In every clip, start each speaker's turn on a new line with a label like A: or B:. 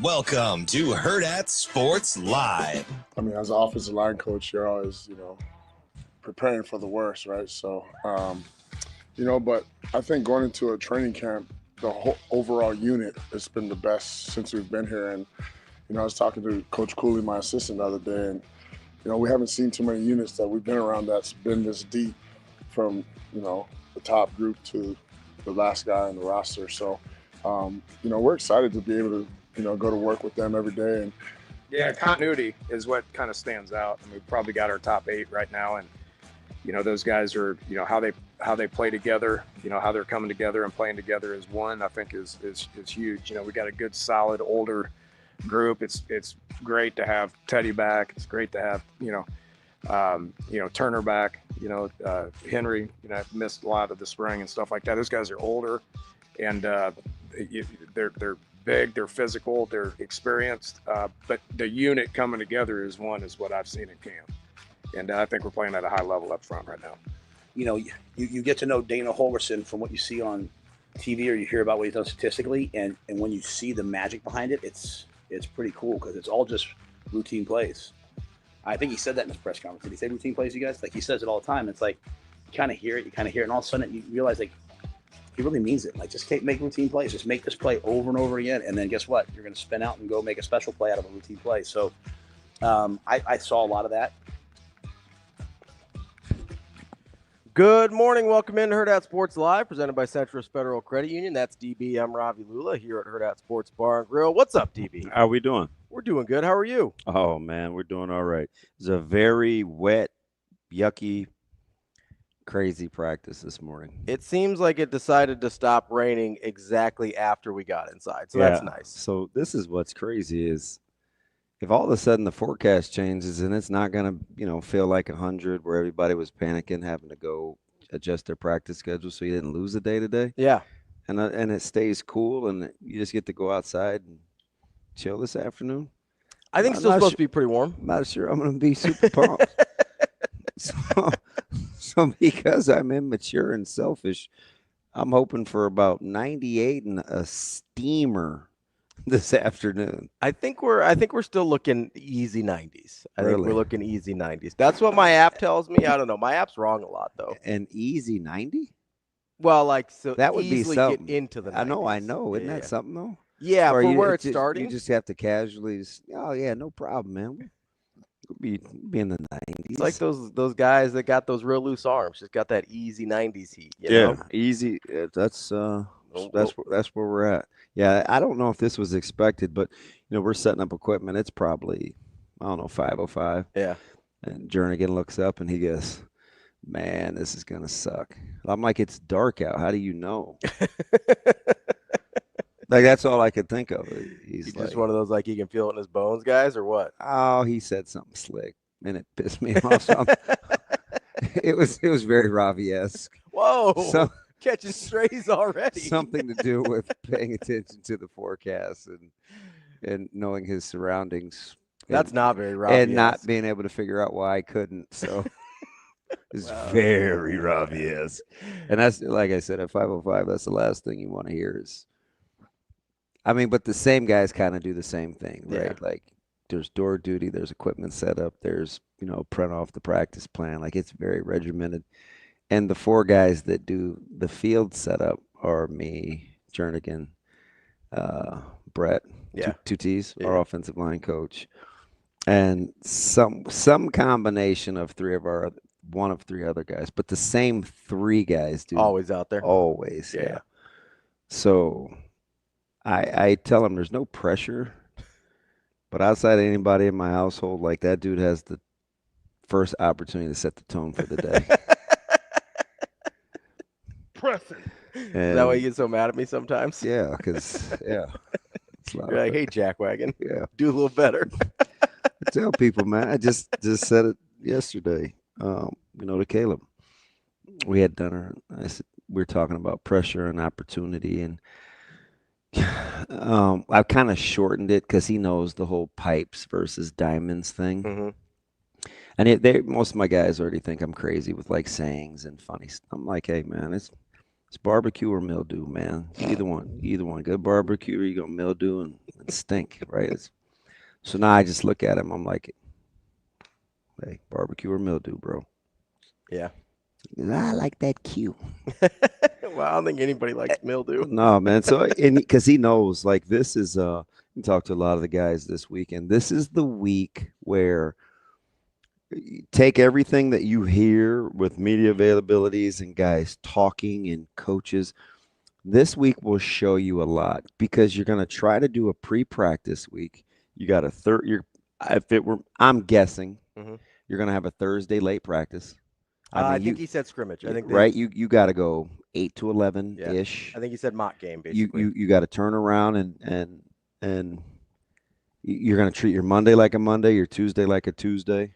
A: Welcome to Hurrdat Sports Live.
B: I mean, as an offensive line coach, you're always, preparing for the worst, right? So, but I think going into a training camp, the whole overall unit has been the best since we've been here. And, I was talking to Coach Cooley, my assistant, the other day, and, we haven't seen too many units that we've been around that's been this deep from, the top group to the last guy on the roster. So, we're excited to be able to, go to work with them every day. And
C: yeah, continuity is what kind of stands out. I mean, we've probably got our top 8 right now, and those guys are how they play together, how they're coming together and playing together as one. I think is huge. We got a good, solid, older group. It's great to have Teddy back. It's great to have Turner back. Henry missed a lot of the spring and stuff like that. Those guys are older, and they're big, they're physical, they're experienced, but the unit coming together as one is what I've seen in camp. And I think we're playing at a high level up front right now.
D: You get to know Dana Hologorsen from what you see on TV or you hear about what he's done statistically, and when you see the magic behind it, it's pretty cool because it's all just routine plays. I think he said that in his press conference. Did he say routine plays, you guys? Like, he says it all the time. It's like you kind of hear it, and all of a sudden you realize, like, he really means it. Like, just make routine plays. Just make this play over and over again, and then guess what? You're going to spin out and go make a special play out of a routine play. So I saw a lot of that.
E: Good morning. Welcome in to Hurrdat Sports Live, presented by Centrist Federal Credit Union. That's DB. I'm Ravi, Lulla here at Hurrdat Sports Bar and Grill. What's up, DB?
F: How are we doing?
E: We're doing good. How are you?
F: Oh, man, we're doing all right. It's a very wet, yucky, crazy practice this morning.
E: It seems like it decided to stop raining exactly after we got inside, so that's nice.
F: So this is what's crazy is if all of a sudden the forecast changes and it's not going to, feel like 100 where everybody was panicking, having to go adjust their practice schedule so you didn't lose a day today.
E: Yeah.
F: And it stays cool and you just get to go outside and chill this afternoon.
E: I think it's still supposed to be pretty warm.
F: I'm not sure I'm going to be super pumped. So because I'm immature and selfish, I'm hoping for about 98 and a steamer this afternoon.
E: I think we're still looking easy 90s. I think
F: Really?
E: we're looking easy 90s. That's what my app tells me. I don't know. My app's wrong a lot though.
F: An easy 90?
E: Well, like, so
F: that would be something.
E: Get into the 90s.
F: I know. Isn't that something though?
E: Yeah,
F: or
E: for where it's
F: just,
E: starting.
F: You just have to casually. Oh yeah, no problem, man. We'll be in the 90s.
E: It's like those guys that got those real loose arms. Just got that easy 90s heat. You know?
F: Easy. That's where we're at. Yeah, I don't know if this was expected, but we're setting up equipment. It's probably 5:05.
E: Yeah.
F: And Jernigan looks up and he goes, "Man, this is gonna suck." I'm like, "It's dark out. How do you know?" Like, that's all I could think of. He's
E: just one of those, like, he can feel it in his bones guys, or what?
F: Oh, he said something slick, and it pissed me off. It was very Ravi-esque.
E: Whoa!
F: So,
E: catching strays already.
F: Something to do with paying attention to the forecast and knowing his surroundings.
E: That's not very Ravi-esque.
F: And not being able to figure out why I couldn't. So it's very Ravi-esque. And that's, like I said, at 5:05, that's the last thing you want to hear is. I mean, but the same guys kind of do the same thing, right?
E: Yeah.
F: Like, there's door duty, there's equipment setup, there's, print off the practice plan. Like, it's very regimented. And the 4 guys that do the field setup are me, Jernigan, Brett, two T's, our offensive line coach, and some combination of one of 3 other guys, but the same 3 guys do.
E: Always out there.
F: Always, yeah. So I tell him there's no pressure, but outside of anybody in my household, like, that dude has the first opportunity to set the tone for the day.
E: Pressing. Is that why you get so mad at me sometimes?
F: Yeah, because
E: You're like, "Hey, jackwagon, do a little better."
F: I tell people, man, I just said it yesterday. To Caleb, we had dinner. I said we were talking about pressure and opportunity, and I've kind of shortened it because he knows the whole pipes versus diamonds thing.
E: Mm-hmm.
F: And most of my guys already think I'm crazy with, like, sayings and funny stuff. I'm like, "Hey, man, It's barbecue or mildew, man. Either one. Either one. Good barbecue or you're going to mildew and stink, right? So now I just look at him. I'm like, hey, barbecue or mildew, bro.
E: Yeah.
F: I like that Q.
E: Well, I don't think anybody likes mildew.
F: No, man. So, because he knows, like, this is, we talked to a lot of the guys this weekend. This is the week where you take everything that you hear with media availabilities and guys talking and coaches. This week will show you a lot because you're going to try to do a pre-practice week. You got a I'm guessing you're going to have a Thursday late practice.
E: I think he said scrimmage. I think
F: right. You got to go 8 to 11 ish.
E: I think he said mock game. Basically,
F: you got to turn around and you're going to treat your Monday like a Monday, your Tuesday like a Tuesday,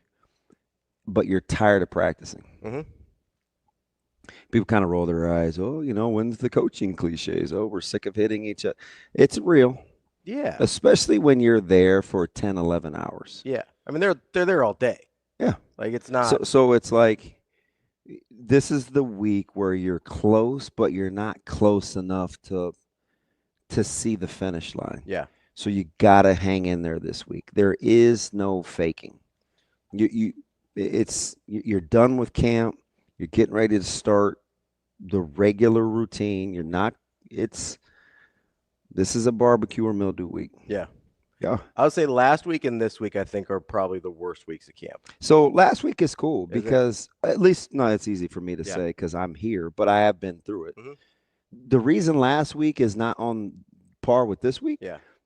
F: but you're tired of practicing. People kind of roll their eyes. Oh, when's the coaching cliches? Oh, we're sick of hitting each other. It's real.
E: Yeah.
F: Especially when you're there for 10, 11 hours.
E: Yeah. I mean, they're there all day.
F: Yeah.
E: Like it's not.
F: So it's like this is the week where you're close, but you're not close enough to see the finish line.
E: Yeah.
F: So you got to hang in there this week. There is no faking. You're done with camp. You're getting ready to start the regular routine. This is a barbecue or mildew week.
E: Yeah.
F: Yeah.
E: I would say last week and this week, I think, are probably the worst weeks of camp.
F: So last week is cool because at least, no, it's easy for me to say because I'm here, but I have been through it. The reason last week is not on par with this week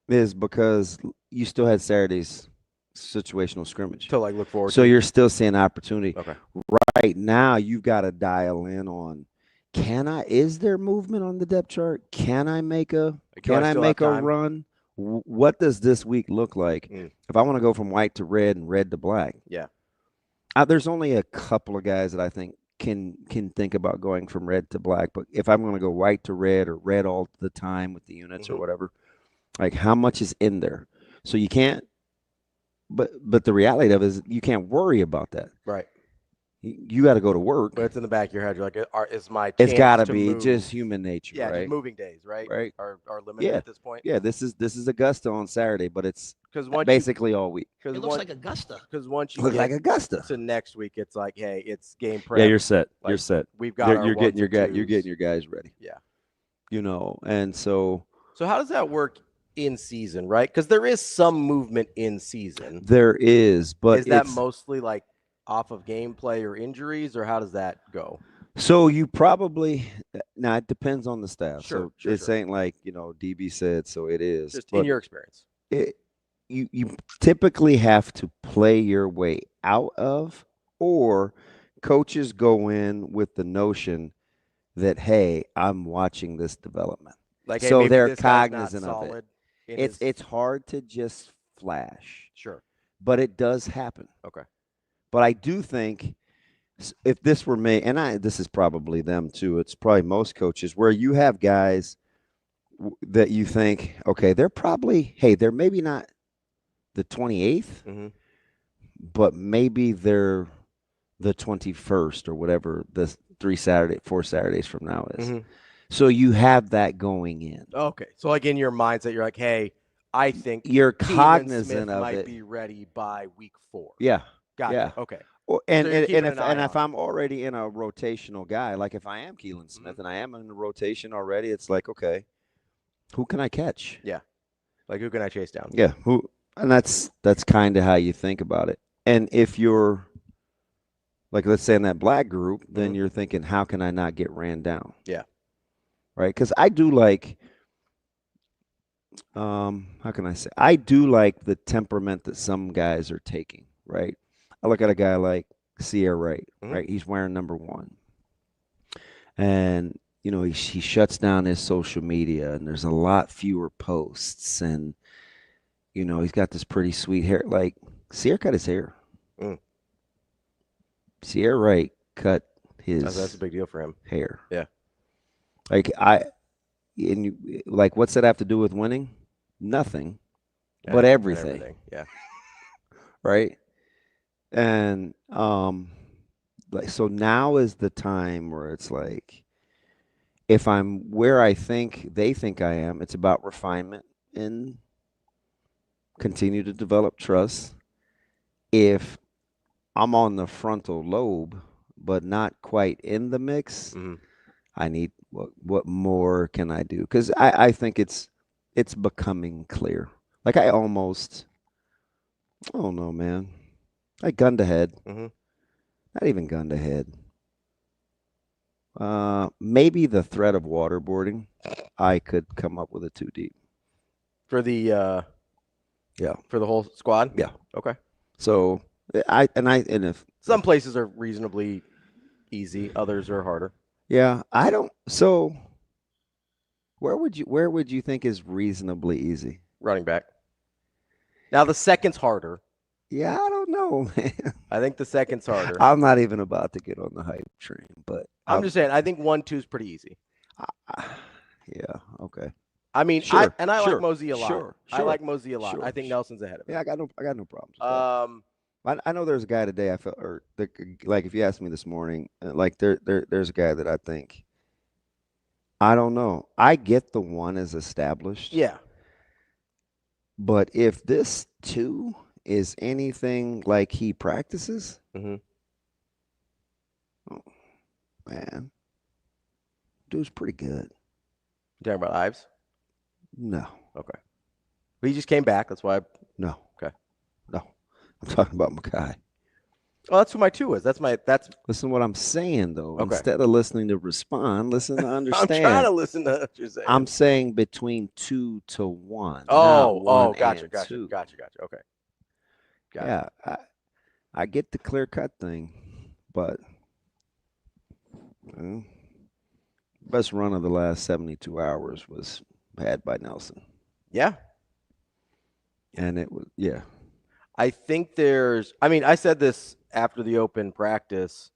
F: is because you still had Saturday's situational scrimmage.
E: To look forward
F: so
E: to.
F: You're still seeing opportunity.
E: Okay.
F: Right now, you've got to dial in on, is there movement on the depth chart? Can I make a run? What does this week look like if I want to go from white to red and red to black?
E: Yeah.
F: There's only a couple of guys that I think can think about going from red to black. But if I'm going to go white to red or red all the time with the units or whatever, like how much is in there? So you can't. But the reality of it is you can't worry about that.
E: Right.
F: You got to go to work.
E: But it's in the back of your head. You're like, is my chance
F: it's got to be
E: move?
F: just human nature,
E: yeah,
F: right?
E: just moving days, right?
F: Right.
E: Are limited at this point.
F: Yeah, this is Augusta on Saturday, but it's
E: basically
F: all week.
D: It looks like Augusta.
E: Because once you
F: looks
E: get
F: like Augusta
E: to next week, it's like, hey, it's game prep.
F: Yeah, you're set.
E: Like,
F: you're set.
E: We've got
F: you're getting your guy. You're getting your guys ready.
E: Yeah.
F: And so.
E: So how does that work in season, right? Because there is some movement in season.
F: There is, but
E: is that mostly like off of gameplay or injuries, or how does that go?
F: So you probably now it depends on the staff.
E: Sure,
F: so ain't like DB said, so it is.
E: Just in your experience,
F: you typically have to play your way out of, or coaches go in with the notion that hey, I'm watching this development.
E: Like hey,
F: so they're cognizant of it.
E: It's
F: hard to just flash.
E: Sure.
F: But it does happen.
E: Okay.
F: But I do think if this were me, and this is probably them too, it's probably most coaches where you have guys that you think, okay, they're maybe not the 28th, but maybe they're the 21st or whatever the 4 Saturdays from now is. So you have that going in.
E: Okay. So like in your mindset, you're like, hey, I think
F: you're cognizant
E: Smith
F: of
E: might
F: it.
E: be ready by week 4.
F: Yeah.
E: Got
F: yeah.
E: it. Okay.
F: Well,
E: So you're keeping an eye
F: if
E: on
F: I'm already in a rotational guy, like if I am Keelan Smith and I am in a rotation already, it's like, okay, who can I catch?
E: Yeah. Like who can I chase down?
F: Yeah. And that's kind of how you think about it. And if you're like, let's say in that black group, then you're thinking, how can I not get ran down?
E: Yeah.
F: Right. Because I do like, how can I say? I do like the temperament that some guys are taking. Right. I look at a guy like Sierra Wright. Right. He's wearing number 1. And, he shuts down his social media and there's a lot fewer posts. And, he's got this pretty sweet hair. Like, Sierra cut his hair. Sierra Wright cut his
E: that's a big deal for him.
F: Hair.
E: Yeah.
F: Like, what's that have to do with winning? Nothing.
E: Yeah,
F: but everything.
E: Yeah.
F: Right? And so now is the time where it's like if I'm where I think they think I am, it's about refinement and continue to develop trust. If I'm on the frontal lobe, but not quite in the mix, I need what more can I do? Because I think it's becoming clear. Like I don't know, man. Like gun to head. Not even gun to head. Maybe the threat of waterboarding, I could come up with a 2 deep.
E: For the for the whole squad?
F: Yeah.
E: Okay.
F: So and if
E: some places are reasonably easy, others are harder.
F: Yeah, I don't. So, where would you think is reasonably easy?
E: Running back. Now the second's harder.
F: Yeah, I don't know, man.
E: I think the second's harder.
F: I'm not even about to get on the hype train, but
E: I'm just saying. I think 1-2 is pretty easy.
F: Yeah. Okay.
E: I mean,
F: sure,
E: I like Mosey a lot.
F: Sure,
E: I like Mosey a lot.
F: sure,
E: I think Nelson's ahead of him.
F: Yeah, I got no problems with that. I know there's a guy today I felt, like if you asked me this morning, like there's a guy that I think, I don't know. I get the one is established.
E: Yeah.
F: But if this 2 is anything like he practices, oh, man, dude's pretty good.
E: You talking about Ives?
F: No.
E: Okay. But he just came back. That's why.
F: No.
E: Okay.
F: No. I'm talking about Mackay.
E: Oh, that's who my 2 is. That's
F: Listen to what I'm saying, though.
E: Okay.
F: Instead of listening to respond, listen to understand.
E: I'm trying to listen to what you're saying.
F: I'm saying between 2 to 1.
E: Gotcha. Okay. Got
F: yeah, I get the clear cut thing, but best run of the last 72 hours was had by Nelson.
E: Yeah.
F: And it was, yeah.
E: I think I said this after the open practice,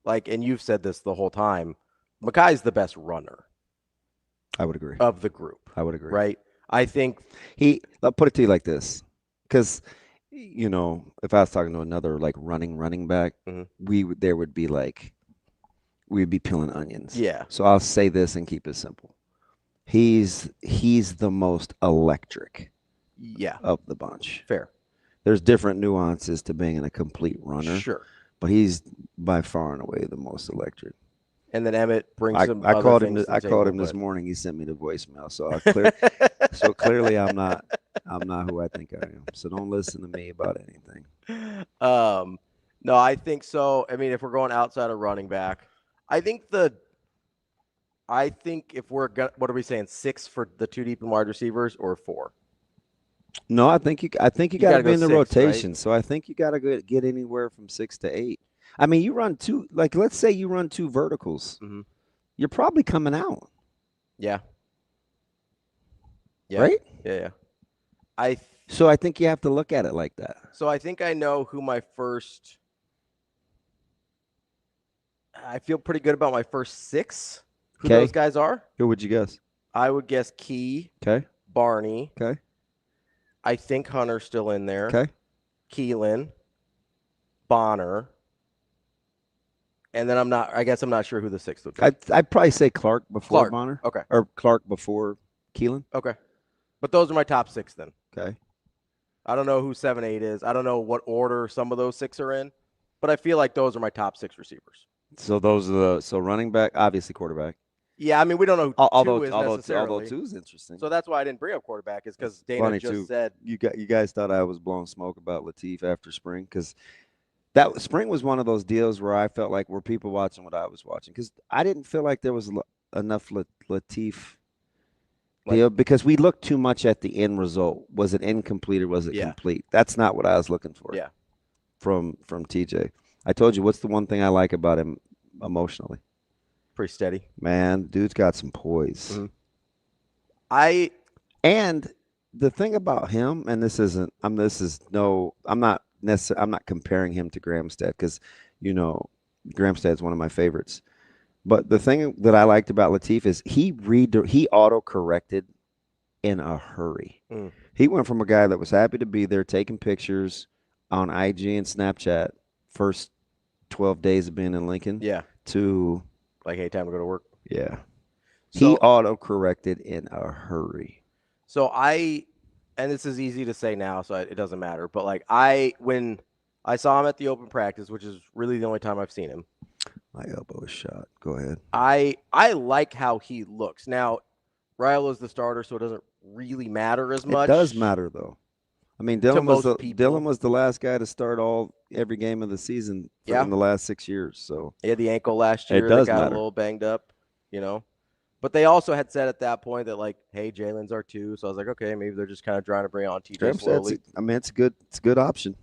E: and you've said this the whole time. Mackay's the best runner.
F: I would agree.
E: Of the group.
F: I would agree.
E: Right? I think
F: I'll put it to you like this. Because, if I was talking to another running back, we'd be peeling onions.
E: Yeah.
F: So I'll say this and keep it simple. He's the most electric of the bunch.
E: Fair.
F: There's different nuances to being a complete runner.
E: Sure.
F: But he's by far and away the most electric.
E: And then Emmett brings some
F: I
E: other
F: called
E: things
F: him.
E: to the
F: I called him
E: table,
F: this
E: but-
F: morning. He sent me the voicemail. So clearly I'm not who I think I am. So don't listen to me about anything.
E: No, I think so. I mean, if we're going outside of running back, I think if we're what are we saying? 6 for the 2 deep and wide receivers, or 4?
F: No, I think you got to be in the
E: 6,
F: rotation.
E: right?
F: So I think you got to get anywhere from 6 to 8. I mean, you run 2. Let's say you run 2 verticals. You're probably coming out.
E: Yeah.
F: Right?
E: Yeah.
F: So I think you have to look at it like that.
E: So I think I know who I feel pretty good about my first 6. Who those guys are?
F: Who would you guess?
E: I would guess Key.
F: Okay.
E: Barney.
F: Okay.
E: I think Hunter's still in there.
F: Okay.
E: Keelan. Bonner. And then I'm not sure who the 6th would be.
F: I'd probably say Clark before Bonner.
E: Okay.
F: Or Clark before Keelan.
E: Okay. But those are my top 6 then.
F: Okay.
E: I don't know who 7, 8 is. I don't know what order some of those 6 are in, but I feel like those are my top 6 receivers.
F: So those are running back, obviously quarterback.
E: Yeah, I mean, we don't know who 2 is necessarily.
F: Although 2 is interesting.
E: So that's why I didn't bring up quarterback, is because Dana said.
F: You guys thought I was blowing smoke about Latif after spring, because that spring was one of those deals where I felt like were people watching what I was watching, because I didn't feel like there was enough Latif deal, because we looked too much at the end result. Was it incomplete or was it complete? That's not what I was looking for.
E: Yeah.
F: From TJ. I told you, what's the one thing I like about him emotionally?
E: Pretty steady.
F: Man, dude's got some poise.
E: Mm-hmm.
F: The thing about him, and I'm not comparing him to Gramstad, because Gramstad's one of my favorites. But the thing that I liked about Latif is he auto-corrected in a hurry. He went from a guy that was happy to be there, taking pictures on IG and Snapchat first 12 days of being in Lincoln.
E: Yeah.
F: To
E: hey, time to go to work.
F: Yeah. He
E: So,
F: auto-corrected in a hurry.
E: so and this is easy to say now, so it doesn't matter. But like when I saw him at the open practice, which is really the only time I've seen him,
F: My elbow is shot. Go ahead.
E: I like how he looks. Now, Rhule is the starter, so it doesn't really matter as much.
F: It does matter though. I mean,
E: to most people.
F: Dylan was the last guy to start every game of the season in the last 6 years. So
E: He had the ankle last
F: It
E: year.
F: does
E: that got
F: matter.
E: a little banged up, But they also had said at that point that, like, hey, Jalen's our 2. So I was like, okay, maybe they're just kind of trying to bring on TJ slowly.
F: it's a good option.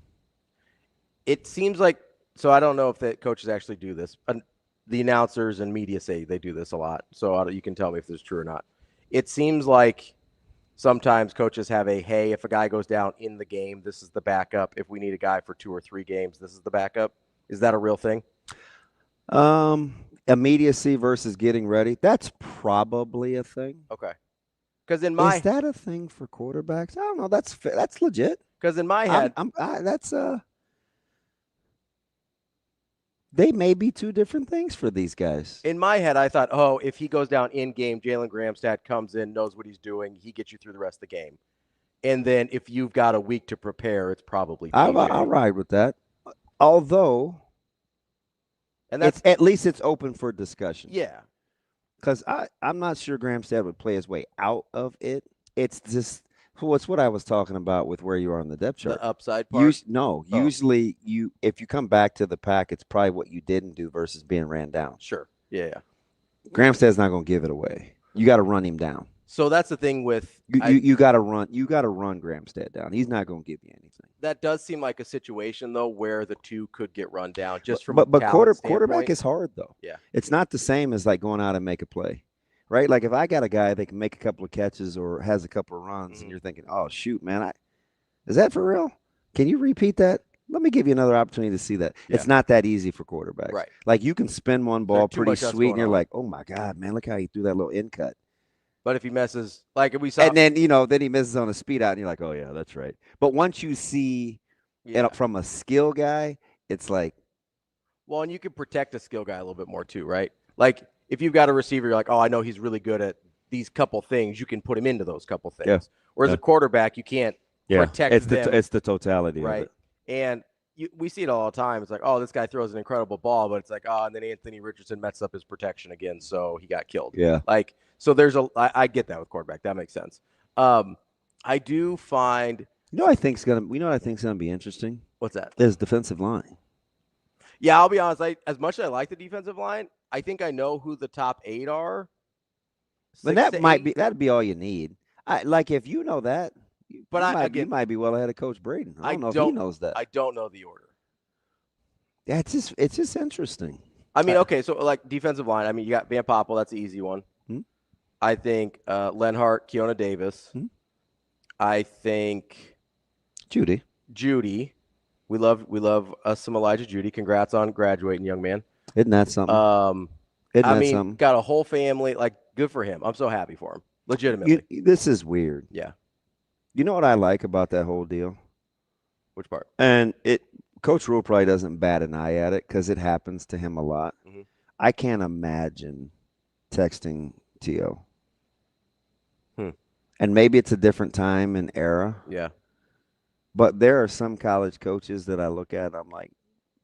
E: It seems like, so I don't know if the coaches actually do this. The announcers and media say they do this a lot. So you can tell me if this is true or not. It seems like sometimes coaches have hey, if a guy goes down in the game, this is the backup. If we need a guy for 2 or 3 games, this is the backup. Is that a real thing?
F: Immediacy versus getting ready. That's probably a thing.
E: Okay. Because
F: Is that a thing for quarterbacks? I don't know. That's legit.
E: Because in my head,
F: they may be 2 different things for these guys.
E: in my head, I thought, if he goes down in game, Jalen Gramstad comes in, knows what he's doing, he gets you through the rest of the game. And then if you've got a week to prepare, it's probably TJ.
F: I'll ride with that. Although,
E: And that's
F: at least it's open for discussion.
E: yeah.
F: Because I'm not sure Gramstad would play his way out of it. It's just it's what I was talking about with where you are on the depth chart.
E: The upside part.
F: Usually if you come back to the pack, it's probably what you didn't do versus being ran down.
E: Sure. Yeah.
F: Gramstad's not going to give it away. You got to run him down.
E: So that's the thing with
F: you got to run. You got to run Gramstad down. He's not going to give you anything.
E: that does seem like a situation though where the 2 could get run down just from
F: but quarterback
E: standpoint.
F: is hard though.
E: Yeah.
F: It's not the same as like going out and make a play. Right? Like if I got a guy that can make a couple of catches or has a couple of runs and you're thinking, oh, shoot, man, is that for real? Can you repeat that? Let me give you another opportunity to see that.
E: Yeah.
F: It's not that easy for quarterbacks.
E: Right.
F: Like you can spin one ball
E: too
F: pretty
E: much else
F: sweet and
E: going
F: you're
E: on.
F: like, oh, my God, man, look how he threw that little in cut.
E: But if he messes, like if we saw.
F: And then, then he misses on a speed out and you're like, oh, yeah, that's right. But once you see from a skill guy, it's like.
E: Well, and you can protect a skill guy a little bit more too, right? Like if you've got a receiver, you're like, oh, I know he's really good at these couple things. You can put him into those couple things.
F: Yeah.
E: Whereas a quarterback, you can't protect them.
F: It's the totality
E: right?
F: of it.
E: And we see it all the time. It's like, oh, this guy throws an incredible ball, but it's like, oh, and then Anthony Richardson messed up his protection again, so he got killed.
F: Yeah.
E: Like, so I get that with quarterback. That makes sense. I do find.
F: I think's gonna be interesting.
E: What's that?
F: Is defensive line.
E: Yeah, I'll be honest. As much as I like the defensive line, I think I know who the top 8 are.
F: But that'd be all you need. Like if you know that, you might be well ahead of Coach Braden. I don't know if he knows that.
E: I don't know the order.
F: Yeah, it's just interesting.
E: I mean, okay, so like defensive line. I mean, you got Van Poppel. That's the easy one. I think Lenhart, Keona Davis. I think
F: Judy.
E: We love us some Elijah Judy. Congrats on graduating, young man.
F: Isn't that something? Something?
E: Got a whole family. Like, good for him. I'm so happy for him. Legitimately.
F: This is weird.
E: Yeah.
F: You know what I like about that whole deal?
E: Which part?
F: And Coach Rhule probably doesn't bat an eye at it because it happens to him a lot.
E: Mm-hmm.
F: I can't imagine texting T.O. And maybe it's a different time and era.
E: Yeah.
F: But there are some college coaches that I look at and I'm like,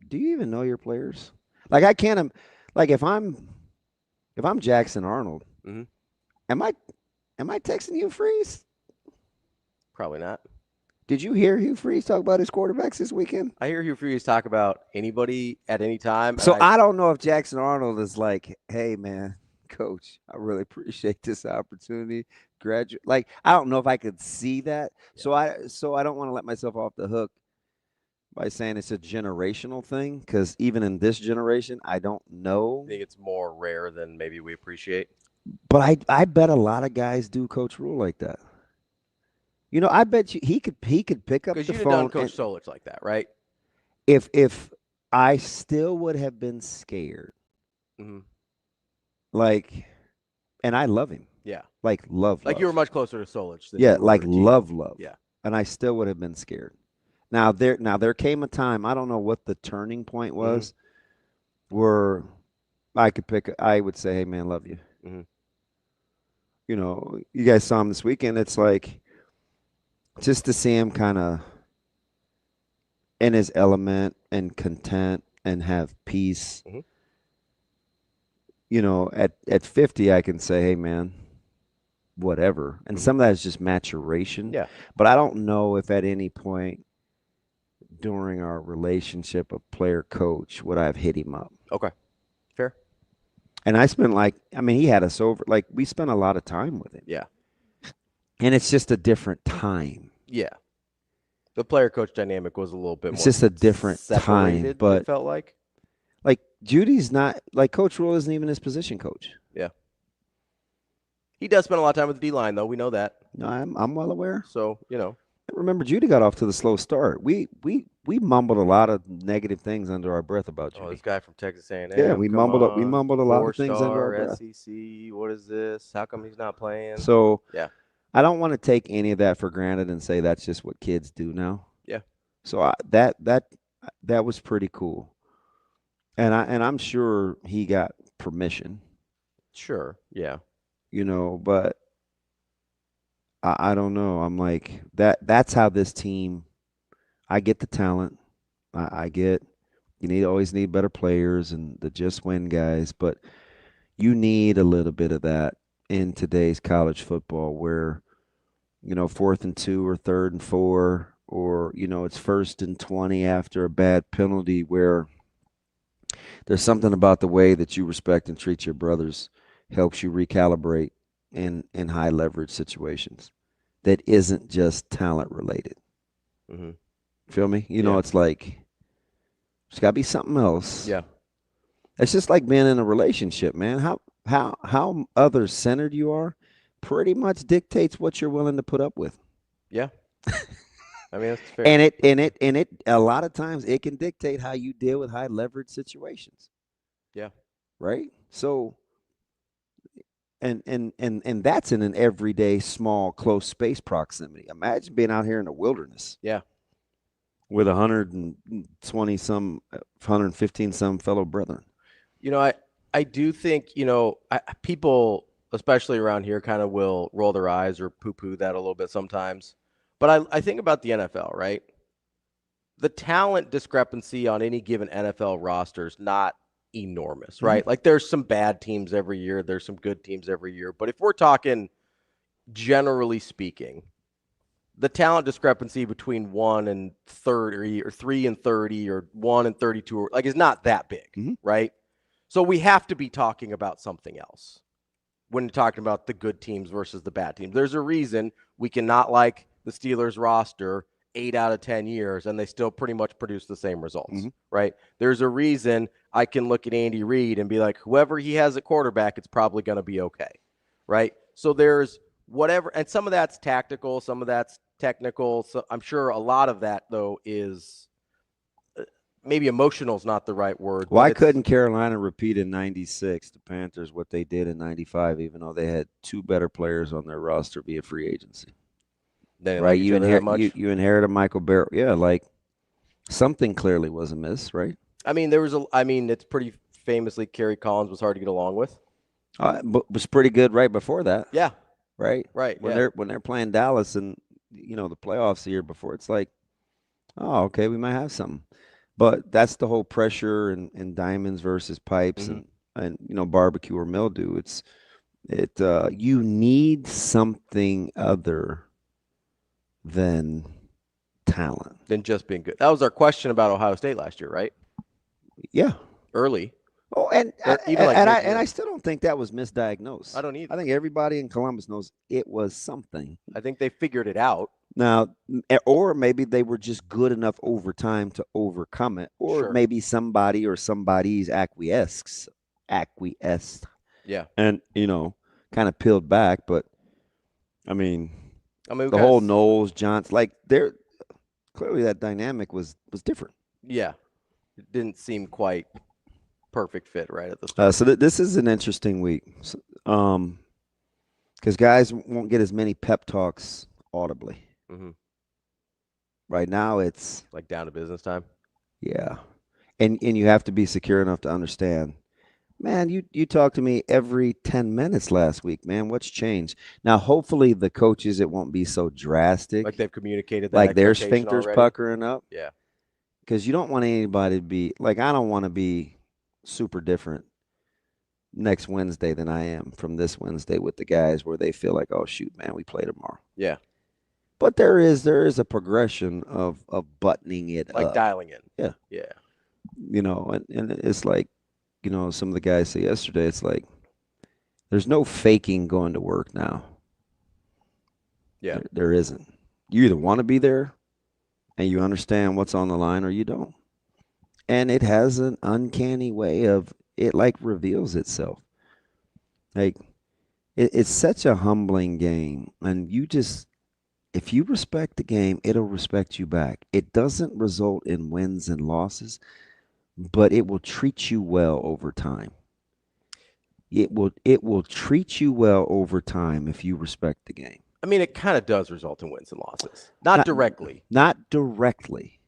F: do you even know your players? Like I can't like if I'm Jackson Arnold, am I texting Hugh Freeze?
E: Probably not.
F: Did you hear Hugh Freeze talk about his quarterbacks this weekend?
E: I hear Hugh Freeze talk about anybody at any time.
F: So I don't know if Jackson Arnold is like, hey man, coach, I really appreciate this opportunity. Like I don't know if I could see that. Yeah. So I don't want to let myself off the hook by saying it's a generational thing, because even in this generation, I don't know.
E: I think it's more rare than maybe we appreciate.
F: But I bet a lot of guys do Coach Rhule like that. I bet you he could pick up the phone.
E: Because you'd have done Coach Solich like that, right?
F: If I still would have been scared, like, and I love him.
E: Yeah.
F: Like love.
E: Like you were much closer to Solich than
F: yeah, like love.
E: Yeah.
F: And I still would have been scared. Now there came a time, I don't know what the turning point was, where I would say, hey man, love you. you guys saw him this weekend. It's like just to see him kind of in his element and content and have peace.
E: Mhm.
F: At 50, I can say, hey, man, whatever. And some of that is just maturation.
E: Yeah.
F: But I don't know if at any point during our relationship of player-coach would I have hit him up.
E: Okay. Fair.
F: And I spent he had us over. Like, we spent a lot of time with him.
E: Yeah.
F: And it's just a different time.
E: Yeah. The player-coach dynamic was a little bit more.
F: It's just a different time.
E: separated,
F: But
E: it felt like.
F: like, Judy's not – like, Coach Rhule isn't even his position coach.
E: Yeah. He does spend a lot of time with the D-line, though. We know that.
F: No, I'm well aware.
E: So,
F: Remember, Judy got off to the slow start. We mumbled a lot of negative things under our breath about Judy.
E: Oh, this guy from Texas A&M.
F: Yeah, we mumbled a lot of things under our
E: 4-star
F: breath.
E: SEC. What is this? How come he's not playing?
F: So
E: yeah,
F: I don't want to take any of that for granted and say that's just what kids do now.
E: Yeah.
F: So that was pretty cool, and I'm sure he got permission.
E: Sure. Yeah.
F: But I don't know. I'm like that's how this team. I get the talent. I get you always need better players and the just win guys, but you need a little bit of that in today's college football where 4th and 2 or 3rd and 4 or it's 1st and 20 after a bad penalty where there's something about the way that you respect and treat your brothers helps you recalibrate in high leverage situations that isn't just talent related.
E: Mm-hmm.
F: Feel me?
E: Yeah.
F: It's like there's got to be something else.
E: Yeah.
F: It's just like being in a relationship, man. How other centered you are pretty much dictates what you're willing to put up with.
E: Yeah. I mean, that's fair.
F: And it a lot of times it can dictate how you deal with high leverage situations.
E: Yeah.
F: Right? So and that's in an everyday small close space proximity. Imagine being out here in the wilderness.
E: Yeah.
F: With 120 some 115 some fellow brethren.
E: I do think, people, especially around here, kind of will roll their eyes or poo-poo that a little bit sometimes. But I think about the NFL, right? The talent discrepancy on any given NFL roster is not enormous, right?
F: Mm-hmm.
E: Like there's some bad teams every year. There's some good teams every year. But if we're talking generally speaking, the talent discrepancy between 1 and 30 or 3 and 30 or 1 and 32 is not that big,
F: mm-hmm.
E: right? So we have to be talking about something else when talking about the good teams versus the bad teams. There's a reason we cannot like the Steelers roster 8 out of 10 years and they still pretty much produce the same results,
F: mm-hmm.
E: right? There's a reason I can look at Andy Reid and be like, whoever he has at quarterback, it's probably going to be okay, right? So there's whatever, and some of that's tactical, some of that's technical. So I'm sure a lot of that, though, is maybe emotional is not the right word.
F: Why couldn't Carolina repeat in 96, the Panthers, what they did in 95, even though they had 2 better players on their roster via free agency? Right? You inherited Michael Barrett. Yeah, something clearly was amiss, right?
E: I mean, it's pretty famously Kerry Collins was hard to get along with.
F: But was pretty good right before that.
E: Yeah.
F: Right.
E: When
F: they're playing Dallas and the playoffs the year before, it's like, oh, okay, we might have something. But that's the whole pressure and diamonds versus pipes
E: mm-hmm.
F: and barbecue or mildew. You need something other than talent.
E: Than just being good. That was our question about Ohio State last year, right?
F: Yeah.
E: Early.
F: Oh, and I still don't think that was misdiagnosed.
E: I don't either.
F: I think everybody in Columbus knows it was something.
E: I think they figured it out.
F: Now, or maybe they were just good enough over time to overcome it, or
E: Sure.
F: maybe somebody or somebody's acquiesced.
E: Yeah.
F: And, kind of peeled back. But, I mean the whole Knowles, Johnson, clearly that dynamic was different.
E: Yeah. It didn't seem quite perfect fit right at the start.
F: So this is an interesting week because guys won't get as many pep talks audibly.
E: Mm-hmm.
F: Right now it's
E: down to business time.
F: Yeah. And you have to be secure enough to understand Man, you talked to me every 10 minutes last week, man. What's changed? Now, hopefully the coaches, it won't be so drastic.
E: Like they've communicated that
F: like their
E: expectation
F: sphincters
E: already.
F: puckering up.
E: Yeah.
F: Because you don't want anybody to be like, I don't want to be super different next Wednesday than I am from this Wednesday with the guys where they feel like, oh shoot, man, we play tomorrow.
E: Yeah.
F: But there is a progression of buttoning it
E: Like
F: up.
E: dialing in.
F: Yeah.
E: Yeah.
F: You know, and it's like, you know, some of the guys say yesterday, it's like there's no faking going to work now.
E: Yeah.
F: There isn't. You either want to be there and you understand what's on the line or you don't. And it has an uncanny way of it like reveals itself. Like it's such a humbling game. And you just, if you respect the game, it'll respect you back. It doesn't result in wins and losses, but it will treat you well over time. It will treat you well over time if you respect the game.
E: I mean, it kind of does result in wins and losses. Not directly.
F: Not directly.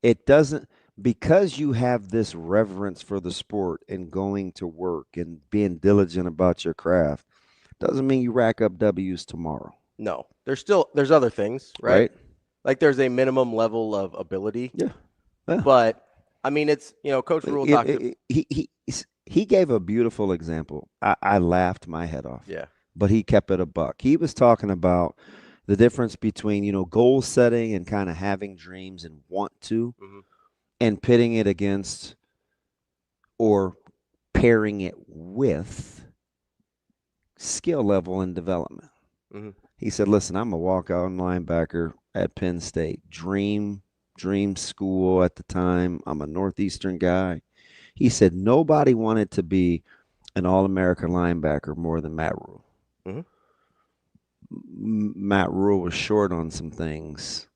F: It doesn't, because you have this reverence for the sport and going to work and being diligent about your craft, doesn't mean you rack up W's tomorrow.
E: No. There's other things, right? Like there's a minimum level of ability.
F: Yeah.
E: But I mean, it's, you know, Coach Rhule talked to,
F: he gave a beautiful example. I laughed my head off.
E: Yeah.
F: But he kept it a buck. He was talking about the difference between, you know, goal setting and kind of having dreams and want to, and pitting it against or pairing it with skill level and development. He said, listen, I'm a walkout linebacker at Penn State. Dream school at the time. I'm a Northeastern guy. He said nobody wanted to be an All-American linebacker more than Matt Rhule. Matt Rhule was short on some things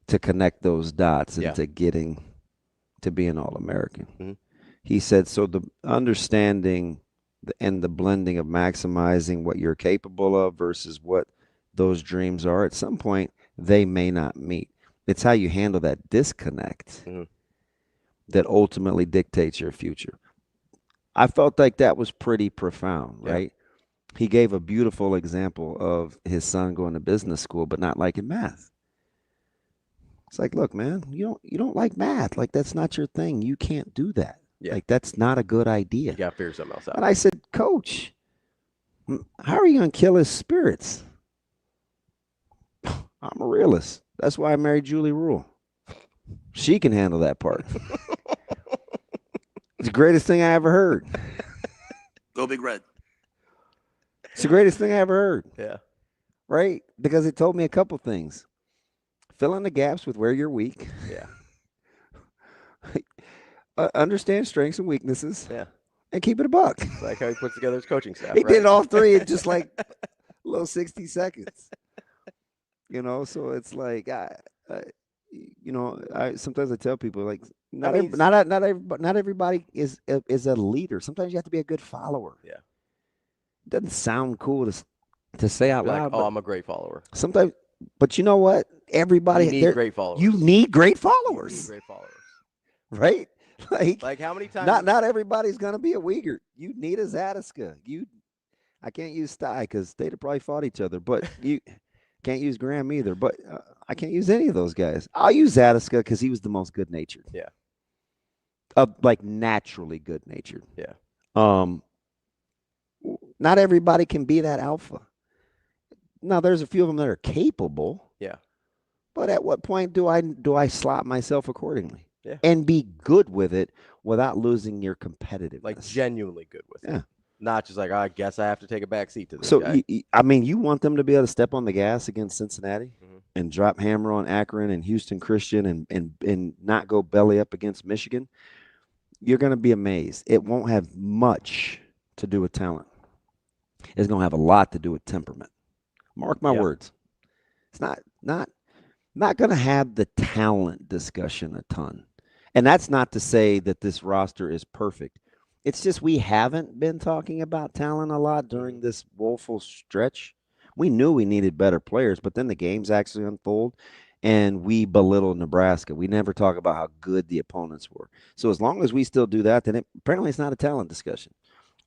F: to connect those dots into getting to be an All-American. He said, so the understanding and the blending of maximizing what you're capable of versus what those dreams are, at some point, they may not meet. It's how you handle that disconnect that ultimately dictates your future. I felt like that was pretty profound, right? He gave a beautiful example of his son going to business school but not liking math. It's like, look, man, you don't like math. Like, that's not your thing. You can't do that. Like, that's not a good idea.
E: You got to figure something else out.
F: And I said, Coach, how are you going to kill his spirits? I'm a realist. That's why I married Julie Rhule. She can handle that part. It's the greatest thing I ever heard.
D: Go Big Red.
F: It's the greatest thing I ever heard.
E: Yeah.
F: Right? Because it told me a couple things. Fill in the gaps with where you're weak.
E: Yeah.
F: Understand strengths and weaknesses.
E: Yeah.
F: And keep it a buck.
E: It's like how he puts together his coaching staff.
F: He did all three in just like a little 60 seconds. You know, so it's like, sometimes I tell people, like, not everybody is a leader. Sometimes you have to be a good follower.
E: Yeah.
F: It doesn't sound cool to say out loud.
E: Like, I'm a great follower.
F: Sometimes, but you know what? Everybody
E: need great followers.
F: You need great followers.
E: You need great followers.
F: Right?
E: Like how many times?
F: Not everybody's gonna be a Uyghur. You need a Zatiska. I can't use Sty because they'd have probably fought each other. But you can't use Graham either. But I can't use any of those guys. I'll use Zatiska because he was the most good natured.
E: Yeah.
F: Like naturally good natured.
E: Yeah.
F: Not everybody can be that alpha. Now there's a few of them that are capable.
E: Yeah.
F: But at what point do I slot myself accordingly?
E: Yeah.
F: And be good with it without losing your competitiveness.
E: Like genuinely good with it. Not just like, I guess I have to take a back seat to this guy.
F: You want them to be able to step on the gas against Cincinnati and drop hammer on Akron and Houston Christian and not go belly up against Michigan. You're going to be amazed. It won't have much to do with talent. It's going to have a lot to do with temperament. Mark my words. It's not going to have the talent discussion a ton. And that's not to say that this roster is perfect. It's just we haven't been talking about talent a lot during this woeful stretch. We knew we needed better players, but then the games actually unfold, and we belittle Nebraska. We never talk about how good the opponents were. So as long as we still do that, then apparently it's not a talent discussion.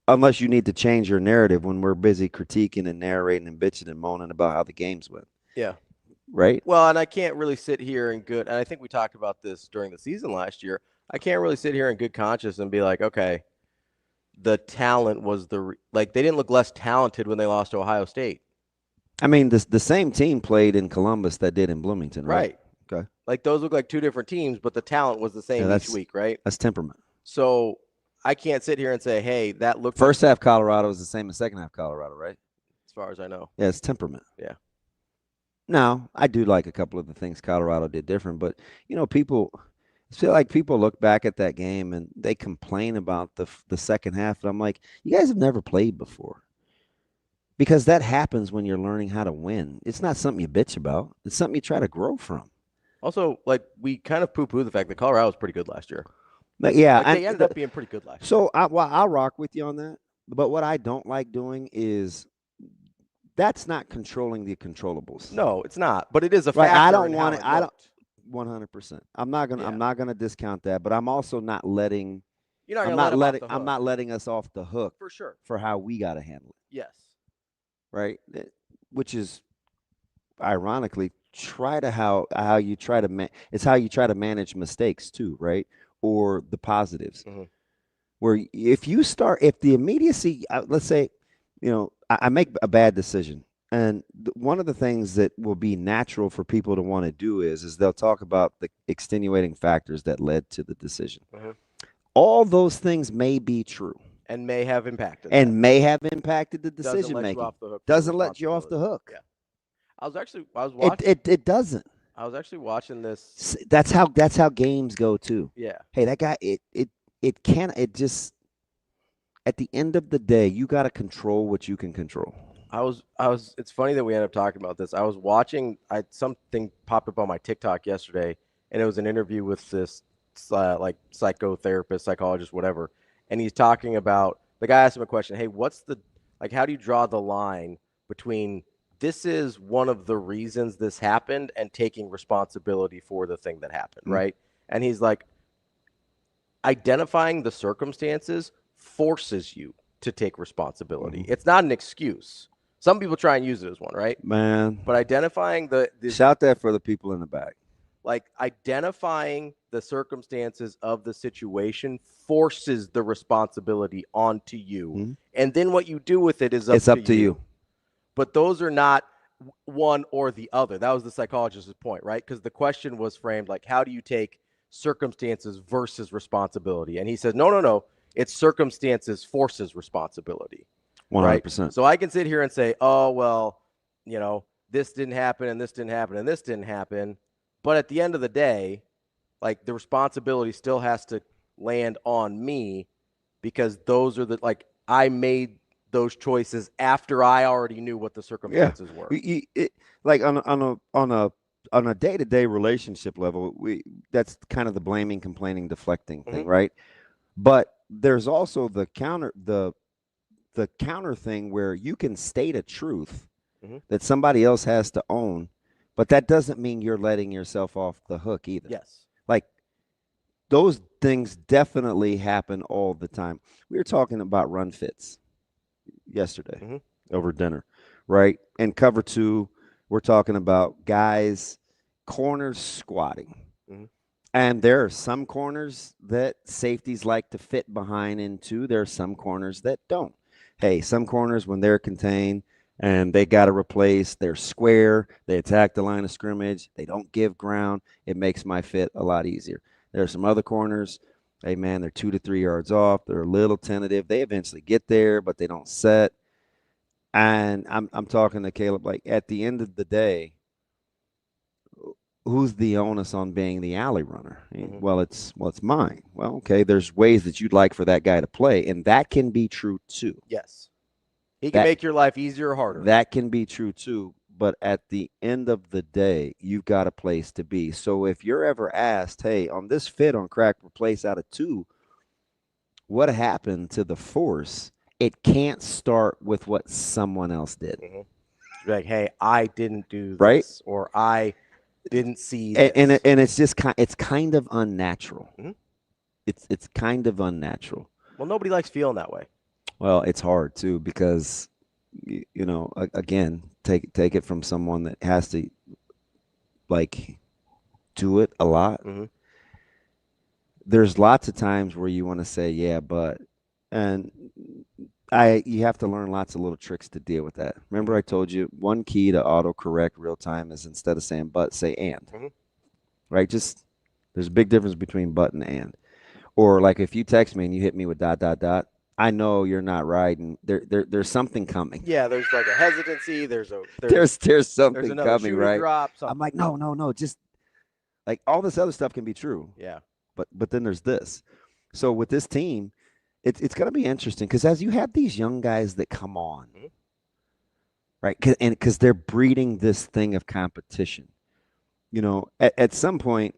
F: Unless you need to change your narrative when we're busy critiquing and narrating and bitching and moaning about how the games went.
E: Yeah.
F: Right?
E: Well, and I can't really sit here and I think we talked about this during the season last year. I can't really sit here in good conscience and be like, okay, the talent was they didn't look less talented when they lost to Ohio State.
F: I mean, the same team played in Columbus that did in Bloomington, right? Okay.
E: Like those look like two different teams, but the talent was the same each week, right?
F: That's temperament.
E: So I can't sit here and say, hey, that looked
F: first half Colorado is the same as second half Colorado, right?
E: As far as I know.
F: Yeah, it's temperament.
E: Yeah.
F: Now, I do like a couple of the things Colorado did different, but I feel like people look back at that game and they complain about the second half, and I'm like, you guys have never played before. Because that happens when you're learning how to win. It's not something you bitch about. It's something you try to grow from.
E: Also, we kind of poo-poo the fact that Colorado was pretty good last year.
F: But yeah,
E: they ended up being pretty good last year.
F: So I'll rock with you on that. But what I don't like doing is that's not controlling the controllables.
E: No, it's not. But it is a factor.
F: Right, I don't want it.
E: I don't.
F: 100%. I'm not gonna discount that. But I'm also not letting.
E: You're not
F: I'm
E: gonna
F: not letting.
E: off the hook.
F: I'm not letting us off the hook
E: for sure
F: for how we got to handle it.
E: Yes.
F: Right, which is ironically how you try to manage mistakes too, right? Or the positives.
E: Mm-hmm.
F: Where if the immediacy, let's say, I make a bad decision, and one of the things that will be natural for people to want to do is they'll talk about the extenuating factors that led to the decision.
E: Mm-hmm.
F: All those things may be true.
E: And may have impacted
F: the decision making. Doesn't let you off the hook.
E: Yeah. I was watching.
F: It doesn't.
E: I was actually watching this.
F: That's how games go too.
E: Yeah.
F: Hey, that guy. It just. At the end of the day, you got to control what you can control.
E: It's funny that we end up talking about this. I was watching. Something popped up on my TikTok yesterday, and it was an interview with this psychotherapist, psychologist, whatever. And he's talking about, the guy asked him a question. Hey, how do you draw the line between this is one of the reasons this happened and taking responsibility for the thing that happened, right? And he's like, identifying the circumstances forces you to take responsibility. It's not an excuse. Some people try and use it as one, right?
F: Man.
E: But identifying
F: shout that for the people in the back.
E: Like identifying the circumstances of the situation forces the responsibility onto you. Mm-hmm. And then what you do with it is up to you. But those are not one or the other. That was the psychologist's point, right? Because the question was framed like, how do you take circumstances versus responsibility? And he says, no. It's circumstances forces responsibility.
F: 100%.
E: Right? So I can sit here and say, oh, well, this didn't happen and this didn't happen and this didn't happen. But at the end of the day, like the responsibility still has to land on me because those are I made those choices after I already knew what the circumstances were.
F: Like on a day-to-day relationship level, that's kind of the blaming, complaining, deflecting thing, right? But there's also the counter thing where you can state a truth that somebody else has to own. But that doesn't mean you're letting yourself off the hook either.
E: Yes.
F: Like those things definitely happen all the time. We were talking about run fits yesterday over dinner, right? And cover 2, we're talking about guys, corners squatting. And there are some corners that safeties like to fit behind into. There are some corners that don't. Hey, some corners when they're contained, and they got to replace, they're square, they attack the line of scrimmage, they don't give ground. It makes my fit a lot easier. There are some other corners, hey, man, they're 2 to 3 yards off. They're a little tentative. They eventually get there, but they don't set. And I'm talking to Caleb, like at the end of the day, who's the onus on being the alley runner? Well, it's mine. Well, okay, there's ways that you'd like for that guy to play, and that can be true too.
E: Yes. He can make your life easier or harder.
F: That can be true too, but at the end of the day, you've got a place to be. So if you're ever asked, hey, on this fit on crack replace out of 2, what happened to the force? It can't start with what someone else did.
E: Like, hey, I didn't do this,
F: right?
E: Or I didn't see
F: and
E: this.
F: it's just it's kind of unnatural.
E: Mm-hmm.
F: It's kind of unnatural.
E: Well, nobody likes feeling that way.
F: Well, it's hard too because again, take it from someone that has to like do it a lot.
E: Mm-hmm.
F: There's lots of times where you want to say, yeah, but, and you have to learn lots of little tricks to deal with that. Remember I told you one key to autocorrect real time is instead of saying but, say and.
E: Mm-hmm.
F: Right? Just there's a big difference between but and. Or like if you text me and you hit me with ... I know you're not right, and there's something coming.
E: Yeah, there's like a hesitancy. There's
F: something coming, right?
E: Drop,
F: I'm like, no, just like all this other stuff can be true.
E: Yeah.
F: But then there's this. So with this team, it's going to be interesting because as you have these young guys that come on,
E: mm-hmm.
F: right? Because they're breeding this thing of competition. You know, at some point,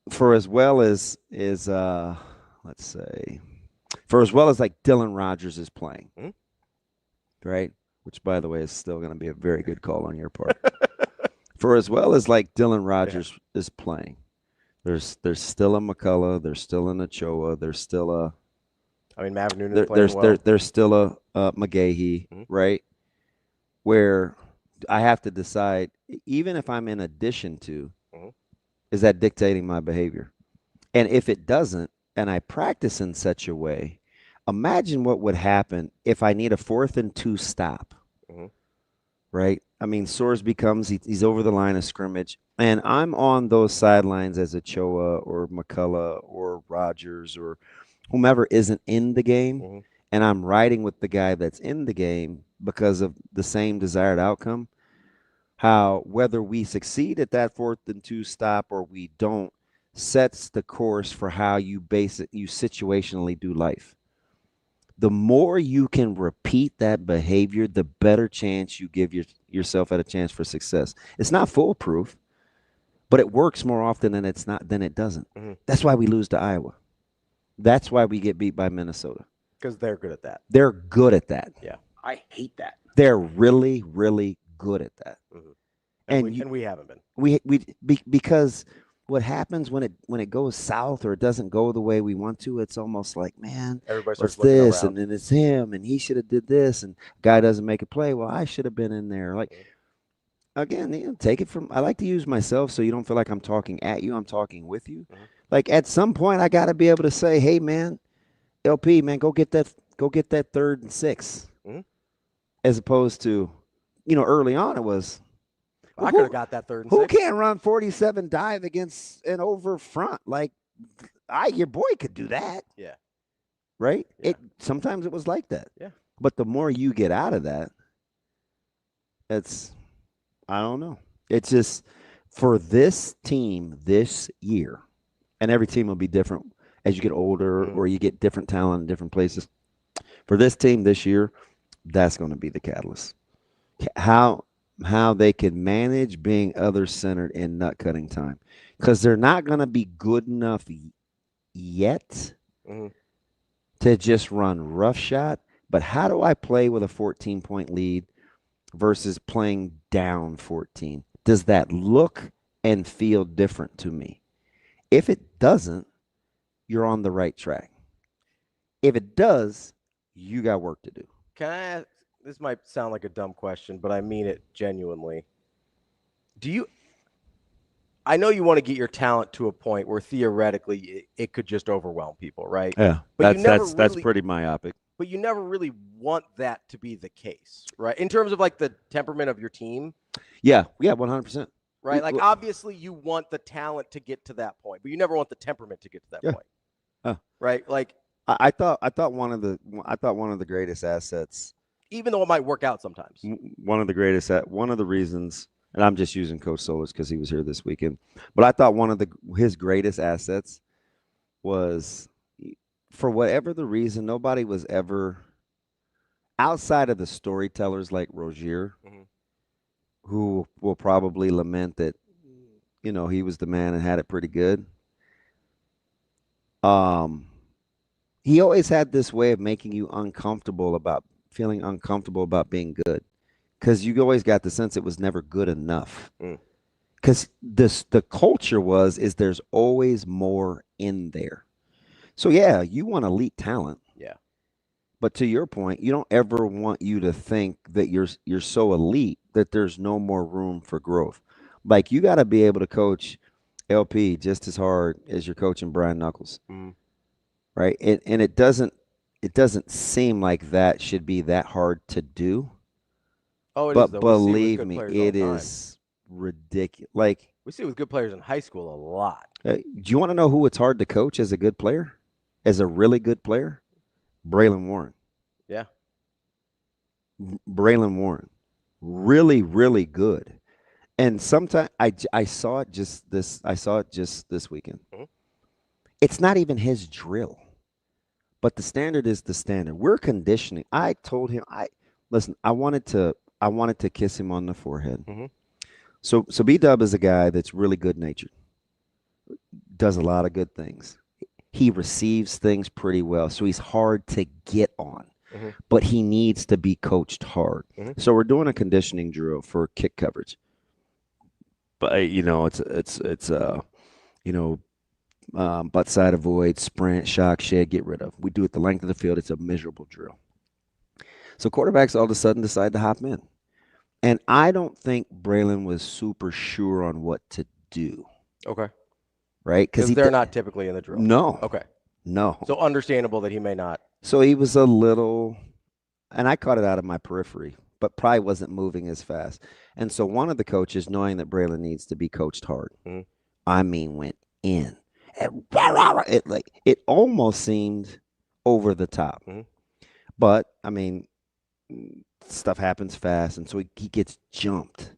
F: for as well as let's say, for as well as like Dylan Rogers is playing,
E: mm-hmm.
F: right? Which, by the way, is still going to be a very good call on your part. For as well as like Dylan Rogers is playing, there's still a McCullough, there's still an Ochoa, there's still a.
E: I mean, Mav Noonan playing well.
F: There's still a McGahee,
E: mm-hmm.
F: right? Where I have to decide, even if I'm in addition to,
E: mm-hmm.
F: is that dictating my behavior? And if it doesn't, and I practice in such a way, imagine what would happen if I need a 4th and 2 stop,
E: mm-hmm.
F: right? I mean, Soares becomes, he's over the line of scrimmage, and I'm on those sidelines as Ochoa or McCullough or Rogers or whomever isn't in the game,
E: mm-hmm.
F: and I'm riding with the guy that's in the game because of the same desired outcome. How whether we succeed at that 4th and 2 stop or we don't sets the course for how you situationally do life. The more you can repeat that behavior, the better chance you give yourself at a chance for success. It's not foolproof, but it works more often than it doesn't.
E: Mm-hmm.
F: That's why we lose to Iowa. That's why we get beat by Minnesota.
E: Because they're good at that.
F: They're good at that.
E: Yeah.
D: I hate that.
F: They're really, really good at that.
E: Mm-hmm.
F: And
E: we haven't been.
F: Because what happens when it goes south or it doesn't go the way we want to, it's almost like, man,
E: everybody's
F: this around. And then it's him and he should have did this and guy doesn't make a play. Well, I should have been in there. Like, again, take it from, I like to use myself so you don't feel like I'm talking at you. I'm talking with you.
E: Mm-hmm.
F: Like at some point I got to be able to say, hey man, LP, man, go get that 3rd and 6,
E: mm-hmm.
F: as opposed to, early on it was,
E: I could have got that 3rd and 6.
F: Who can't run 47 dive against an over front? Like, your boy could do that.
E: Yeah.
F: Right?
E: Yeah.
F: Sometimes it was like that.
E: Yeah.
F: But the more you get out of that, I don't know. It's just for this team this year, and every team will be different as you get older
E: mm-hmm.
F: or you get different talent in different places. For this team this year, that's going to be the catalyst. How they can manage being other-centered in nut-cutting time. Because they're not going to be good enough yet
E: mm-hmm.
F: to just run roughshod. But how do I play with a 14-point lead versus playing down 14? Does that look and feel different to me? If it doesn't, you're on the right track. If it does, you got work to do.
E: Can I ask? This might sound like a dumb question, but I mean it genuinely. I know you want to get your talent to a point where theoretically it could just overwhelm people, right?
F: Yeah,
E: but
F: that's pretty myopic.
E: But you never really want that to be the case, right? In terms of like the temperament of your team.
F: Yeah, 100%.
E: Right? Like obviously you want the talent to get to that point, but you never want the temperament to get to that point. Right? Like
F: I thought one of the greatest assets,
E: even though it might work out sometimes.
F: One of the reasons, and I'm just using Coach Solis because he was here this weekend, but I thought one of his greatest assets was, for whatever the reason, nobody was ever, outside of the storytellers like Rozier,
E: mm-hmm.
F: who will probably lament that, he was the man and had it pretty good. He always had this way of making you feeling uncomfortable about being good, because you always got the sense it was never good enough. because the culture is there's always more in there. So yeah, you want elite talent.
E: Yeah.
F: But to your point, you don't ever want you to think that you're so elite that there's no more room for growth. Like you got to be able to coach LP just as hard as you're coaching Brian Knuckles, right? And it doesn't seem like that should be that hard to do.
E: Oh, it
F: but
E: is, though.
F: believe me, it is ridiculous. Like
E: we see it with good players in high school a lot.
F: Do you want to know who it's hard to coach as a good player, as a really good player? Braylon Warren.
E: Yeah.
F: Braylon Warren. Really, really good. And sometimes I saw it just this weekend. It's not even his drill. But the standard is the standard. We're conditioning. I told him listen, I wanted to kiss him on the forehead. So B-Dub is a guy that's really good-natured. Does a lot of good things. He receives things pretty well, so he's hard to get on. But he needs to be coached hard. So we're doing a conditioning drill for kick coverage. But it's butt side avoid, sprint, shock, shed, get rid of. We do it the length of the field. It's a miserable drill. So quarterbacks all of a sudden decide to hop in. And I don't think Braylon was super sure on what to do.
E: Okay.
F: Right?
E: Because they're not typically in the drill.
F: No.
E: Okay.
F: No.
E: So understandable that he may not.
F: So he was a little, and I caught it out of my periphery, but probably wasn't moving as fast. And so one of the coaches, knowing that Braylon needs to be coached hard, went in. And it almost seemed over the top. But, stuff happens fast, and so he gets jumped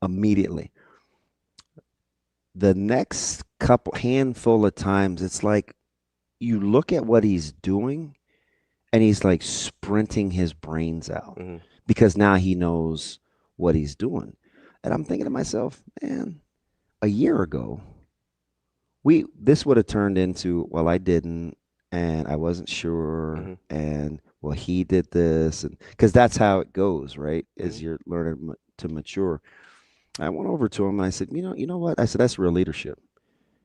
F: immediately. The next handful of times, it's like you look at what he's doing, and he's like sprinting his brains out because now he knows what he's doing. And I'm thinking to myself, man, a year ago, this would have turned into, well, I didn't, and I wasn't sure, and well, he did this, and because that's how it goes, right? As you're learning to mature. I went over to him and I said, you know what? I said, that's real leadership.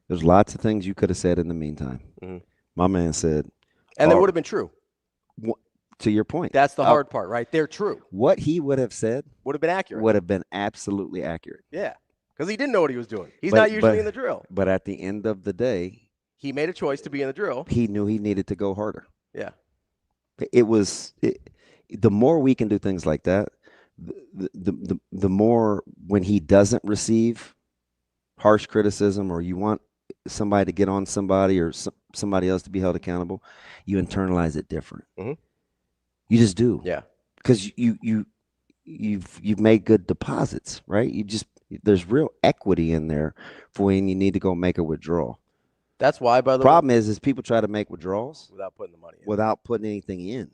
F: There's lots of things you could have said in the meantime. My man said,
E: and they would have been true.
F: To your point,
E: that's the hard part, right? They're true.
F: What he would have said
E: would have been accurate.
F: Would have been absolutely accurate.
E: Yeah, because he didn't know what he was doing. He's not usually in the drill.
F: But at the end of the day,
E: he made a choice to be in the drill.
F: He knew he needed to go harder.
E: Yeah.
F: The more we can do things like that, the more when he doesn't receive harsh criticism, or you want somebody to get on somebody or somebody else to be held accountable, you internalize it different. You just do.
E: Yeah.
F: Because you've made good deposits, right? There's real equity in there for when you need to go make a withdrawal.
E: That's why, by the
F: problem is people try to make withdrawals
E: without putting the money in.
F: Without putting anything in.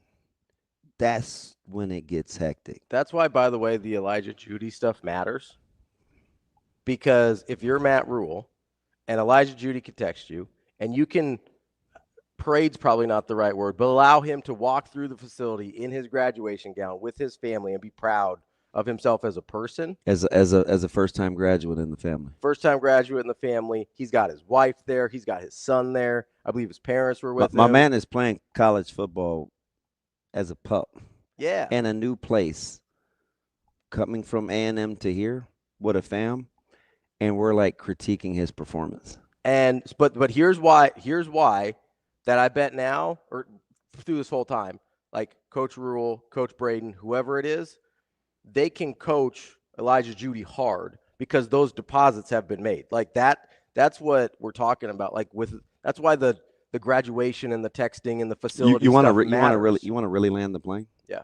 F: That's when it gets hectic.
E: That's why, by the way, the Elijah Judy stuff matters. Because if you're Matt Rhule and Elijah Judy can text you, and you can, parade's probably not the right word, but allow him to walk through the facility in his graduation gown with his family and be proud of himself as a person.
F: As a first-time graduate in the family.
E: First-time graduate in the family. He's got his wife there. He's got his son there. I believe his parents were with him.
F: My man is playing college football as a pup.
E: Yeah.
F: In a new place. Coming from A&M to here with a fam. And we're like critiquing his performance.
E: But here's why that I bet now, or through this whole time, like Coach Rhule, Coach Braden, whoever it is, they can coach Elijah Judy hard because those deposits have been made. Like that's what we're talking about. Like that's why the graduation and the texting and the facility.
F: You want to really land the plane?
E: Yeah.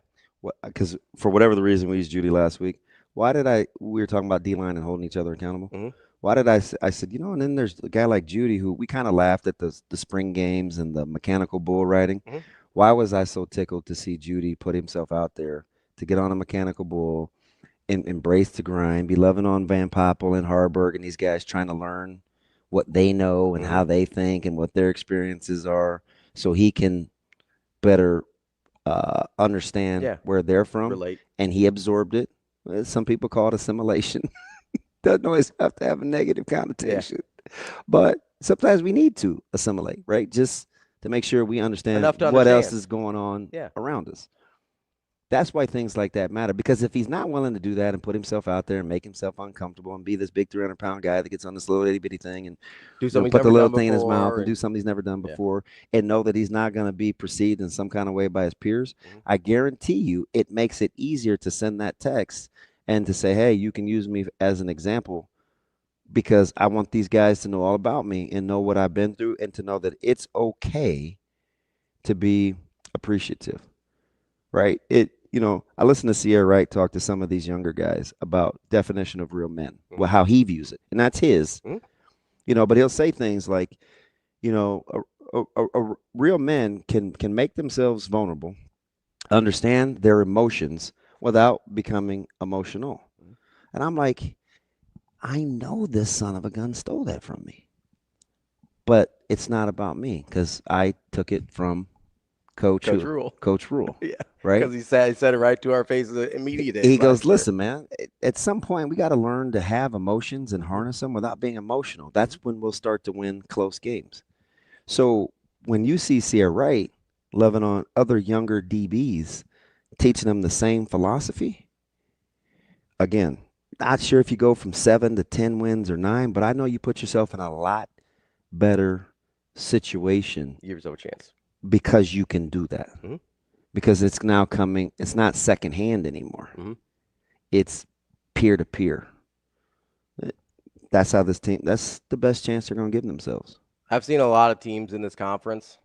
F: Because for whatever the reason we used Judy last week, we were talking about D-line and holding each other accountable. Why did I said, and then there's a guy like Judy who we kind of laughed at the spring games and the mechanical bull riding. Why was I so tickled to see Judy put himself out there to get on a mechanical bull and embrace the grind, be loving on Van Poppel and Harburg and these guys trying to learn what they know and how they think and what their experiences are so he can better understand where they're from.
E: Relate.
F: And he absorbed it. Some people call it assimilation. Doesn't always have to have a negative connotation. But sometimes we need to assimilate, right? Just to make sure we understand
E: Enough to
F: what else
E: understand.
F: is going on
E: Yeah.
F: around us. That's why things like that matter. Because if he's not willing to do that and put himself out there and make himself uncomfortable and be this big 300-pound guy that gets on this little itty bitty thing and
E: Do something he's
F: put the
E: never
F: little
E: done
F: thing in his mouth
E: before
F: and do something he's never done
E: Yeah.
F: before and know that he's not going to be perceived in some kind of way by his peers, I guarantee you it makes it easier to send that text and to say, hey, you can use me as an example because I want these guys to know all about me and know what I've been through and to know that it's okay to be appreciative, right? I listen to Sierra Wright talk to some of these younger guys about definition of real men, well, how he views it, and that's his. But he'll say things like, a real men can make themselves vulnerable, understand their emotions without becoming emotional. And I'm like, I know this son of a gun stole that from me, but it's not about me because I took it from Coach
E: Rhule.
F: Coach Rhule.
E: Yeah.
F: Right?
E: Because he said it right to our faces in media days.
F: He goes,
E: last year.
F: listen, man, at some point we got to learn to have emotions and harness them without being emotional. That's when we'll start to win close games. So when you see Sierra Wright loving on other younger DBs, teaching them the same philosophy, again, not sure if you go from 7 to 10 wins or 9, but I know you put yourself in a lot better situation.
E: Give yourself a chance.
F: Because you can do that. Because it's now coming, it's not secondhand anymore. It's peer-to-peer. That's how this team, that's the best chance they're going to give themselves.
E: I've seen a lot of teams in this conference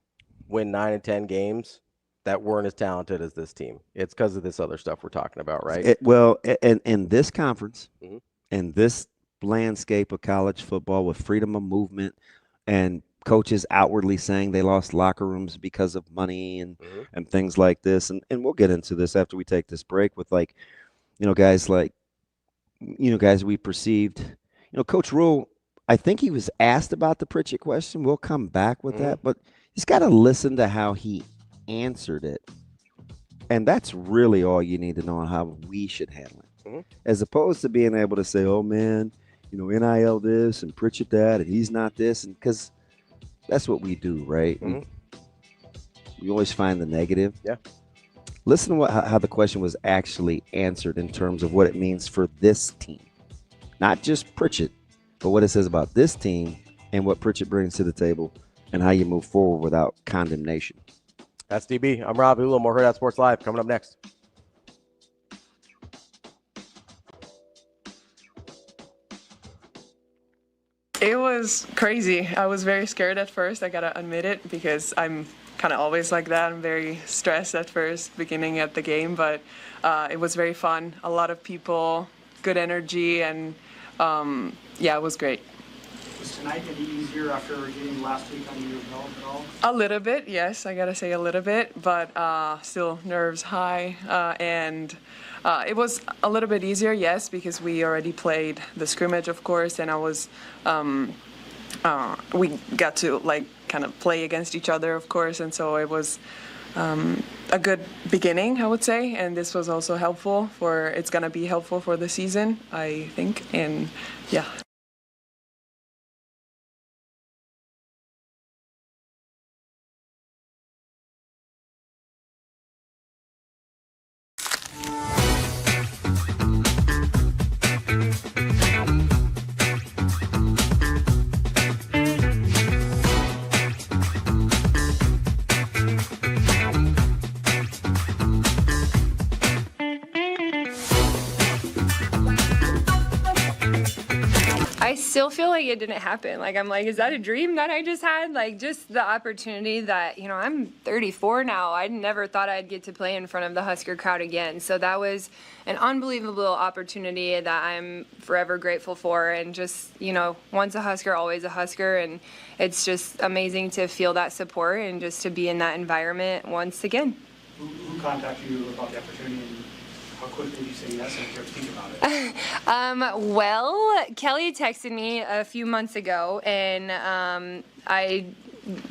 E: win 9 and 10 games that weren't as talented as this team. It's because of this other stuff we're talking about, right?
F: In this conference, in this landscape of college football with freedom of movement and coaches outwardly saying they lost locker rooms because of money and things like this. And we'll get into this after we take this break with guys we perceived, Coach Rhule, I think he was asked about the Pritchett question. We'll come back with that, but he's got to listen to how he answered it. And that's really all you need to know on how we should handle it. As opposed to being able to say, oh man, NIL this and Pritchett that, and he's not this. And because that's what we do, right? We always find the negative.
E: Yeah.
F: Listen to how the question was actually answered in terms of what it means for this team. Not just Pritchett, but what it says about this team and what Pritchett brings to the table and how you move forward without condemnation.
E: That's DB. I'm Ravi. A little more Hurrdat Sports Live coming up next.
G: It was crazy. I was very scared at first, I gotta admit it, because I'm kind of always like that. I'm very stressed at first, beginning at the game, but it was very fun. A lot of people, good energy, and it was great.
H: Was tonight any easier after getting last week under your belt at all?
G: A little bit, yes, I gotta say a little bit, but still nerves high, and it was a little bit easier, yes, because we already played the scrimmage, of course, and I was, we got to kind of play against each other, of course, and so it was a good beginning, I would say, and this was also helpful it's gonna be helpful for the season, I think, and yeah.
I: I still feel like it didn't happen. I'm like, is that a dream that I just had? Just the opportunity that, I'm 34 now. I never thought I'd get to play in front of the Husker crowd again. So that was an unbelievable opportunity that I'm forever grateful for. And just, once a Husker, always a Husker. And it's just amazing to feel that support and just to be in that environment once again.
H: Who contacted you about the opportunity? How quickly did you say yes and what did you think about it?
I: Well, Kelly texted me a few months ago, and I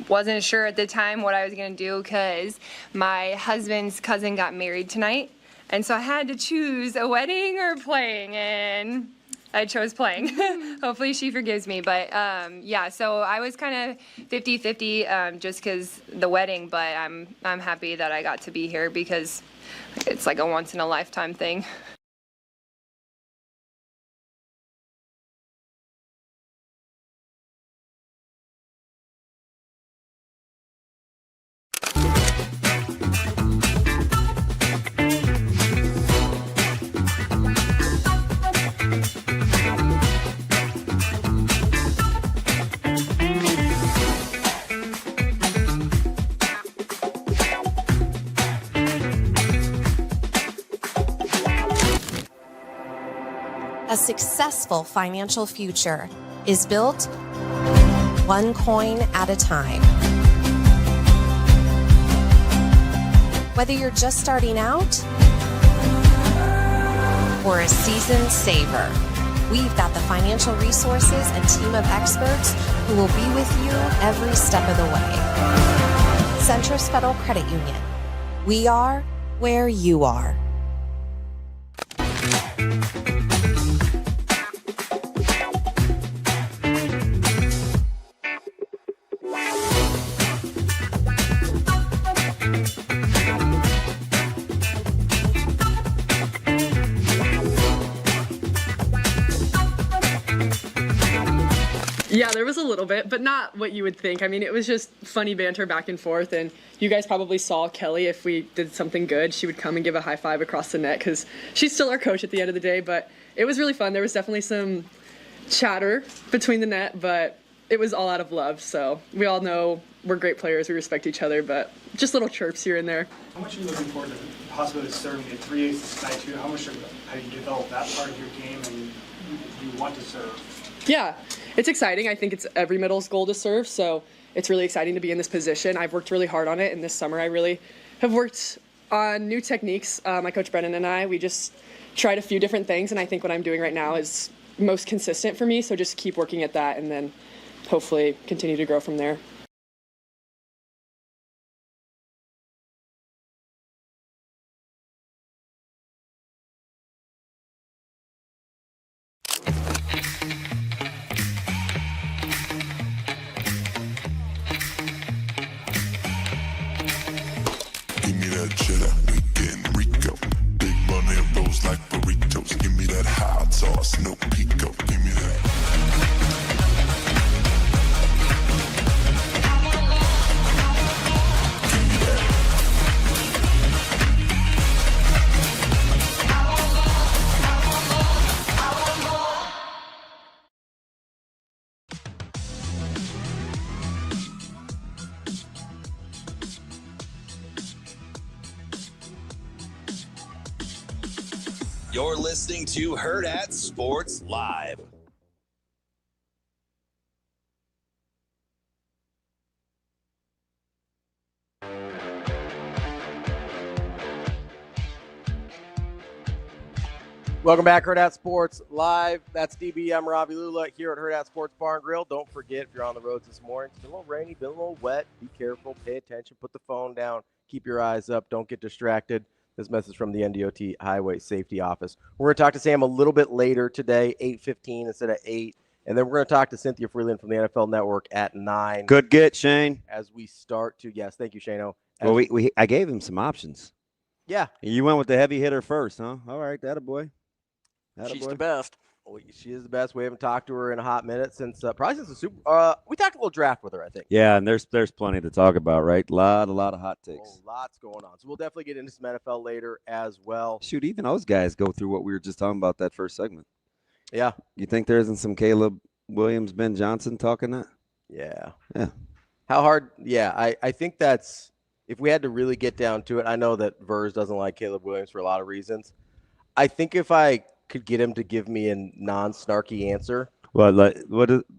I: wasn't sure at the time what I was going to do because my husband's cousin got married tonight, and so I had to choose a wedding or playing, and I chose playing. Hopefully she forgives me. But yeah, so I was kind of 50-50 just because the wedding, but I'm happy that I got to be here because it's like a once in a lifetime thing.
J: A successful financial future is built one coin at a time. Whether you're just starting out or a seasoned saver, we've got the financial resources and team of experts who will be with you every step of the way. Centris Federal Credit Union. We are where you are.
G: Yeah, there was a little bit, but not what you would think. I mean, it was just funny banter back and forth, and you guys probably saw Kelly. If we did something good, she would come and give a high five across the net because she's still our coach at the end of the day, but it was really fun. There was definitely some chatter between the net, but it was all out of love, so we all know we're great players. We respect each other, but just little chirps here and there.
H: How much are you looking forward to the possibility of serving at 3/8 this night too? How much have you developed that part of your game and do you want to serve?
G: Yeah, it's exciting. I think it's every middle's goal to serve, so it's really exciting to be in this position. I've worked really hard on it, and this summer I really have worked on new techniques. My coach Brennan and I, we just tried a few different things, and I think what I'm doing right now is most consistent for me, so just keep working at that and then hopefully continue to grow from there.
K: Give me that cheddar, we getting Rico. Big money rolls like burritos. Give me that hot sauce, no pico. Give me that. Give me that.
A: You're listening to Hurrdat Sports Live.
E: Welcome back, Hurrdat Sports Live. That's DB. I'm Ravi Lulla here at Hurrdat Sports Bar and Grill. Don't forget, if you're on the roads this morning, it's been a little rainy, been a little wet. Be careful, pay attention, put the phone down, keep your eyes up, don't get distracted. This message from the NDOT Highway Safety Office. We're going to talk to Sam a little bit later today, 8:15 instead of 8. And then we're going to talk to Cynthia Frelund from the NFL Network at 9.
F: Good get, Shane.
E: As we start to, yes, thank you, Shano.
F: Well, I gave him some options.
E: Yeah.
F: You went with the heavy hitter first, huh? All right, attaboy.
E: She's the best. She is the best. We haven't talked to her in a hot minute since probably since the Super. We talked a little draft with her, I think.
F: Yeah, and there's plenty to talk about, right? A lot of hot takes.
E: Lots going on. So we'll definitely get into some NFL later as well.
F: Shoot, even those guys go through what we were just talking about that first segment.
E: Yeah.
F: You think there isn't some Caleb Williams, Ben Johnson talking that?
E: Yeah.
F: Yeah.
E: How hard? Yeah, I think that's if we had to really get down to it. I know that Vers doesn't like Caleb Williams for a lot of reasons. I think if I could get him to give me a non-snarky answer.
F: Well,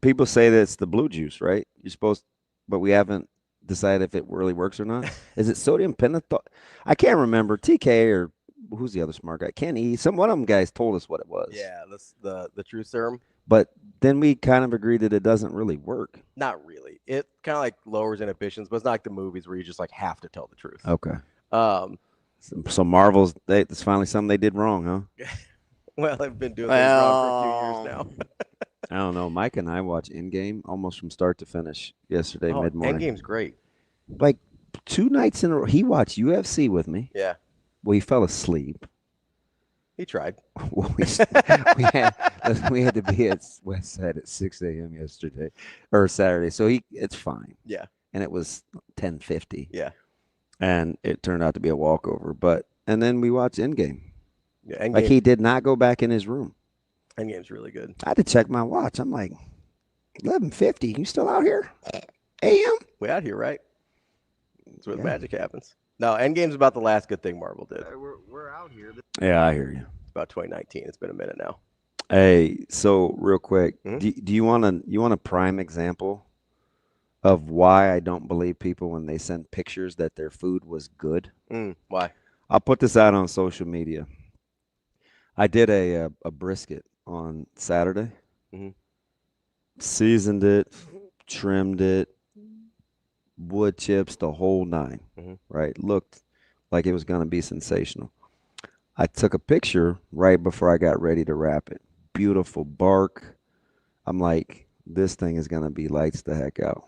F: people say that it's the blue juice, right? You're supposed, but we haven't decided if it really works or not. Is it sodium pentothal? I can't remember. TK or who's the other smart guy? Kenny. One of them guys told us what it was.
E: Yeah, the true serum.
F: But then we kind of agreed that it doesn't really work.
E: Not really. It kind of like lowers inhibitions, but it's not like the movies where you just like have to tell the truth.
F: Okay. So Marvel's, it's finally something they did wrong, huh?
E: Well, I've been doing things wrong for a few years now.
F: I don't know. Mike and I watch Endgame almost from start to finish yesterday mid-morning.
E: Endgame's great.
F: Like 2 nights in a row. He watched UFC with me.
E: Yeah.
F: Well, he fell asleep.
E: He tried.
F: Well, we had to be at Westside at 6 a.m. yesterday or Saturday. So it's fine.
E: Yeah.
F: And it was 10:50.
E: Yeah.
F: And it turned out to be a walkover. And then we watched Endgame.
E: Yeah. Endgame,
F: Like he did not go back in his room.
E: Endgame's really good.
F: I had to check my watch. I'm like, 11:50. You still out here? A.M.
E: We out here, right? That's where the magic happens. No, Endgame's about the last good thing Marvel did.
F: We're out here. Yeah, I hear you.
E: It's about 2019. It's been a minute now.
F: Hey, so real quick, do you want a prime example of why I don't believe people when they send pictures that their food was good?
E: Why?
F: I'll put this out on social media. I did a brisket on Saturday. Seasoned it, trimmed it, wood chips, the whole 9, right? Looked like it was going to be sensational. I took a picture right before I got ready to wrap it. Beautiful bark. I'm like, this thing is going to be lights the heck out.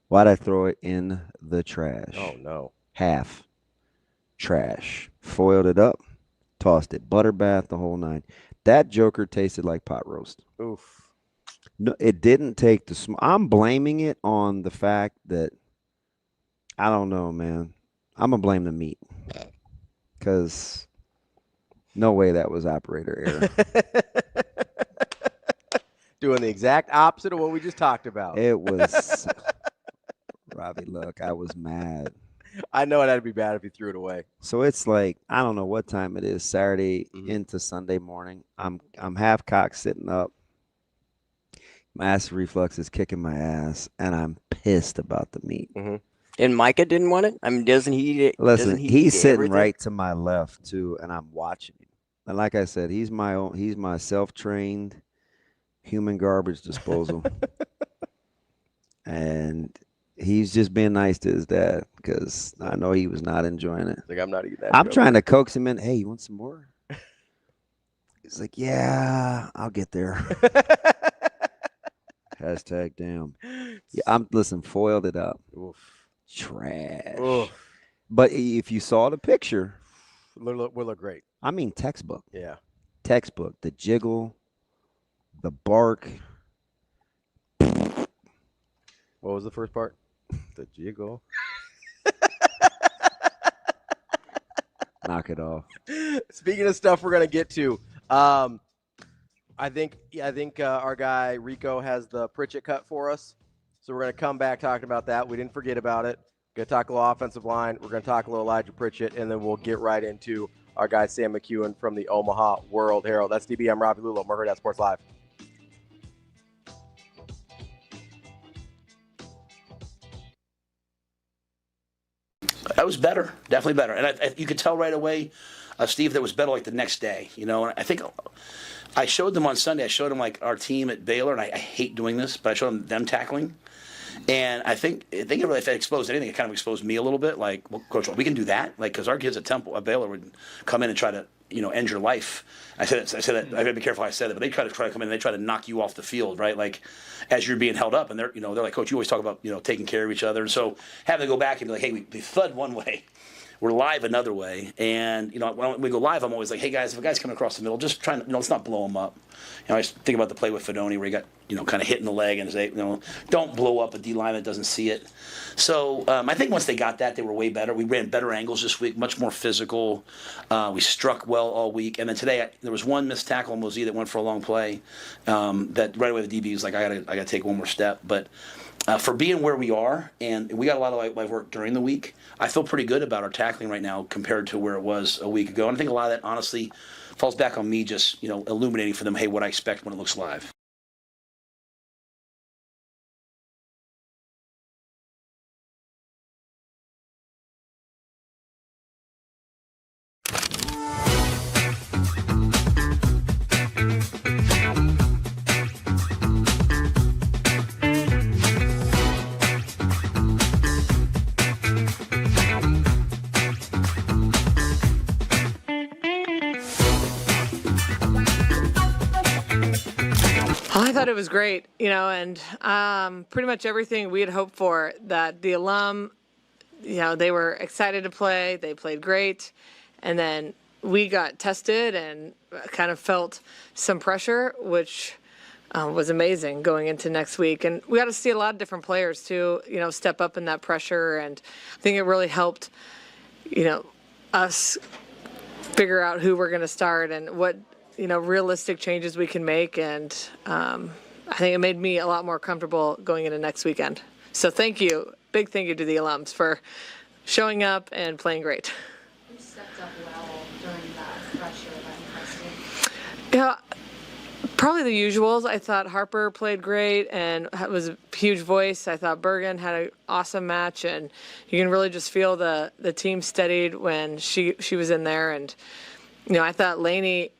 F: Why'd I throw it in the trash?
E: Oh, no.
F: Half trash. Foiled it up, tossed it, butter bath, the whole 9. That joker tasted like pot roast.
E: Oof.
F: No, it didn't take the I'm blaming it on the fact that, I don't know, man. I'm going to blame the meat. Because no way that was operator error.
E: Doing the exact opposite of what we just talked about.
F: It was, Ravi, look, I was mad.
E: I know it had to be bad if you threw it away.
F: So it's like, I don't know what time it is, Saturday into Sunday morning. I'm half cocked sitting up. My acid reflux is kicking my ass, and I'm pissed about the meat.
L: And Micah didn't want it? I mean, doesn't he eat it?
F: Listen,
L: He's
F: he's sitting right to my left, too, and I'm watching him. And like I said, he's my self-trained human garbage disposal. And he's just being nice to his dad because I know he was not enjoying it.
E: Like, I'm not eating that.
F: I'm trying to coax him in. Hey, you want some more? He's like, yeah, I'll get there. Hashtag damn. Yeah, listen, foiled it up.
E: Oof.
F: Trash.
E: Oof.
F: But if you saw the picture,
E: will look great.
F: I mean, textbook.
E: Yeah.
F: Textbook. The jiggle, the bark.
E: What was the first part? The jiggle.
F: Knock it off.
E: Speaking of stuff we're gonna get to, I think our guy Rico has the Pritchett cut for us, so we're gonna come back talking about that. We didn't forget about it. Gonna talk a little offensive line. We're gonna talk a little Elijah Pritchett, and then we'll get right into our guy Sam McKewon from the Omaha World Herald. That's DB. I'm Ravi Lulla. Hurrdat Sports Live.
D: That was better, definitely better. And you could tell right away, Steve, that was better like the next day. You know, and I think I showed them on Sunday. I showed them like our team at Baylor, and I hate doing this, but I showed them tackling. And I think if it exposed anything, it kind of exposed me a little bit. Like, well, Coach, we can do that. Like, because our kids at Baylor would come in and try to, end your life. I said that. I got to be careful how I said it, but they try to come in and they try to knock you off the field, right? Like, as you're being held up, and they're like, Coach, you always talk about taking care of each other, and so having to go back and be like, hey, we thud one way, we're live another way, and when we go live, I'm always like, hey guys, if a guy's coming across the middle, just try to, let's not blow him up. I always think about the play with Fedoni where he got kind of hit in the leg, and say, don't blow up a D line that doesn't see it. So I think once they got that, they were way better. We ran better angles this week, much more physical. We struck well all week, and then today there was one missed tackle on Mosey that went for a long play. That right away the DB was like, I gotta take one more step, but. For being where we are, and we got a lot of live work during the week, I feel pretty good about our tackling right now compared to where it was a week ago. And I think a lot of that, honestly, falls back on me just, illuminating for them, hey, what I expect when it looks live.
M: thought it was great, and pretty much everything we had hoped for, that the alum, they were excited to play. They played great. And then we got tested and kind of felt some pressure, which was amazing going into next week. And we got to see a lot of different players too, step up in that pressure. And I think it really helped, us figure out who we're going to start and what, realistic changes we can make. And I think it made me a lot more comfortable going into next weekend. So thank you. Big thank you to the alums for showing up and playing great.
N: Who stepped up well during that pressure that impressed you?
M: Yeah, probably the usuals. I thought Harper played great and was a huge voice. I thought Bergen had an awesome match, and you can really just feel the team steadied when she was in there. And I thought Lainey,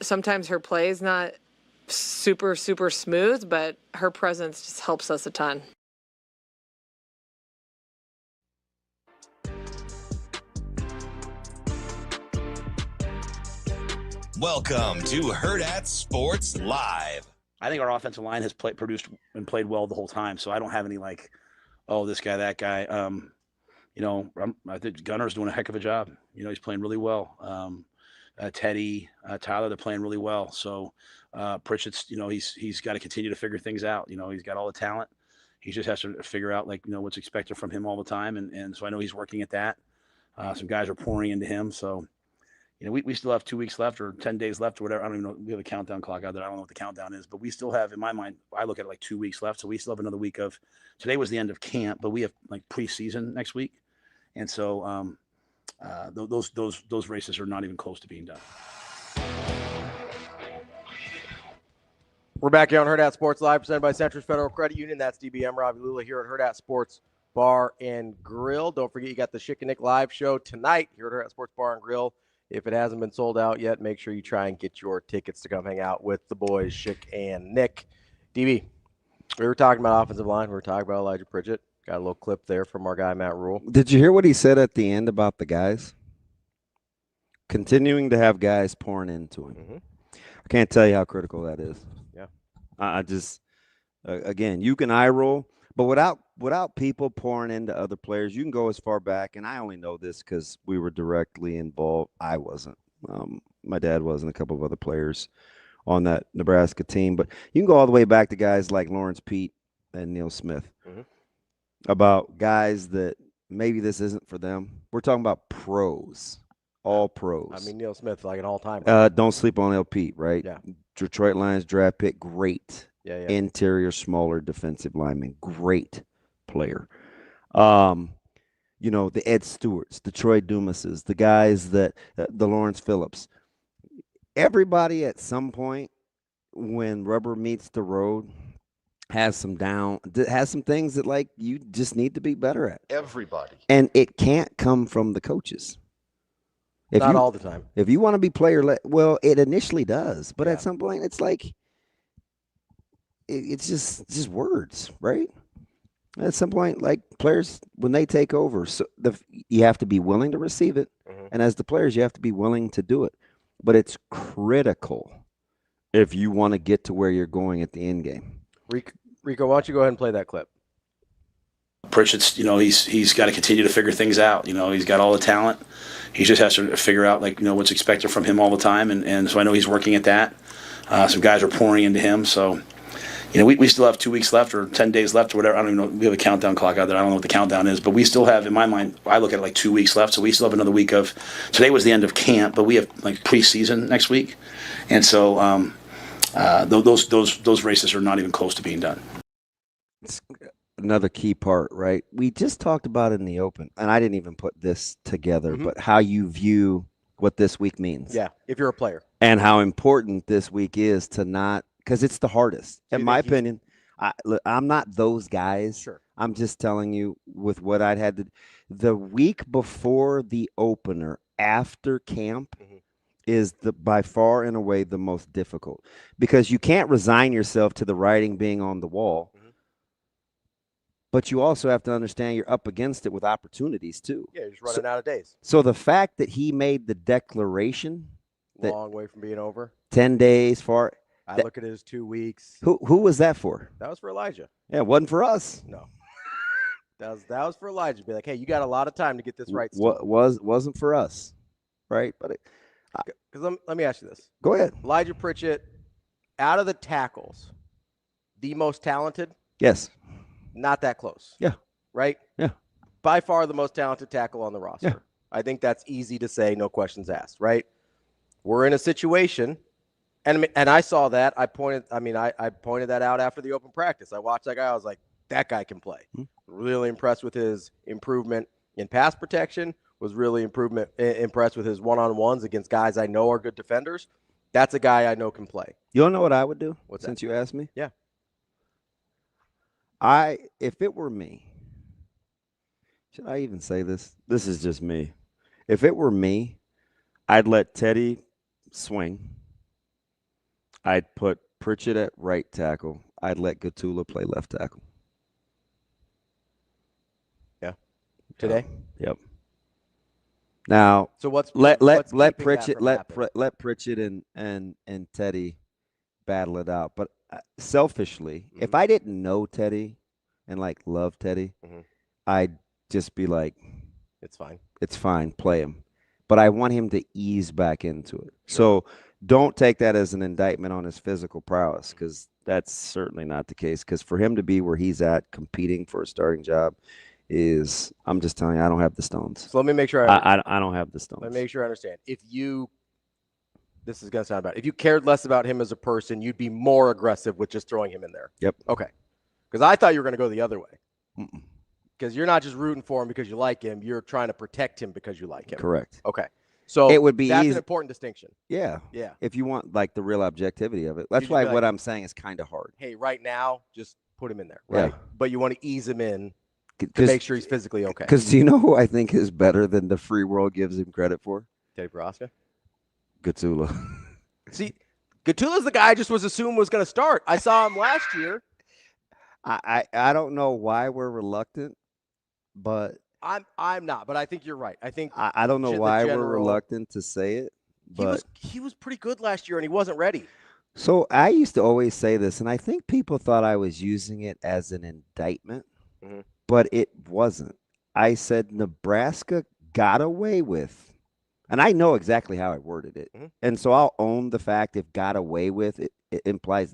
M: sometimes her play is not super smooth, but her presence just helps us a ton.
A: Welcome to Hurrdat Sports Live.
D: I think our offensive line has produced and played well the whole time. So I don't have any this guy, that guy. I think Gunner's doing a heck of a job. He's playing really well. Teddy, Tyler, they're playing really well. So Pritchett's, he's got to continue to figure things out. He's got all the talent. He just has to figure out what's expected from him all the time. And so I know he's working at that. Some guys are pouring into him. So, we still have 2 weeks left or 10 days left or whatever. I don't even know. We have a countdown clock out there. I don't know what the countdown is, but we still have, in my mind, I look at it 2 weeks left. So we still have another week of, today was the end of camp, but we have preseason next week. And so those races are not even close to being done.
E: We're back here on Hurrdat Sports Live, presented by Centris Federal Credit Union. That's DBM Ravi, Lulla here at Hurrdat Sports Bar and Grill. Don't forget, you got the Schick and Nick live show tonight here at Hurrdat Sports Bar and Grill. If it hasn't been sold out yet, make sure you try and get your tickets to come hang out with the boys, Schick and Nick. DB, we were talking about offensive line. We were talking about Elijah Pritchett. Got a little clip there from our guy, Matt Rhule.
F: Did you hear what he said at the end about the guys? Continuing to have guys pouring into him.
E: Mm-hmm.
F: I can't tell you how critical that is.
E: Yeah.
F: I just, again, you can eye roll, but without people pouring into other players, you can go as far back. And I only know this because we were directly involved. I wasn't. My dad was, and a couple of other players on that Nebraska team. But you can go all the way back to guys like Lawrence Pete and Neil Smith.
E: Mm-hmm.
F: About guys that maybe this isn't for them. We're talking about pros, all pros.
E: I mean, Neil Smith, an all-time.
F: Don't sleep on L. Pete, right?
E: Yeah.
F: Detroit Lions draft pick, great.
E: Yeah.
F: Interior, smaller defensive lineman, great player. The Ed Stewarts, the Troy Dumases, the guys that the Lawrence Phillips. Everybody at some point when rubber meets the road has some things that you just need to be better at.
O: Everybody.
F: And it can't come from the coaches.
E: Not all the time.
F: If you want to be player-led, well, it initially does, but at some point it's it's just words, right? At some point, players, when they take over, so you have to be willing to receive it, and as the players, you have to be willing to do it. But it's critical if you want to get to where you're going at the end game.
E: Rico, why don't you go ahead and play that clip?
D: Pritchett's, he's got to continue to figure things out. He's got all the talent. He just has to figure out, what's expected from him all the time. And so I know he's working at that. Some guys are pouring into him. So, we still have 2 weeks left or 10 days left or whatever. I don't even know. We have a countdown clock out there. I don't know what the countdown is. But we still have, in my mind, I look at it 2 weeks left. So we still have another week of, today was the end of camp, but we have preseason next week. And so those races are not even close to being done.
F: It's another key part, right? We just talked about it in the open, and I didn't even put this together, but how you view what this week means.
E: Yeah, if you're a player.
F: And how important this week is to not, because it's the hardest. In my opinion, I'm not those guys.
E: Sure.
F: I'm just telling you with what I'd had to, the week before the opener after camp is by far and away the most difficult, because you can't resign yourself to the writing being on the wall. But you also have to understand you're up against it with opportunities too.
E: Yeah, you're just running out of days.
F: So the fact that he made the declaration,
E: long way from being over,
F: 10 days far,
E: I look at it as 2 weeks.
F: Who was that for?
E: That was for Elijah.
F: Yeah, it wasn't for us.
E: No. That was for Elijah. Be like, hey, you got a lot of time to get this right. Still.
F: Wasn't for us, right? But
E: because let me ask you this.
F: Go ahead.
E: Elijah Pritchett, out of the tackles, the most talented?
F: Yes.
E: Not that close.
F: Yeah.
E: Right?
F: Yeah.
E: By far the most talented tackle on the roster.
F: Yeah.
E: I think that's easy to say, no questions asked, right? We're in a situation, and I saw that. I pointed that out after the open practice. I watched that guy. I was like, that guy can play. Really impressed with his improvement in pass protection. Was really impressed with his one-on-ones against guys I know are good defenders. That's a guy I know can play.
F: You don't know what I would do?
E: What's
F: since
E: that?
F: You asked me?
E: Yeah.
F: If it were me, should I even say this? This is just me. If it were me, I'd let Teddy swing. I'd put Pritchett at right tackle. I'd let Gatula play left tackle.
E: Yeah. Today?
F: Yep. Now,
E: so
F: let
E: Pritchett
F: let Pritchett and Teddy battle it out. But selfishly, if I didn't know Teddy and love Teddy, I'd just be like, it's fine, play him. But I want him to ease back into it. So don't take that as an indictment on his physical prowess, because that's certainly not the case. Because for him to be where he's at, competing for a starting job, I'm just telling you, I don't have the stones.
E: So let me make sure
F: I don't have the stones.
E: Let me make sure I understand. This is going to sound bad. If you cared less about him as a person, you'd be more aggressive with just throwing him in there.
F: Yep.
E: Okay. Because I thought you were going to go the other way. Because you're not just rooting for him because you like him. You're trying to protect him because you like him.
F: Correct.
E: Okay. So
F: it would be
E: that's
F: easy.
E: an important distinction.
F: Yeah.
E: Yeah.
F: If you want the real objectivity of it. That's why what I'm saying is kind of hard.
E: Hey, right now, just put him in there. Right. Yeah. But you want to ease him in to make sure he's physically okay.
F: Because do you know who I think is better than the free world gives him credit for?
E: Teddy Nebraska?
F: Gatula.
E: See, Gatula's the guy I just was assumed was going to start. I saw him last year.
F: I don't know why we're reluctant, but
E: I'm not. But I think you're right. I think
F: I don't know why we're reluctant to say it. But
E: he was pretty good last year, and he wasn't ready.
F: So I used to always say this, and I think people thought I was using it as an indictment, but it wasn't. I said Nebraska got away with, and I know exactly how I worded it, and so I'll own the fact if got away with it implies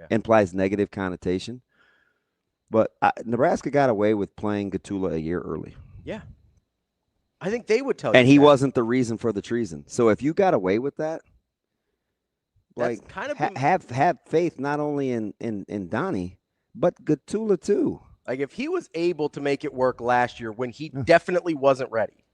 F: implies negative connotation. But Nebraska got away with playing Gatula a year early.
E: Yeah. I think they would tell you.
F: And he wasn't the reason for the treason. So if you got away with that, have faith not only in Donnie, but Gatula too.
E: If he was able to make it work last year when he definitely wasn't ready.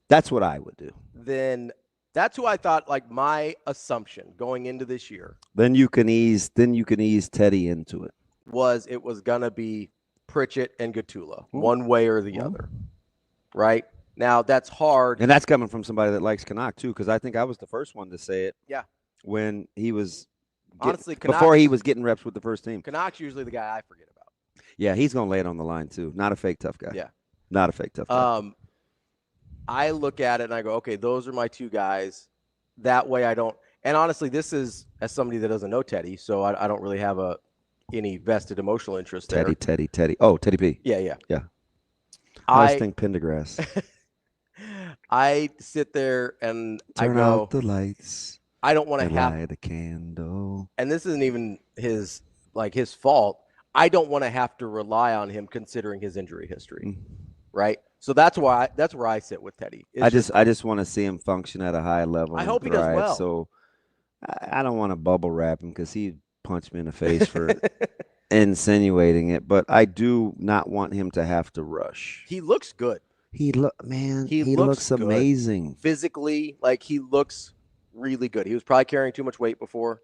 F: That's what I would do.
E: Then that's who I thought, my assumption going into this year.
F: Then you can ease Teddy into it.
E: It was gonna be Pritchett and Gatula, one way or the other. Right? Now that's hard.
F: And that's coming from somebody that likes Canuck too, because I think I was the first one to say it.
E: Yeah.
F: When he was
E: before
F: he was getting reps with the first team.
E: Canuck's usually the guy I forget about.
F: Yeah, he's gonna lay it on the line too. Not a fake tough guy.
E: Yeah.
F: Not a fake tough guy.
E: I look at it and I go, okay, those are my two guys. That way I don't. And honestly, this is as somebody that doesn't know Teddy, so I don't really have any vested emotional interest there.
F: Teddy. Oh, Teddy P.
E: Yeah.
F: I was thinking Pendergrass.
E: I sit there and
F: turn out the lights.
E: I don't want to
F: light a candle.
E: And this isn't even his fault. I don't want to have to rely on him considering his injury history. Right? So that's where I sit with Teddy.
F: I just want to see him function at a high level.
E: I hope he does well.
F: So I don't want to bubble wrap him because he punched me in the face for insinuating it, but I do not want him to have to rush.
E: He looks good.
F: He looks amazing.
E: Physically, he looks really good. He was probably carrying too much weight before.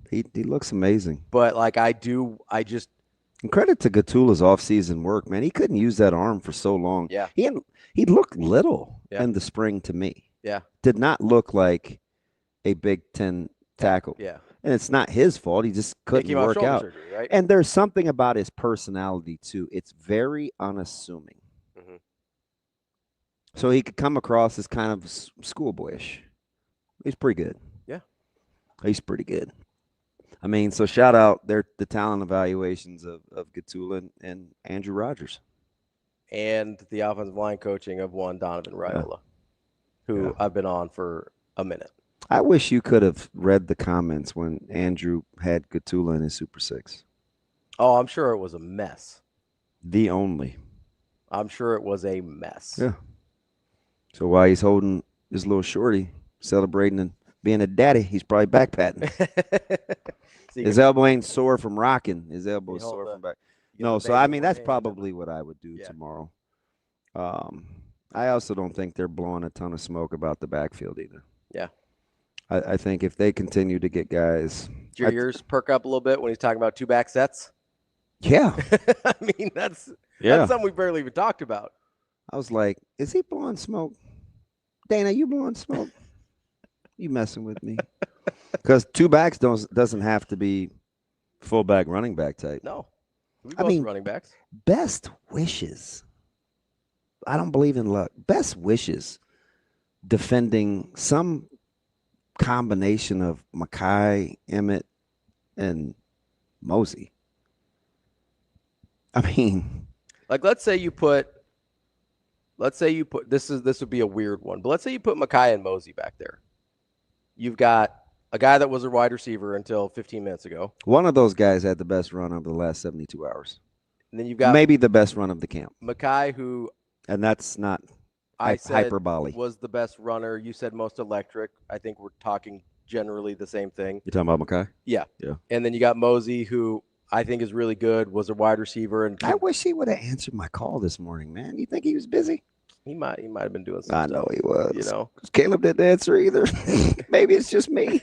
F: He looks amazing.
E: But
F: and credit to Gatula's offseason work, man. He couldn't use that arm for so long.
E: Yeah.
F: He looked little in the spring to me.
E: Yeah.
F: Did not look like a Big Ten tackle.
E: Yeah.
F: And it's not his fault. He just couldn't work out.
E: Surgery, right?
F: And there's something about his personality, too. It's very unassuming. So he could come across as kind of schoolboyish. He's pretty good.
E: Yeah.
F: He's pretty good. I mean, so shout out the talent evaluations of Gatula and Andrew Rogers.
E: And the offensive line coaching of one Donovan Rhule, who I've been on for a minute.
F: I wish you could have read the comments when Andrew had Gatula in his Super 6.
E: Oh, I'm sure it was a mess.
F: The only.
E: I'm sure it was a mess.
F: Yeah. So while he's holding his little shorty, celebrating and being a daddy, he's probably back patting. His elbow ain't sore from rocking. His elbow is sore from back. No, so I mean, that's probably what I would do tomorrow. I also don't think they're blowing a ton of smoke about the backfield either.
E: Yeah.
F: I think if they continue to get guys.
E: Did your ears perk up a little bit when he's talking about 2 back sets?
F: Yeah.
E: I mean, that's something we barely even talked about.
F: I was like, is he blowing smoke? Dana, you blowing smoke? You messing with me? Because 2 backs doesn't have to be fullback running back type.
E: No.
F: I mean,
E: running backs.
F: Best wishes. I don't believe in luck. Best wishes defending some combination of Mackay, Emmett, and Mosey. I mean,
E: like let's say you put this would be a weird one, but let's say you put Mackay and Mosey back there. You've got a guy that was a wide receiver until 15 minutes ago.
F: One of those guys had the best run of the last 72 hours.
E: And then you've got
F: maybe the best run of the camp.
E: Mackay, who
F: and that's not
E: I said
F: hyperbole.
E: Was the best runner. You said most electric. I think we're talking generally the same thing.
F: You're talking about Mackay?
E: Yeah.
F: Yeah.
E: And then you got Mosey, who I think is really good, was a wide receiver. And
F: I wish he would have answered my call this morning, man. You think he was busy?
E: He might have been doing something.
F: I know he was.
E: You know,
F: Caleb didn't answer either. Maybe it's just me.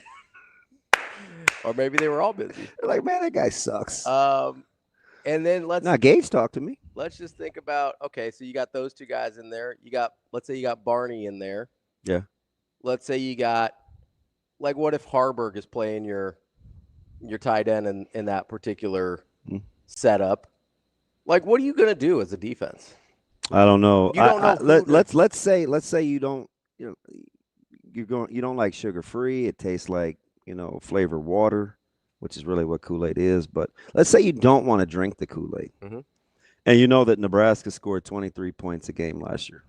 E: Or maybe they were all busy.
F: They're like, man, that guy sucks.
E: And then
F: Gage talked to me.
E: Let's just think about, okay, so you got those 2 guys in there. Let's say you got Barney in there.
F: Yeah.
E: Let's say you got, like, what if Harburg is playing your tight end in that particular setup? Like, what are you gonna do as a defense?
F: I don't know.
E: You don't know.
F: Let's say you don't. You know, you don't like sugar free. It tastes like flavored water, which is really what Kool-Aid is. But let's say you don't want to drink the Kool-Aid, and you know that Nebraska scored 23 points a game last year.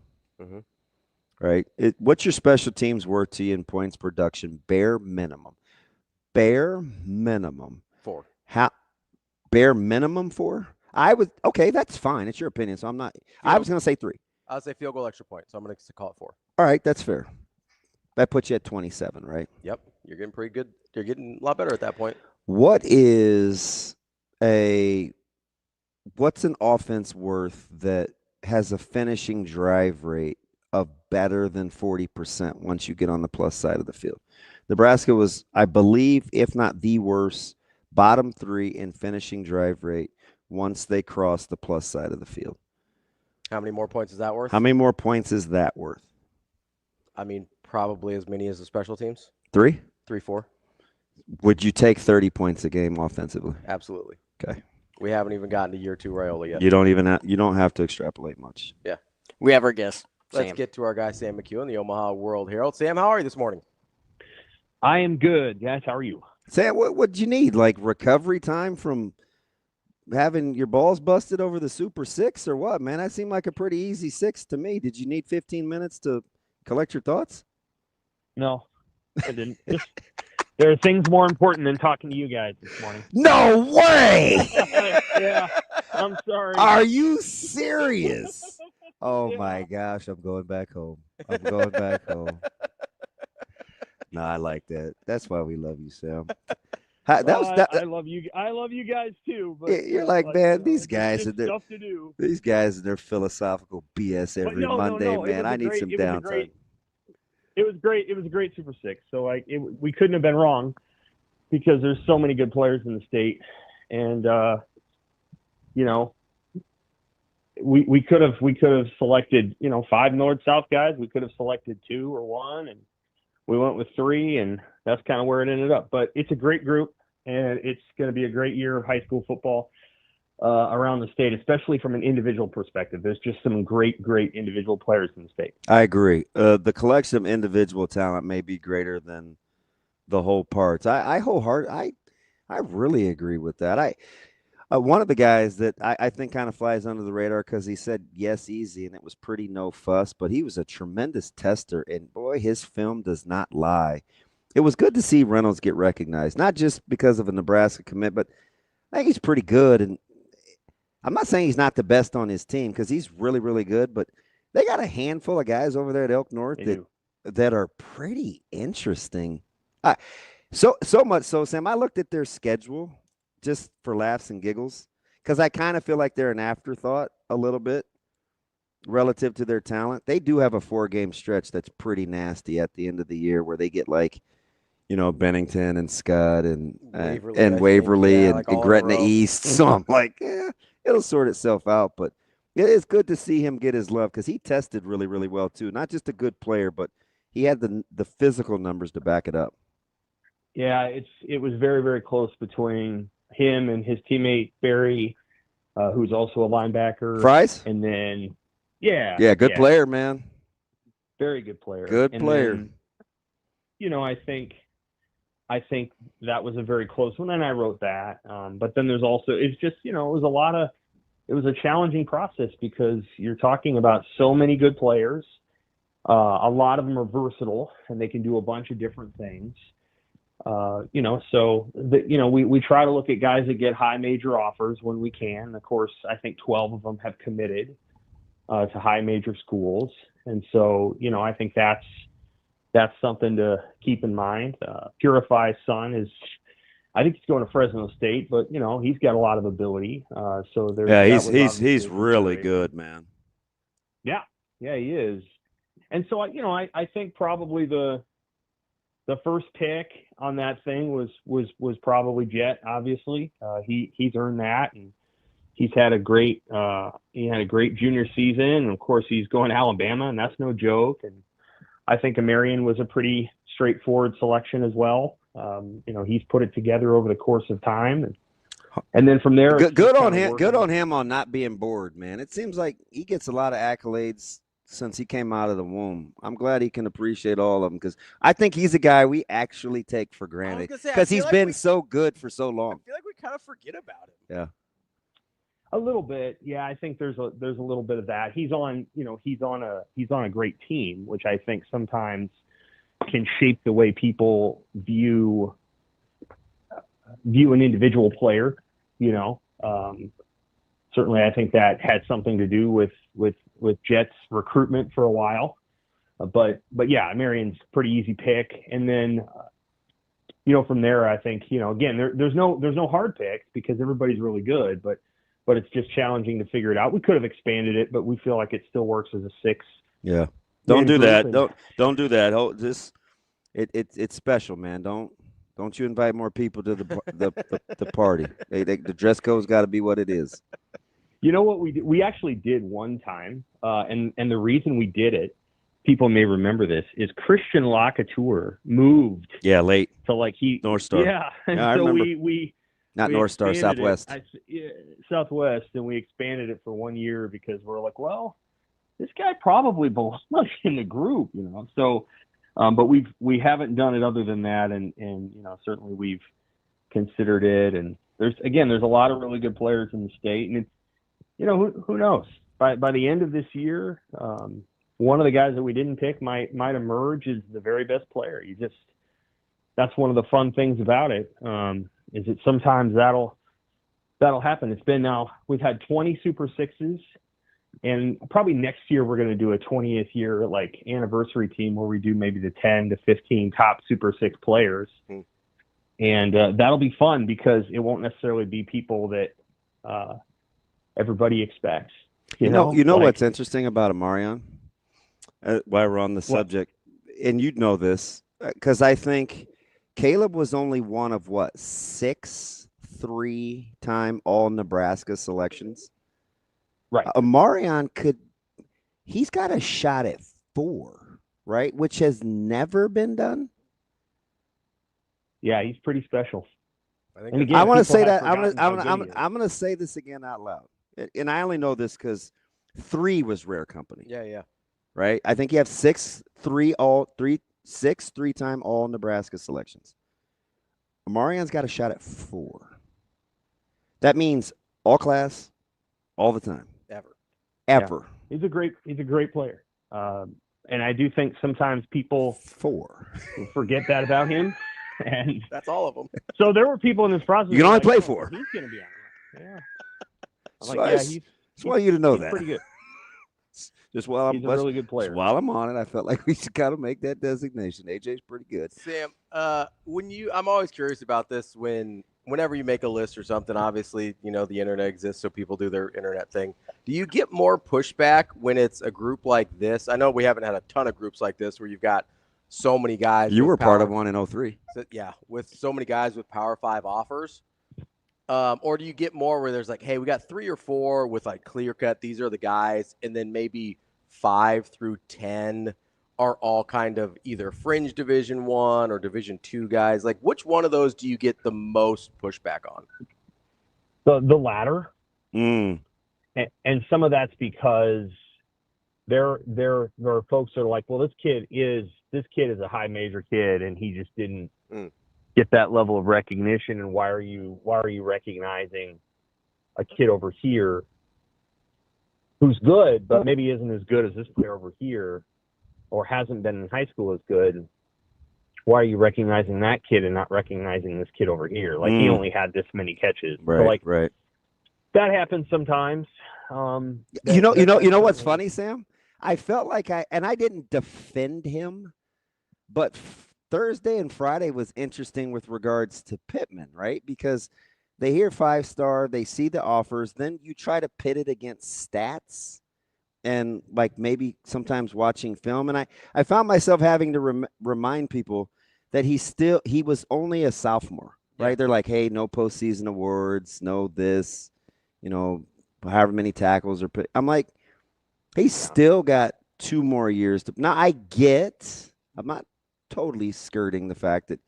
F: Right? What's your special teams worth to you in points production? Bare minimum.
E: 4.
F: Bare minimum 4? Okay, that's fine. It's your opinion. So I'm not. I was going to say 3.
E: I'll say field goal extra point. So I'm going to call it 4.
F: All right, that's fair. That puts you at 27, right?
E: Yep. You're getting pretty good. You're getting a lot better at that point.
F: What's an offense worth that has a finishing drive rate of better than 40% once you get on the plus side of the field? Nebraska was, I believe, if not the worst, bottom 3 in finishing drive rate once they crossed the plus side of the field.
E: How many more points is that worth?
F: How many more points is that worth?
E: I mean, probably as many as the special teams.
F: 3?
E: 3, 4.
F: Would you take 30 points a game offensively?
E: Absolutely.
F: Okay.
E: We haven't even gotten to year 2 Rhule yet.
F: You don't have to extrapolate much.
E: Yeah.
L: We have our guess.
E: Let's
L: Sam.
E: get to our guy Sam McKewon, the Omaha World Herald. Sam, how are you this morning?
O: I am good, guys. How are you?
F: Sam, what do you need? Like recovery time from having your balls busted over the Super 6 or what, man? That seemed like a pretty easy 6 to me. Did you need 15 minutes to collect your thoughts?
O: No, I didn't. There are things more important than talking to you guys this morning.
F: No way!
O: Yeah, I'm sorry.
F: Are you serious? Oh, my gosh, I'm going back home. No, I like that. That's why we love you, Sam.
O: I love you. I love you guys too. But
F: you're like, man, these guys
O: and stuff to do.
F: These guys and their philosophical BS every Monday, man. I need some downtime.
O: It was great. It was a great Super 6. So we couldn't have been wrong because there's so many good players in the state, and we could have selected 5 north-south guys. We could have selected 2 or 1, and we went with 3, and that's kind of where it ended up. But it's a great group, and it's going to be a great year of high school football around the state, especially from an individual perspective. There's just some great individual players in the state.
F: I agree. The collection of individual talent may be greater than the whole parts. I really agree with that. One of the guys that I think kind of flies under the radar because he said yes easy and it was pretty no fuss, but he was a tremendous tester, and boy, his film does not lie. It was good to see Reynolds get recognized, not just because of a Nebraska commit, but I think he's pretty good. And I'm not saying he's not the best on his team because he's really, really good, but they got a handful of guys over there at Elk North that are pretty interesting. So much so, Sam, I looked at their schedule just for laughs and giggles, because I kind of feel like they're an afterthought a little bit relative to their talent. They do have a 4-game stretch that's pretty nasty at the end of the year where they get like, Bennington and Scud and Waverly and Gretna East. So I'm like, it'll sort itself out. But it is good to see him get his love because he tested really, really well too. Not just a good player, but he had the physical numbers to back it up.
O: Yeah, it was very, very close between him and his teammate Barry, who's also a linebacker.
F: Fries?
O: And then,
F: good player, man.
O: Very good player.
F: Good player.
O: Then, I think that was a very close one, and I wrote that. But then there's also, it's just, it was a challenging process because you're talking about so many good players. A lot of them are versatile, and they can do a bunch of different things. We try to look at guys that get high major offers when we can. Of course, I think 12 of them have committed to high major schools. And so, I think that's something to keep in mind. Purify's son I think he's going to Fresno State, but he's got a lot of ability.
F: He's really good, man.
O: Yeah, he is. And so, I think probably the first pick on that thing was probably Jet. Obviously, he's earned that, and he's had a great junior season. And of course, he's going to Alabama, and that's no joke. And I think Amarian was a pretty straightforward selection as well. He's put it together over the course of time, and then from there,
F: good on him. Good on him on not being bored, man. It seems like he gets a lot of accolades since he came out of the womb. I'm glad he can appreciate all of them because I think he's a guy we actually take for granted because he's been so good for so long.
E: I feel like we kind of forget about him.
F: Yeah.
O: A little bit. Yeah, I think there's a little bit of that. He's on a great team, which I think sometimes can shape the way people view an individual player. Certainly I think that had something to do with Jet's recruitment for a while. But yeah, Marion's pretty easy pick. And then, from there, I think, again, there's no hard picks because everybody's really good, but it's just challenging to figure it out. We could have expanded it, but we feel like it still works as a 6.
F: Yeah. Don't do that. Don't do that. Oh, it's special, man. Don't you invite more people to the party. The dress code's got to be what it is.
O: You know what we did? We actually did one time, and the reason we did it, people may remember this, is Christian Lacouture moved.
F: Yeah, late.
O: So
F: North Star.
O: Yeah, and
F: I
O: so
F: remember.
O: we
F: Not North Star, Southwest.
O: Southwest, and we expanded it for 1 year because we're like, well, this guy probably belongs in the group, So, but we haven't done it other than that, and certainly we've considered it. And there's a lot of really good players in the state, and it's, who knows? By the end of this year, one of the guys that we didn't pick might emerge as the very best player. That's one of the fun things about it. Is that sometimes that'll happen. It's been now we've had 20 Super Sixes, and probably next year we're going to do a 20th year anniversary team where we do maybe the 10 to 15 top Super Six players, and that'll be fun because it won't necessarily be people that everybody expects. You know
F: what's interesting about Amarian? While we're on the subject, and you'd know this because I think Caleb was only one of 6 3-time all Nebraska selections.
O: Right.
F: Amarian he's got a shot at 4, right? Which has never been done.
O: Yeah, he's pretty special.
F: I want to say that I'm going to say this again out loud. And I only know this because 3 was rare company.
E: Yeah.
F: Right. I think you have 6 3 6 3-time all Nebraska selections. Omarion's got a shot at 4. That means all class, all the time. Ever.
O: Yeah. He's a great player. And I do think sometimes people
F: 4
O: forget that about him. And
E: that's all of them.
O: So there were people in this process.
F: You can only play
O: like,
F: 4.
O: He's going to be on it. Yeah.
F: I'm like, yeah, he's want you to know that.
O: Pretty good.
F: Just while
O: he's a really good player.
F: Just while I'm on it, I felt like we should kind of make that designation. AJ's pretty good.
E: Sam, I'm always curious about this whenever you make a list or something. Obviously, the internet exists, so people do their internet thing. Do you get more pushback when it's a group like this? I know we haven't had a ton of groups like this where you've got so many guys.
F: You were part of one in 03.
E: Yeah, with so many guys with Power 5 offers. Or do you get more where there's like, hey, we got 3 or 4 with like clear cut, these are the guys, and then maybe 5 through 10 are all kind of either fringe Division 1 or Division 2 guys? Like, which one of those do you get the most pushback on?
O: The latter. And some of that's because there are folks that are like, well, this kid is a high major kid, and he just didn't get that level of recognition. And why are you recognizing a kid over here who's good, but maybe isn't as good as this player over here, or hasn't been in high school as good? Why are you recognizing that kid and not recognizing this kid over here? Like he only had this many catches.
F: Right,
O: so
F: right.
O: That happens sometimes.
F: You know what's funny, Sam? I felt like I didn't defend him, but Thursday and Friday was interesting with regards to Pittman, right? Because they hear 5-star, they see the offers, then you try to pit it against stats and like maybe sometimes watching film. And I found myself having to remind people that he was only a sophomore, right? Yeah. They're like, hey, no postseason awards, no this, however many tackles. I'm like, he's still got 2 more years. Now, I'm not totally skirting the fact that,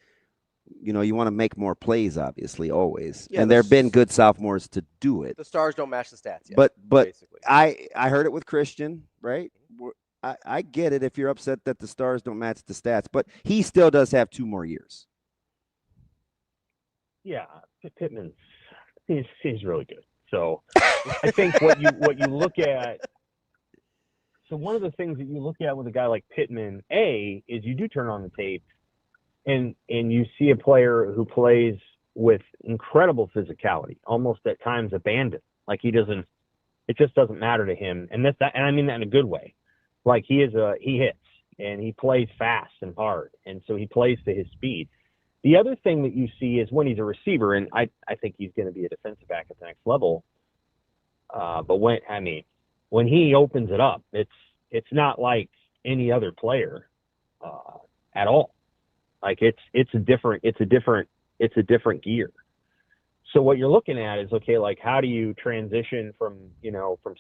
F: you want to make more plays, obviously, always. Yeah, and there have been good sophomores to do it.
E: The stars don't match the stats yet.
F: But
E: basically.
F: I heard it with Christian, right? I get it if you're upset that the stars don't match the stats, but he still does have 2 more years.
O: Yeah, Pittman, he's really good. So I think what you look at. So one of the things that you look at with a guy like Pittman, is you do turn on the tape, and you see a player who plays with incredible physicality, almost at times abandon. Like it just doesn't matter to him, and I mean that in a good way. Like he hits and he plays fast and hard, and so he plays to his speed. The other thing that you see is when he's a receiver, and I think he's going to be a defensive back at the next level. But when he opens it up, it's not like any other player at all. Like it's a different gear. So what you're looking at is, okay, like how do you transition from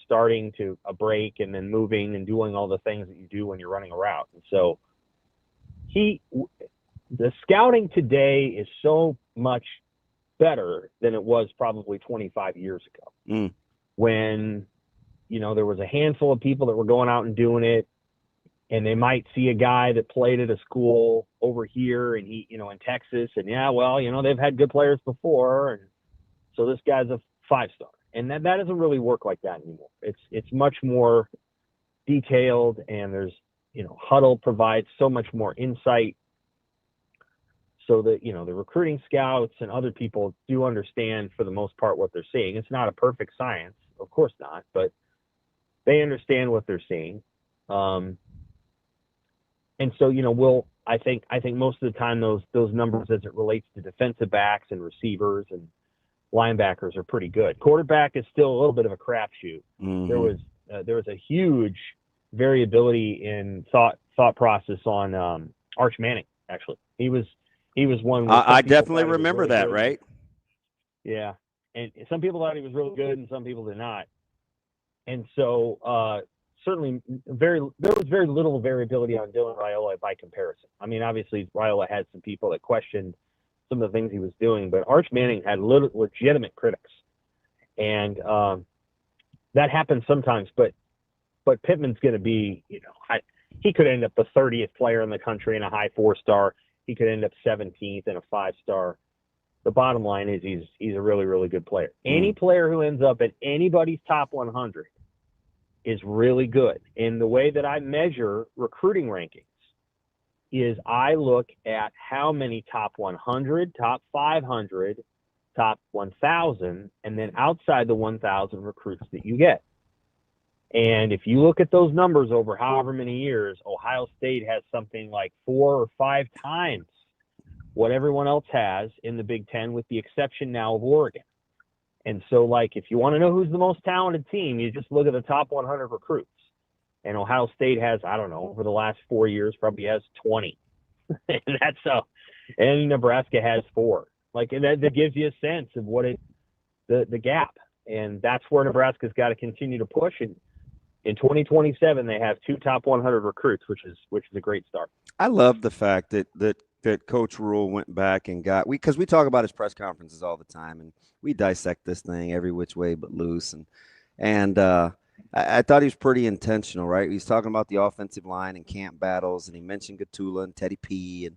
O: starting to a break and then moving and doing all the things that you do when you're running a route. And so the scouting today is so much better than it was probably 25 years ago. When there was a handful of people that were going out and doing it, and they might see a guy that played at a school over here and he, in Texas, and they've had good players before, and so this guy's a 5-star. And that doesn't really work like that anymore. It's much more detailed, and there's, Huddle provides so much more insight so that, the recruiting scouts and other people do understand for the most part what they're seeing. It's not a perfect science, of course not, but they understand what they're seeing. And so, I think most of the time those numbers as it relates to defensive backs and receivers and linebackers are pretty good. Quarterback is still a little bit of a crapshoot. Mm-hmm. There was a huge variability in thought process on Arch Manning. Actually, he was one.
F: I definitely remember that, right?
O: Yeah, and some people thought he was really good, and some people did not. And so certainly there was very little variability on Dylan Raiola by comparison. I mean, obviously Raiola had some people that questioned some of the things he was doing, but Arch Manning had legitimate critics, and that happens sometimes. But Pittman's going to be, he could end up the 30th player in the country in a high 4-star. He could end up 17th in a 5-star. The bottom line is he's a really, really good player. Any player who ends up at anybody's top 100 is really good. And the way that I measure recruiting rankings is I look at how many top 100, top 500, top 1,000, and then outside the 1,000 recruits that you get. And if you look at those numbers over however many years, Ohio State has something like 4 or 5 times what everyone else has in the Big Ten, with the exception now of Oregon. And so, like, if you want to know who's the most talented team, you just look at the top 100 recruits. And Ohio State has, I don't know, over the last 4 years, probably has 20. And Nebraska has 4. Like, and that gives you a sense of what the gap. And that's where Nebraska's got to continue to push. And in 2027, they have 2 top 100 recruits, which is a great start. I love the fact that Coach Rhule went back and got, because we talk about his press conferences all the time, and we dissect this thing every which way but loose. And I thought he was pretty intentional, right? He's talking about the offensive line and camp battles, and he mentioned Gatula and Teddy P,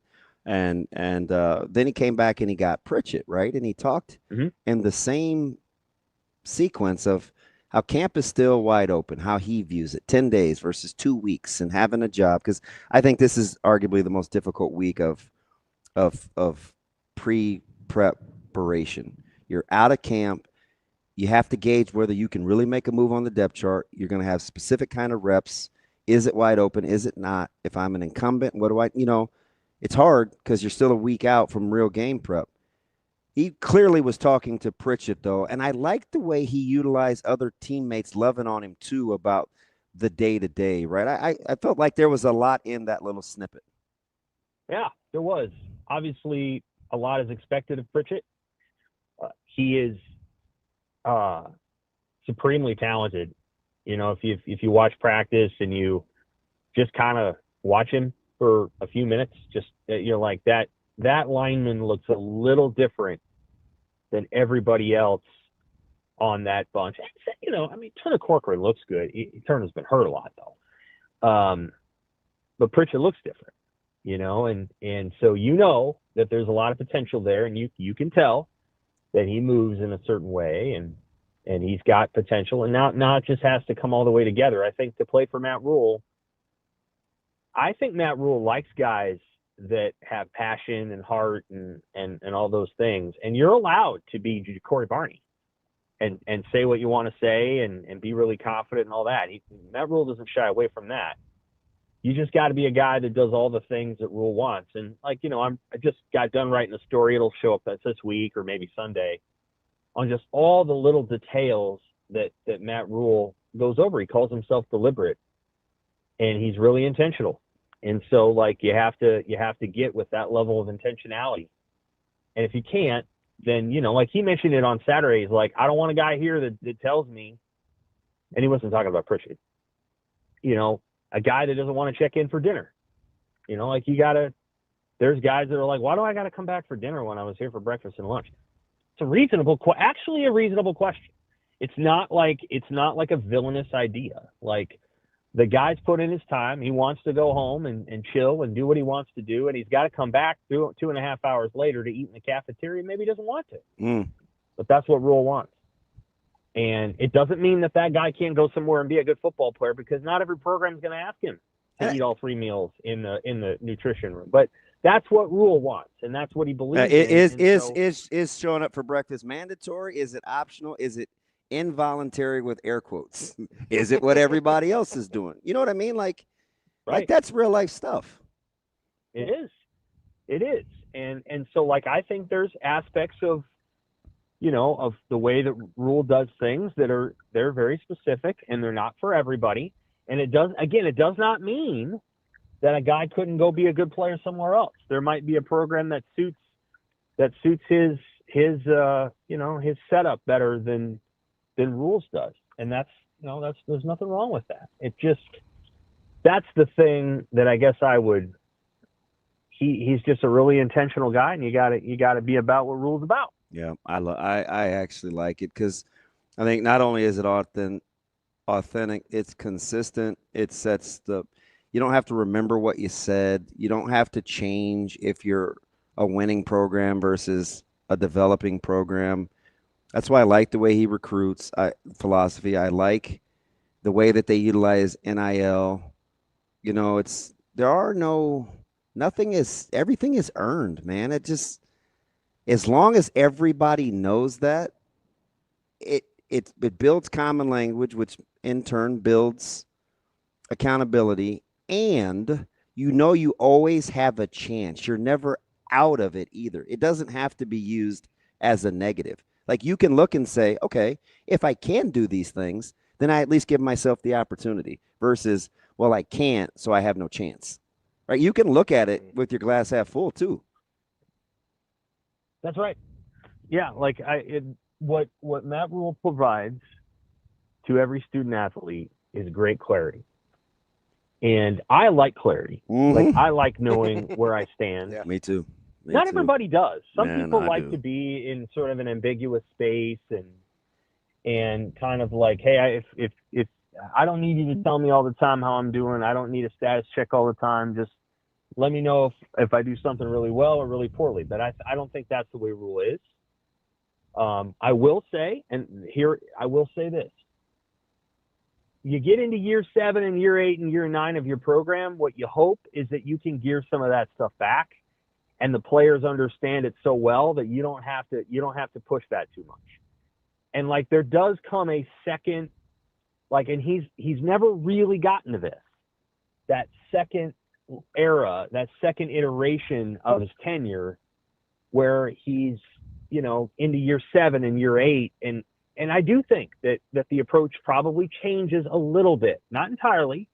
O: and then he came back and he got Pritchett, right? And he talked in the same sequence of how camp is still wide open, how he views it, 10 days versus 2 weeks, and having a job. Because I think this is arguably the most difficult week of pre-preparation. You're out of camp. You have to gauge whether you can really make a move on the depth chart. You're going to have specific kind of reps. Is it wide open? Is it not? If I'm an incumbent, what do I, it's hard because you're still a week out from real game prep. He clearly was talking to Pritchett, though, and I liked the way he utilized other teammates loving on him, too, about the day-to-day, right? I felt like there was a lot in that little snippet. Yeah, there was. Obviously, a lot is expected of Pritchett. He is supremely talented. If you watch practice and you just kind of watch him for a few minutes, just you're like, that lineman looks a little different than everybody else on that bunch. Turner Corcoran looks good. Turner's been hurt a lot, though. But Pritchett looks different, and so that there's a lot of potential there, and you can tell that he moves in a certain way, and he's got potential, and now it just has to come all the way together. I think to play for Matt Rhule, Matt Rhule likes guys that have passion and heart and all those things. And you're allowed to be Corey Barney and say what you want to say and be really confident and all that. Matt Rhule doesn't shy away from that. You just got to be a guy that does all the things that Rhule wants. And I just got done writing a story. It'll show up this week or maybe Sunday on just all the little details that Matt Rhule goes over. He calls himself deliberate, and he's really intentional. And so, you have to get with that level of intentionality. And if you can't, then, he mentioned it on Saturday. He's like, I don't want a guy here that tells me, and he wasn't talking about Pritchett, a guy that doesn't want to check in for dinner. There's guys that are like, why do I got to come back for dinner when I was here for breakfast and lunch? It's a reasonable question. It's not like a villainous idea. The guy's put in his time. He wants to go home and chill and do what he wants to do. And he's got to come back 2.5 hours later to eat in the cafeteria. Maybe he doesn't want to. But that's what Rhule wants. And it doesn't mean that guy can't go somewhere and be a good football player, because not every program is going to ask him to eat all 3 meals in the nutrition room. But that's what Rhule wants, and that's what he believes in. Is showing up for breakfast mandatory? Is it optional? Is it involuntary with air quotes? Is it what everybody else is doing? You know what I mean? Like that's real life stuff. It is. And so I think there's aspects of the way that Rhule does things they're very specific, and they're not for everybody. And it does not mean that a guy couldn't go be a good player somewhere else. There might be a program that suits his setup better than Rhule's does. And there's nothing wrong with that. That's the thing that I guess he's just a really intentional guy, and you gotta be about what Rhule's about. Yeah. I actually like it, because I think not only is it authentic, it's consistent. It sets
F: You don't have to remember what you said. You don't have to change if you're a winning program versus a developing program. That's why I like the way he recruits philosophy. I like the way that they utilize NIL. You know, everything is earned, man. It just, as long as everybody knows that, it builds common language, which in turn builds accountability, and you always have a chance. You're never out of it either. It doesn't have to be used as a negative. Like, you can look and say, okay, if I can do these things, then I at least give myself the opportunity, versus, well, I can't, so I have no chance. Right? You can look at it with your glass half full too.
O: That's right. Yeah, like what Matt Rhule provides to every student athlete is great clarity. And I like clarity. Like, I like knowing where I stand.
F: Yeah. Me too.
O: Not everybody does. Some people like to be in sort of an ambiguous space and kind of like, hey, if I don't need you to tell me all the time how I'm doing. I don't need a status check all the time. Just let me know if I do something really well or really poorly. But I don't think that's the way Rhule is. I will say, I will say this. You get into year 7 and year 8 and year 9 of your program, what you hope is that you can gear some of that stuff back, and the players understand it so well that you don't have to push that too much. And like, there does come a second, like, and he's never really gotten to this, that second era, that second iteration of his tenure, where he's, into year 7 and year 8, and I do think that the approach probably changes a little bit, not entirely,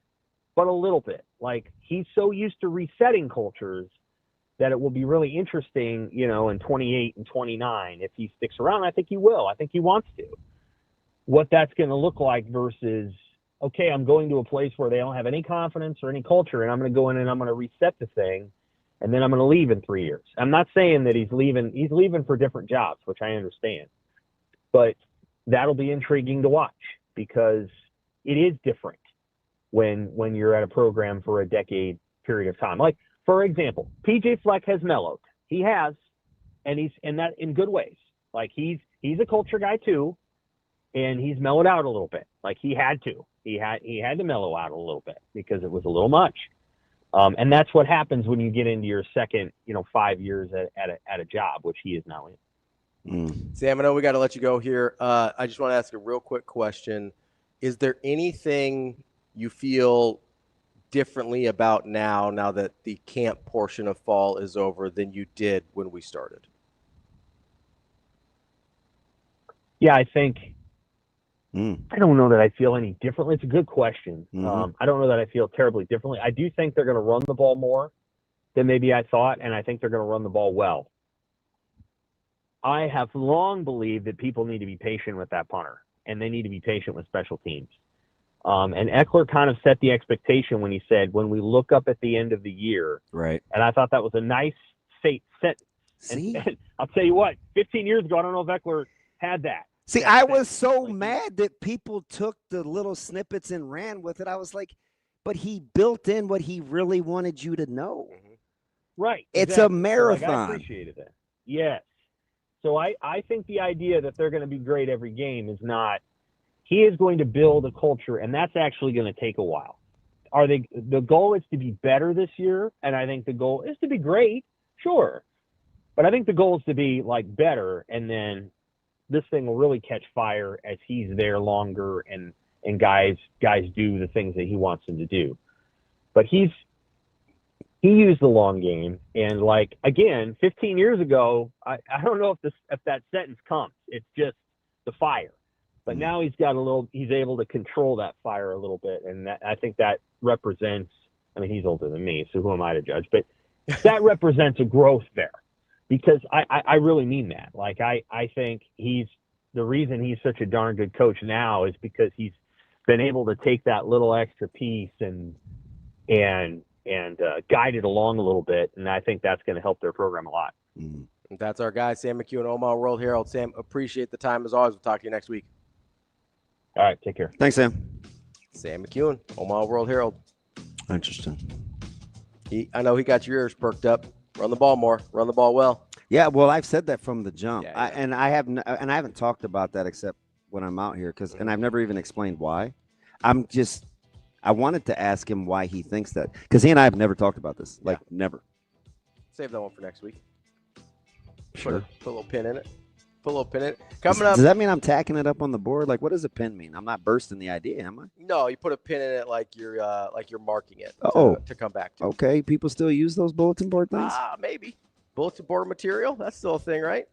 O: but a little bit. Like, he's so used to resetting cultures that it will be really interesting, in 28 and 29, if he sticks around. I think he will. I think he wants to. What that's going to look like versus, okay, I'm going to a place where they don't have any confidence or any culture, and I'm going to go in and I'm going to reset the thing, and then I'm going to leave in 3 years. I'm not saying that he's leaving for different jobs, which I understand. But that'll be intriguing to watch, because it is different when you're at a program for a decade period of time. Like, for example, PJ Fleck has mellowed. He has, and that in good ways. Like, he's a culture guy too, and he's mellowed out a little bit. Like, he had to to mellow out a little bit because it was a little much. And that's what happens when you get into your second, 5 years at a job, which he is now in.
E: Sam, I know we got to let you go here. I just want to ask a real quick question. Is there anything you feel differently about now that the camp portion of fall is over, than you did when we started?
O: Yeah, I think I don't know that I feel any differently. It's a good question. I don't know that I feel terribly differently. I do think they're going to run the ball more than maybe I thought, and I think they're going to run the ball well. I have long believed that people need to be patient with that punter, and they need to be patient with special teams. And Eckler kind of set the expectation when he said, when we look up at the end of the year.
F: Right.
O: And I thought that was a nice set.
F: See?
O: And I'll tell you what, 15 years ago, I don't know if Eckler had that.
F: See, I was so mad that people took the little snippets and ran with it. I was like, but he built in what he really wanted you to know.
O: Right.
F: It's a marathon.
O: So, I appreciated that. Yes. So I think the idea that they're going to be great every game is not. He is going to build a culture, and that's actually going to take a while. The goal is to be better this year, and I think the goal is to be great, sure. But I think the goal is to be like better, and then this thing will really catch fire as he's there longer and guys do the things that he wants them to do. But he used the long game, and like, again, 15 years ago, I don't know if that sentence comes. It's just the fire. But now he's able to control that fire a little bit, and I think that represents. I mean, he's older than me, so who am I to judge? But that represents a growth there, because I really mean that. Like, I think the reason he's such a darn good coach now is because he's been able to take that little extra piece and guide it along a little bit, and I think that's going to help their program a lot.
E: That's our guy, Sam McKewon, Omaha World Herald. Sam, appreciate the time as always. We'll talk to you next week.
O: All right, take care.
F: Thanks, Sam.
E: Sam McKewon, Omaha World Herald.
F: Interesting.
E: I know he got your ears perked up. Run the ball more. Run the ball well.
F: Yeah, well, I've said that from the jump,
E: Yeah,
F: and I haven't talked about that except when I'm out here and I've never even explained why. I wanted to ask him why he thinks that because he and I have never talked about this, like never.
E: Save that one for next week.
F: Sure.
E: Put a little pin in it. Put a little pin in it. Coming up.
F: Does that mean I'm tacking it up on the board? Like, what does a pin mean? I'm not bursting the idea, am I?
E: No, you put a pin in it like you're marking it. To come back to.
F: Okay. People still use those bulletin board things?
E: Maybe. Bulletin board material. That's still a thing, right?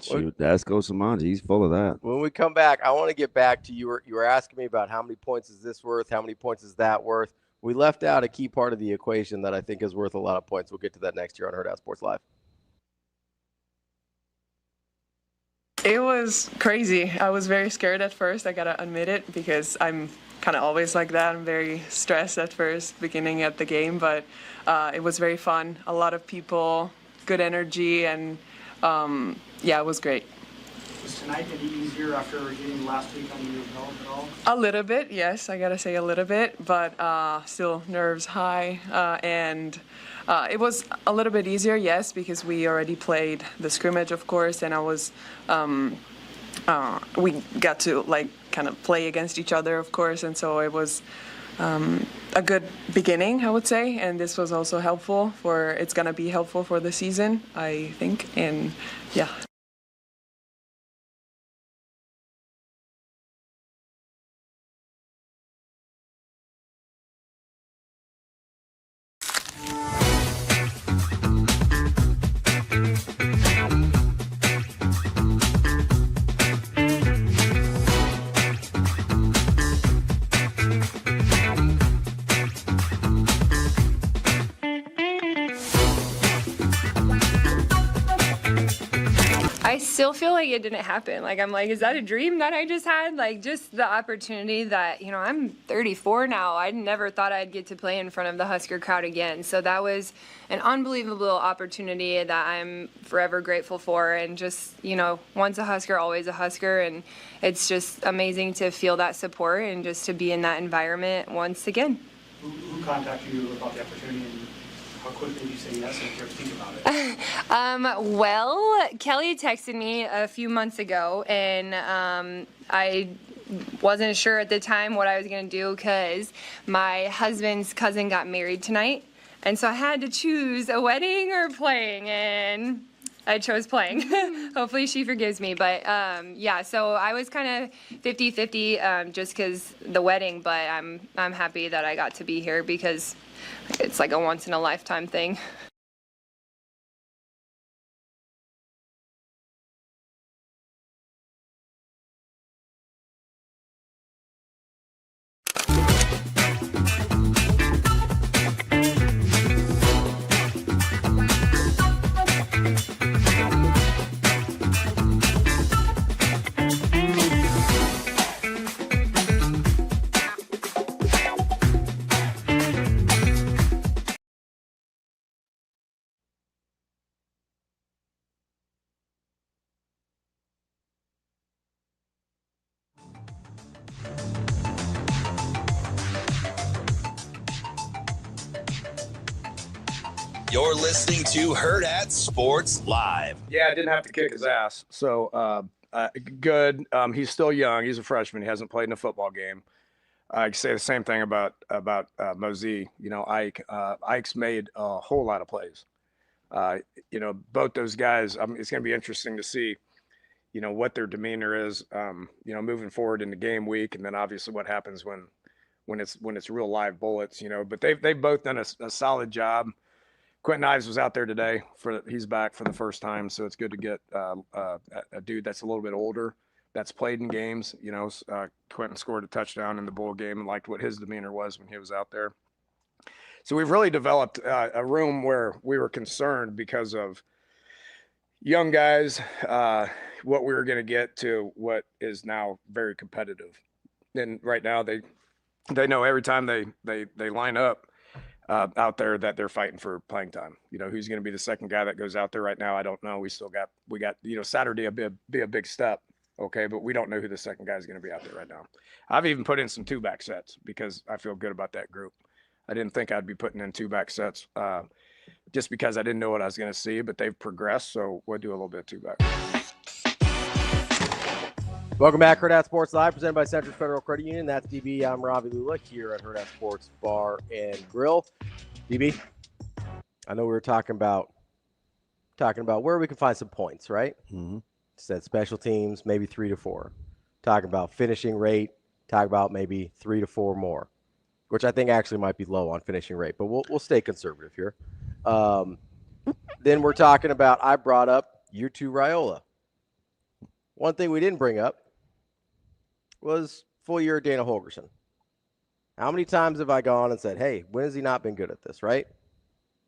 F: Shoot, ask Osamanji. He's full of that.
E: When we come back, I want to get back to you were asking me about how many points is this worth, how many points is that worth. We left out a key part of the equation that I think is worth a lot of points. We'll get to that next year on Hurrdat Sports Live.
G: It was crazy. I was very scared at first, I gotta admit it, because I'm kind of always like that. I'm very stressed at first, beginning at the game, but it was very fun. A lot of people, good energy, and it was great.
H: Was tonight any easier after getting last week under your belt at all?
G: A little bit, yes, I gotta say a little bit, but still nerves high, and it was a little bit easier, yes, because we already played the scrimmage, of course, and I was, we got to kind of play against each other, of course, and so it was a good beginning, I would say, and this was also helpful it's gonna be helpful for the season, I think, and yeah.
I: I still feel like it didn't happen. I'm like, is that a dream that I just had? Just the opportunity that, I'm 34 now. I never thought I'd get to play in front of the Husker crowd again. So that was an unbelievable opportunity that I'm forever grateful for. And just, once a Husker, always a Husker. And it's just amazing to feel that support and just to be in that environment once again.
H: Who contacted you about the opportunity? How quickly did you say yes and you think about it?
I: Well, Kelly texted me a few months ago, and I wasn't sure at the time what I was going to do because my husband's cousin got married tonight, and so I had to choose a wedding or playing, and I chose playing. Hopefully she forgives me, but so I was kind of 50-50 just because the wedding, but I'm happy that I got to be here because it's like a once-in-a-lifetime thing.
A: You're listening to Hurrdat Sports Live.
C: Yeah, I didn't have to kick his ass. So good. He's still young. He's a freshman. He hasn't played in a football game. I can say the same thing about Mosey. Ike. Ike's made a whole lot of plays. Both those guys. It's going to be interesting to see, what their demeanor is. Moving forward in the game week, and then obviously what happens when it's real live bullets. But they've both done a solid job. Quentin Ives was out there today. He's back for the first time, so it's good to get a dude that's a little bit older that's played in games. Quentin scored a touchdown in the bowl game and liked what his demeanor was when he was out there. So we've really developed a room where we were concerned because of young guys, what we were going to get to what is now very competitive. And right now they know every time they line up out there that they're fighting for playing time. Who's going to be the second guy that goes out there right now? I don't know. We got Saturday be a big step. Okay. But we don't know who the second guy is going to be out there right now. I've even put in some 2-back sets because I feel good about that group. I didn't think I'd be putting in 2-back sets just because I didn't know what I was going to see, but they've progressed, so we'll do a little bit of 2-back.
E: Welcome back, Hurrdat Sports Live, presented by Central Federal Credit Union. That's DB. I'm Ravi Lulla here at Hurrdat Sports Bar and Grill. DB, I know we were talking about where we can find some points, right?
F: Mm-hmm.
E: Said special teams, maybe 3 to 4. Talking about finishing rate, talk about maybe 3 to 4 more, which I think actually might be low on finishing rate, but we'll stay conservative here. Then we're talking about, I brought up year 2 Riola. One thing we didn't bring up was full year of Dana Hologorsen. How many times have I gone and said, hey, when has he not been good at this, right?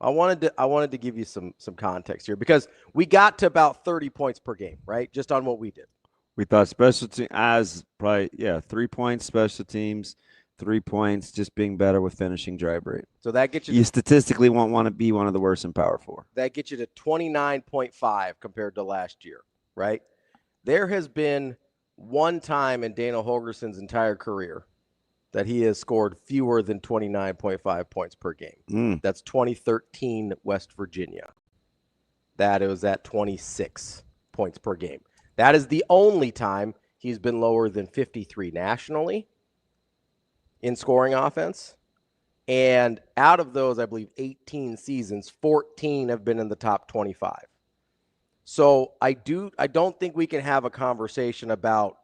E: I wanted to give you some context here because we got to about 30 points per game, right? Just on what we did.
F: We thought special team as probably 3 points special teams, 3 points just being better with finishing drive rate.
E: So that gets you.
F: You statistically won't want to be one of the worst in Power 4.
E: That gets you to 29.5 compared to last year, right? There has been one time in Dana Holgorsen's entire career that he has scored fewer than 29.5 points per game. That's 2013 West Virginia. That it was at 26 points per game. That is the only time he's been lower than 53 nationally in scoring offense. And out of those, I believe 18 seasons, 14 have been in the top 25. So I don't think we can have a conversation about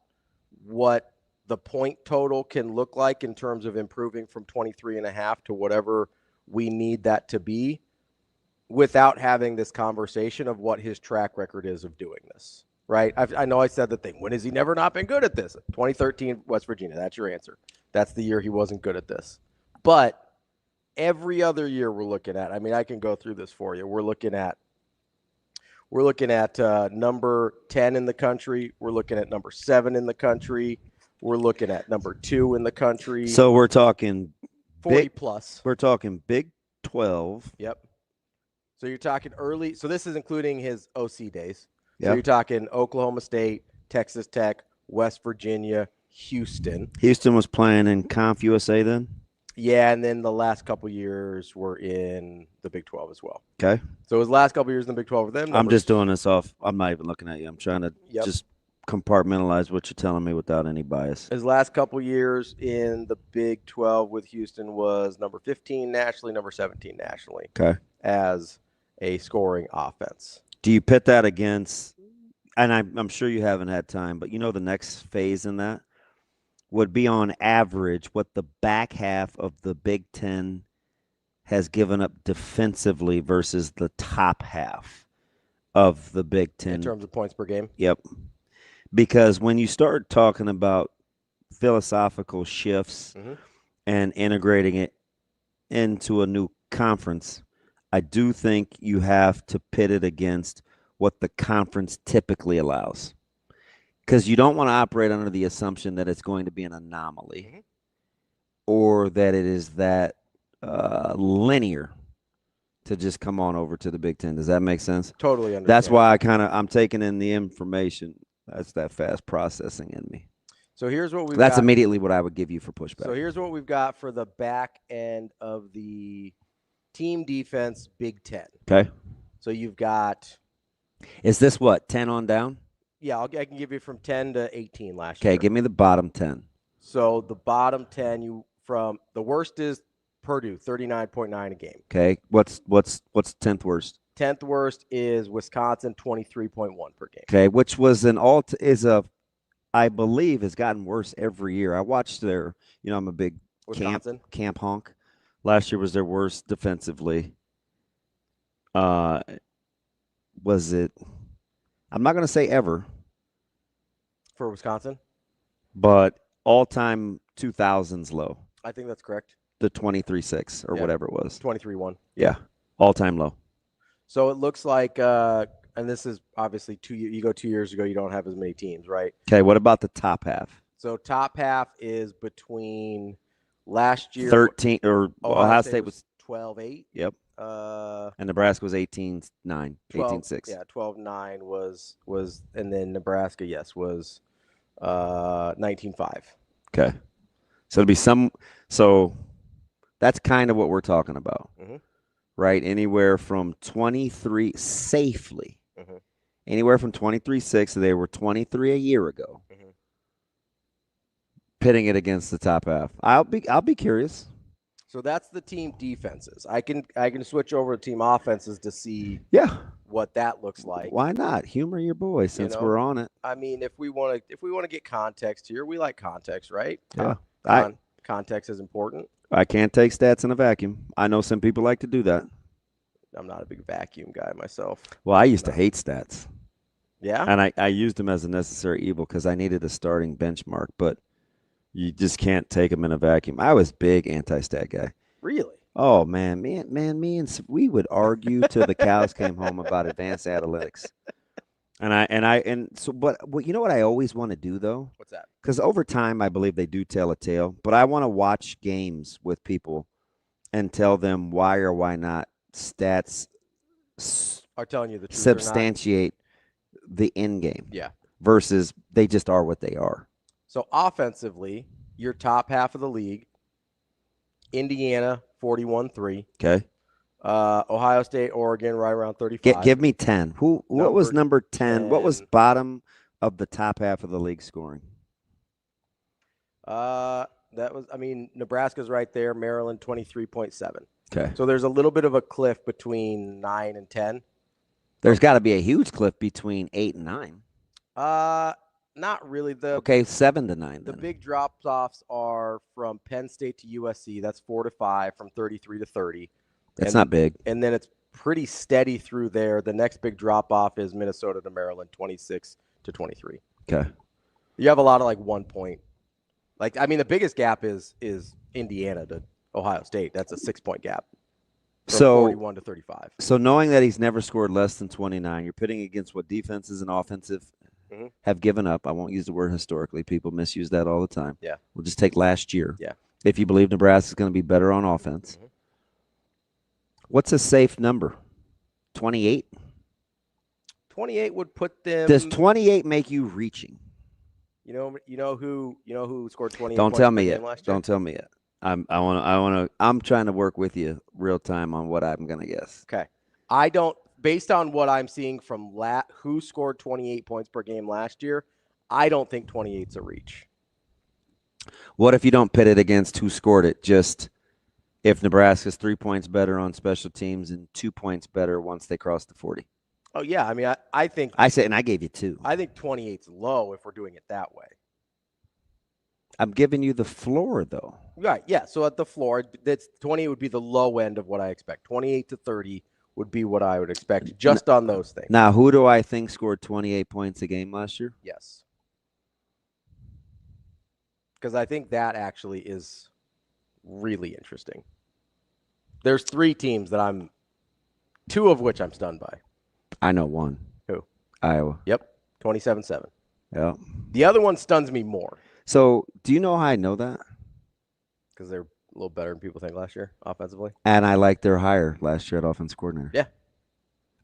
E: what the point total can look like in terms of improving from 23.5 to whatever we need that to be without having this conversation of what his track record is of doing this, right? I know I said the thing. When has he never not been good at this? 2013 West Virginia. That's your answer. That's the year he wasn't good at this. But every other year we're looking at, I mean, I can go through this for you. We're looking at number 10 in the country. We're looking at number 7 in the country. We're looking at number 2 in the country.
F: So we're talking
E: 40 plus.
F: We're talking Big 12.
E: Yep. So you're talking early. So this is including his OC days. So
F: Yep.
E: you're talking Oklahoma State, Texas Tech, West Virginia, Houston.
F: Houston was playing in Conf USA then?
E: Yeah, and then the last couple years were in the Big 12 as well.
F: Okay.
E: So his last couple years in the Big 12 for them.
F: I'm just doing this off. I'm not even looking at you. I'm trying to just compartmentalize what you're telling me without any bias.
E: His last couple years in the Big 12 with Houston was number 15 nationally, number 17 nationally.
F: Okay.
E: As a scoring offense.
F: Do you pit that against, and I'm sure you haven't had time, but the next phase in that would be on average what the back half of the Big Ten has given up defensively versus the top half of the Big Ten.
E: In terms of points per game?
F: Yep. Because when you start talking about philosophical shifts and integrating it into a new conference, I do think you have to pit it against what the conference typically allows. Because you don't want to operate under the assumption that it's going to be an anomaly or that it is that linear to just come on over to the Big Ten. Does that make sense?
E: Totally understand.
F: That's why I'm taking in the information. That's that fast processing in me.
E: So here's what we've
F: That's
E: got.
F: immediately what I would give you for pushback.
E: So here's what we've got for the back end of the team defense Big Ten.
F: Okay.
E: So you've got.
F: Is this what, 10 on down?
E: Yeah, I can give you from 10 to 18 last year.
F: Okay, give me the bottom 10.
E: So the bottom 10, the worst is Purdue, 39.9 a game.
F: Okay, what's 10th worst?
E: 10th worst is Wisconsin, 23.1 per game.
F: Okay, which was I believe has gotten worse every year. I watched their, I'm a big camp honk. Last year was their worst defensively. Was it? I'm not going to say ever.
E: For Wisconsin?
F: But all-time 2000s low.
E: I think that's correct.
F: The 23-6 or whatever it was.
E: 23-1.
F: Yeah, all-time low.
E: So it looks like, and this is obviously 2 years. You go 2 years ago, you don't have as many teams, right?
F: Okay, what about the top half?
E: So top half is between last year.
F: 13, or Ohio State was
E: 12-8.
F: Yep. And Nebraska was 18-9, 18-6.
E: Yeah, 12-9 was, and then Nebraska, was 19-5.
F: Okay. So it'll be so That's kind of what we're talking about,
E: Mm-hmm.
F: right? Anywhere from 23 safely.
E: Mm-hmm.
F: Anywhere from 23-6. They were 23 a year ago.
E: Mm-hmm.
F: Pitting it against the top half. I'll be curious.
E: So that's the team defenses. I can switch over to team offenses to see what that looks like.
F: Why not? Humor your boy since we're on it.
E: I mean, if we want to get context here, we like context, right?
F: Yeah.
E: Context is important.
F: I can't take stats in a vacuum. I know some people like to do that.
E: I'm not a big vacuum guy myself.
F: Well, I used to hate stats.
E: Yeah.
F: And I used them as a necessary evil because I needed a starting benchmark, but you just can't take them in a vacuum. I was big anti-stat guy.
E: Really?
F: Oh man, me and we would argue till the cows came home about advanced analytics. But you know what I always want to do though?
E: What's that?
F: Because over time, I believe they do tell a tale. But I want to watch games with people and tell them why or why not stats
E: are telling you the truth
F: substantiate the end game.
E: Yeah.
F: Versus they just are what they are.
E: So offensively, your top half of the league, Indiana 41-3.
F: Okay.
E: Ohio State, Oregon, right around 35.
F: Give me 10. What was number 10? What was bottom of the top half of the league scoring?
E: Nebraska's right there. Maryland 23.7.
F: Okay.
E: So there's a little bit of a cliff between 9 and 10.
F: There's got to be a huge cliff between 8 and 9.
E: Not really.
F: 7 to 9.
E: The big drops-offs are from Penn State to USC. That's 4-5 from 33 to 30.
F: That's not big.
E: And then it's pretty steady through there. The next big drop-off is Minnesota to Maryland, 26 to 23.
F: Okay.
E: You have a lot of 1 point. The biggest gap is Indiana to Ohio State. That's a 6-point gap. From 41 to 35.
F: So knowing that he's never scored less than 29, you're pitting against what defenses and offensive have given up. I won't use the word historically. People misuse that all the time.
E: Yeah.
F: We'll just take last year.
E: Yeah.
F: If you believe Nebraska's going to be better on offense.
E: Mm-hmm.
F: What's a safe number? 28?
E: 28 would put them.
F: Does 28 make you reaching?
E: You know who scored 28
F: Don't
E: points
F: tell
E: per
F: me
E: game
F: yet.
E: last year?
F: Don't tell me yet. I'm trying to work with you real time on what I'm going to guess.
E: Okay. Based on what I'm seeing from who scored 28 points per game last year, I don't think 28's a reach.
F: What if you don't pit it against who scored it? Just if Nebraska's 3 points better on special teams and 2 points better once they cross the 40.
E: Oh yeah, I think
F: I said, and I gave you 2.
E: I think 28's low if we're doing it that way.
F: I'm giving you the floor though.
E: Right. Yeah. So at the floor, that's 28 would be the low end of what I expect. 28 to 30 would be what I would expect just on those things.
F: Now, who do I think scored 28 points a game last year?
E: Yes. Because I think that actually is really interesting. There's 3 teams that 2 of which I'm stunned by.
F: I know one.
E: Who?
F: Iowa.
E: Yep. 27-7.
F: Yeah.
E: The other one stuns me more.
F: So, do you know how I know that?
E: Because they're a little better than people think last year offensively.
F: And I liked their hire last year at offense coordinator.
E: Yeah.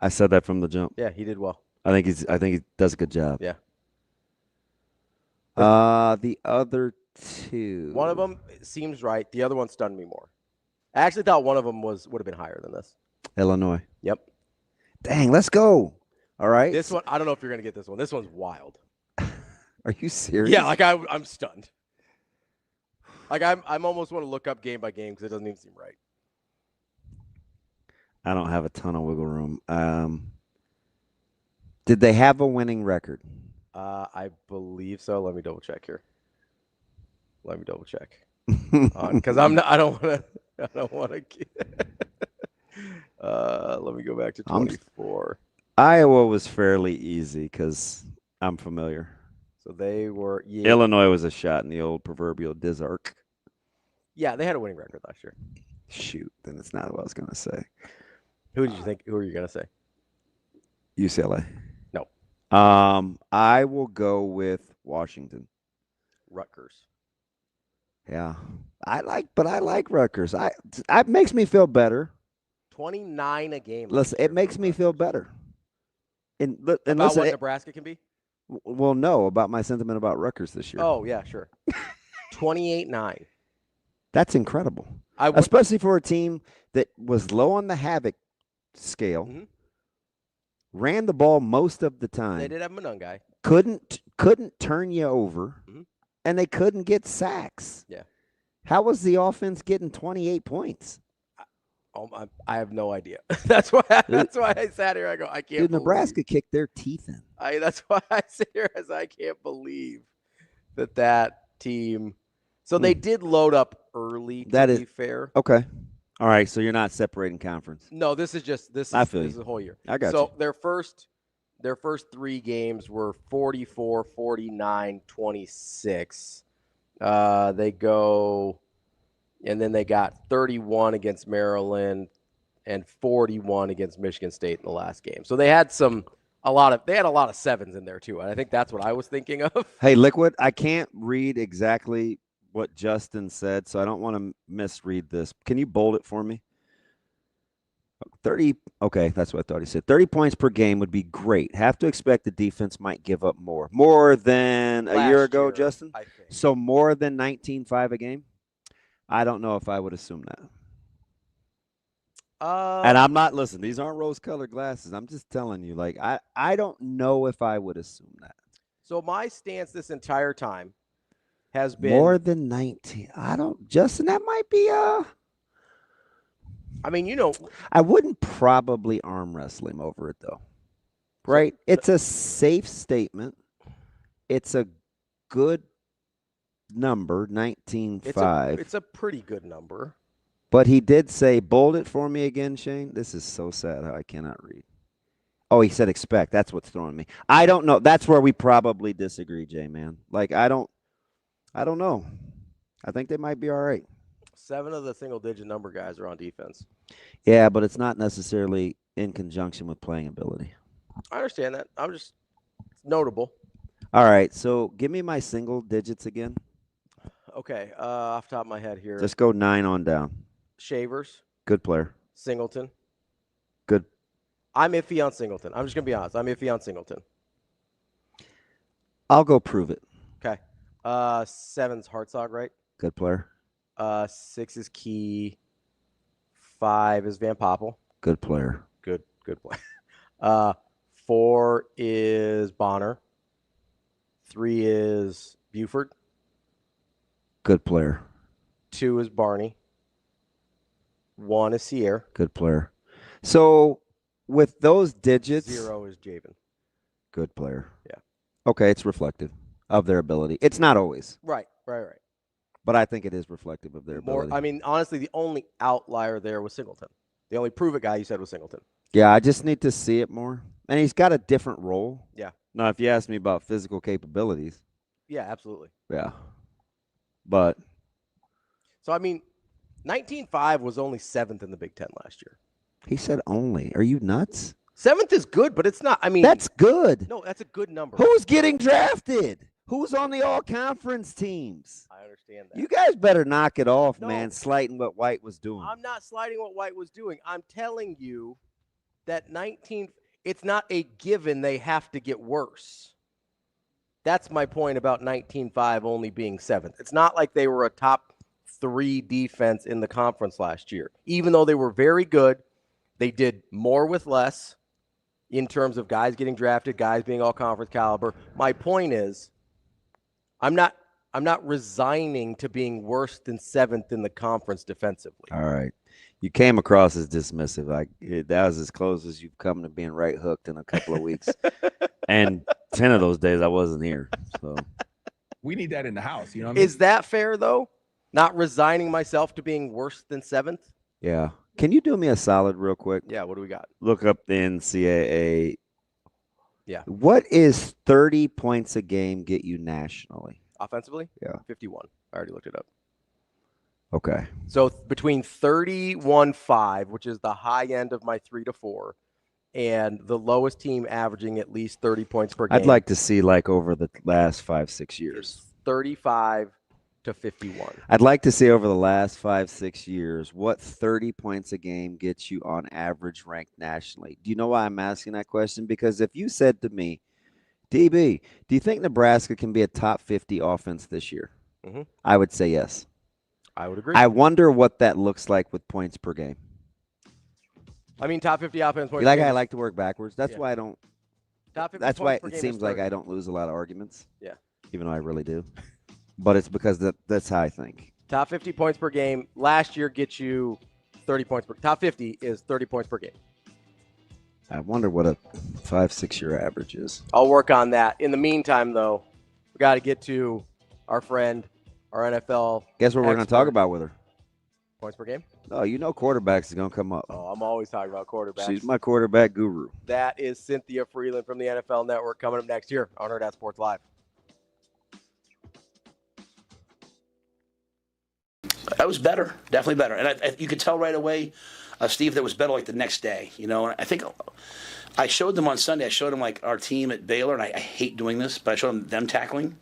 F: I said that from the jump.
E: Yeah, he did well.
F: I think he does a good job.
E: Yeah.
F: The other 2.
E: One of them seems right. The other one stunned me more. I actually thought one of them would have been higher than this.
F: Illinois.
E: Yep.
F: Dang, let's go. All right.
E: This one, I don't know if you're going to get this one. This one's wild.
F: Are you serious?
E: Yeah, I'm stunned. I'm almost want to look up game by game because it doesn't even seem right.
F: I don't have a ton of wiggle room. Did they have a winning record?
E: I believe so. Let me double check here. Because I don't want to. Let me go back to 24.
F: Iowa was fairly easy because I'm familiar.
E: So they were. Yeah.
F: Illinois was a shot in the old proverbial Dizark.
E: Yeah, they had a winning record last year.
F: Shoot, then it's not what I was going to say.
E: Who did you think? Who are you going to say?
F: UCLA.
E: No.
F: I will go with Washington.
E: Rutgers.
F: Yeah, I like Rutgers. It makes me feel better.
E: 29 a game.
F: Listen, it makes me feel better. And
E: about
F: listen,
E: what Nebraska can be?
F: Well, no, about my sentiment about Rutgers this year.
E: Oh, yeah, sure. 28-9.
F: That's incredible. especially for a team that was low on the havoc scale, ran the ball most of the time.
E: They did have Monungai.
F: Couldn't turn you over, and they couldn't get sacks.
E: Yeah.
F: How was the offense getting 28 points?
E: I have no idea. That's why I sat here. I go, I can't.
F: Dude, Nebraska kicked their teeth in.
E: That's why I sit here as I can't believe that team. So they did load up early. To be fair.
F: Okay. All right. So you're not separating conference.
E: No, this is the whole year.
F: I got you.
E: So their first 3 games were 44, 49, 26. They go. And then they got 31 against Maryland and 41 against Michigan State in the last game. So they had a lot of 7s in there too. And I think that's what I was thinking of.
F: Hey, Liquid, I can't read exactly what Justin said, so I don't want to misread this. Can you bold it for me? 30. Okay, that's what I thought he said. 30 points per game would be great. Have to expect the defense might give up more. More than a year ago, Justin?
E: I think.
F: So more than 19-5 a game? I don't know if I would assume that. And I'm not, listen, these aren't rose-colored glasses. I'm just telling you, like, I don't know if I would assume that.
E: So my stance this entire time has been
F: more than 19. Justin, that might be
E: I mean,
F: I wouldn't probably arm wrestle him over it though. Right? It's a safe statement. It's a good number, 19-5.
E: It's a pretty good number.
F: But he did say, bold it for me again, Shane. This is so sad how I cannot read. Oh, he said expect. That's what's throwing me. I don't know. That's where we probably disagree, J-Man. Like, I don't know. I think they might be all right.
E: 7 of the single-digit number guys are on defense.
F: Yeah, but it's not necessarily in conjunction with playing ability.
E: I understand that. It's notable.
F: All right, so give me my single digits again.
E: Okay, off the top of my head here.
F: Let's go 9 on down.
E: Shavers.
F: Good player.
E: Singleton.
F: Good.
E: I'm iffy on Singleton. I'm just going to be honest. I'm iffy on Singleton.
F: I'll go prove it.
E: Okay. 7's Hartzog, right?
F: Good player.
E: 6 is Key. 5 is Van Poppel.
F: Good player.
E: Good play. 4 is Bonner. 3 is Buford.
F: Good player.
E: 2 is Barney. 1 is Sierra.
F: Good player. So with those digits,
E: 0 is Javen.
F: Good player.
E: Yeah.
F: Okay, it's reflective of their ability. It's not always.
E: Right.
F: But I think it is reflective of their ability.
E: I mean, honestly, the only outlier there was Singleton. The only prove it guy you said was Singleton.
F: Yeah, I just need to see it more. And he's got a different role.
E: Yeah.
F: Now, if you ask me about physical capabilities.
E: Yeah, absolutely.
F: Yeah. But.
E: So, I mean, 19-5 was only 7th in the Big Ten last year.
F: He said only. Are you nuts?
E: 7th is good, but it's not. I mean.
F: That's good.
E: No, that's a good number.
F: Who's getting drafted? Who's on the all-conference teams?
E: I understand that.
F: You guys better knock it off, man, slighting what White was doing.
E: I'm not slighting what White was doing. I'm telling you that it's not a given they have to get worse. That's my point about 19-5 only being 7th. It's not like they were a top 3 defense in the conference last year. Even though they were very good, they did more with less in terms of guys getting drafted, guys being all-conference caliber. My point is, I'm not resigning to being worse than 7th in the conference defensively.
F: All right. You came across as dismissive. That was as close as you've come to being right hooked in a couple of weeks. And 10 of those days I wasn't here. So
P: we need that in the house. You know what I mean?
E: Is that fair, though? Not resigning myself to being worse than 7th?
F: Yeah. Can you do me a solid real quick?
E: Yeah, what do we got?
F: Look up the NCAA.
E: Yeah.
F: What is 30 points a game get you nationally?
E: Offensively?
F: Yeah.
E: 51. I already looked it up.
F: Okay.
E: So between 31-5, which is the high end of my 3 to 4, and the lowest team averaging at least 30 points per game.
F: I'd like to see like over the last 5-6 years.
E: 35 to 51.
F: I'd like to see over the last 5-6 years what 30 points a game gets you on average ranked nationally. Do you know why I'm asking that question? Because if you said to me, DB, do you think Nebraska can be a top 50 offense this year?
E: Mm-hmm.
F: I would say yes.
E: I would agree.
F: I wonder what that looks like with points per game.
E: I mean, top 50 offense points.
F: I like to work backwards. That's why I don't.
E: Top 50
F: That's why
E: points per
F: it
E: game
F: seems
E: is
F: like
E: 30.
F: I don't lose a lot of arguments.
E: Yeah.
F: Even though I really do. But it's because that's how I think.
E: Top 50 points per game last year gets you 30 points per. Top 50 is 30 points per game.
F: I wonder what a 5-6 year average is.
E: I'll work on that. In the meantime, though, we got to get to our friend, our NFL.
F: Guess what we're going to talk
E: expert.
F: about with her?
E: Points per game?
F: Oh, you know quarterbacks is going to come up.
E: Oh, I'm always talking about quarterbacks.
F: She's my quarterback guru.
E: That is Cynthia Frelund from the NFL Network coming up next year on Hurrdat Sports Live.
D: That was better, definitely better. And you could tell right away, Steve, that was better like the next day. You know, and I think I showed them on Sunday. I showed them like our team at Baylor, and I hate doing this, but I showed them tackling.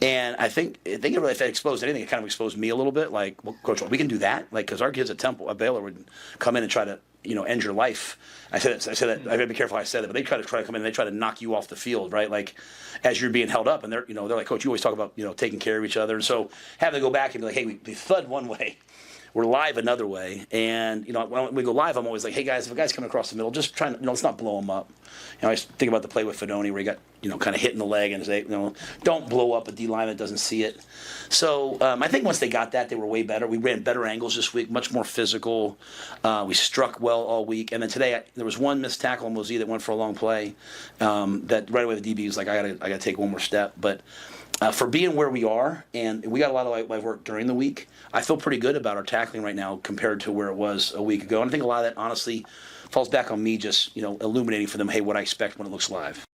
D: And I think it really, if it exposed anything, it kind of exposed me a little bit. Like, well, Coach, we can do that. Like, because our kids at Baylor would come in and try to, end your life. I said that. I got to be careful how I said that. But they try to come in and they try to knock you off the field, right? Like, as you're being held up, and they're like, Coach, you always talk about taking care of each other. And so having to go back and be like, hey, we thud one way. We're live another way, and when we go live, I'm always like, "Hey guys, if a guy's coming across the middle, just try to, let's not blow him up." I think about the play with Fedoni where he got, kind of hit in the leg, and say, don't blow up a D line that doesn't see it. So I think once they got that, they were way better. We ran better angles this week, much more physical. We struck well all week, and then today there was one missed tackle on Mosey that went for a long play. That right away the DB was like, I gotta take one more step, but. For being where we are, and we got a lot of live work during the week, I feel pretty good about our tackling right now compared to where it was a week ago. And I think a lot of that, honestly, falls back on me just, illuminating for them, hey, what I expect when it looks live.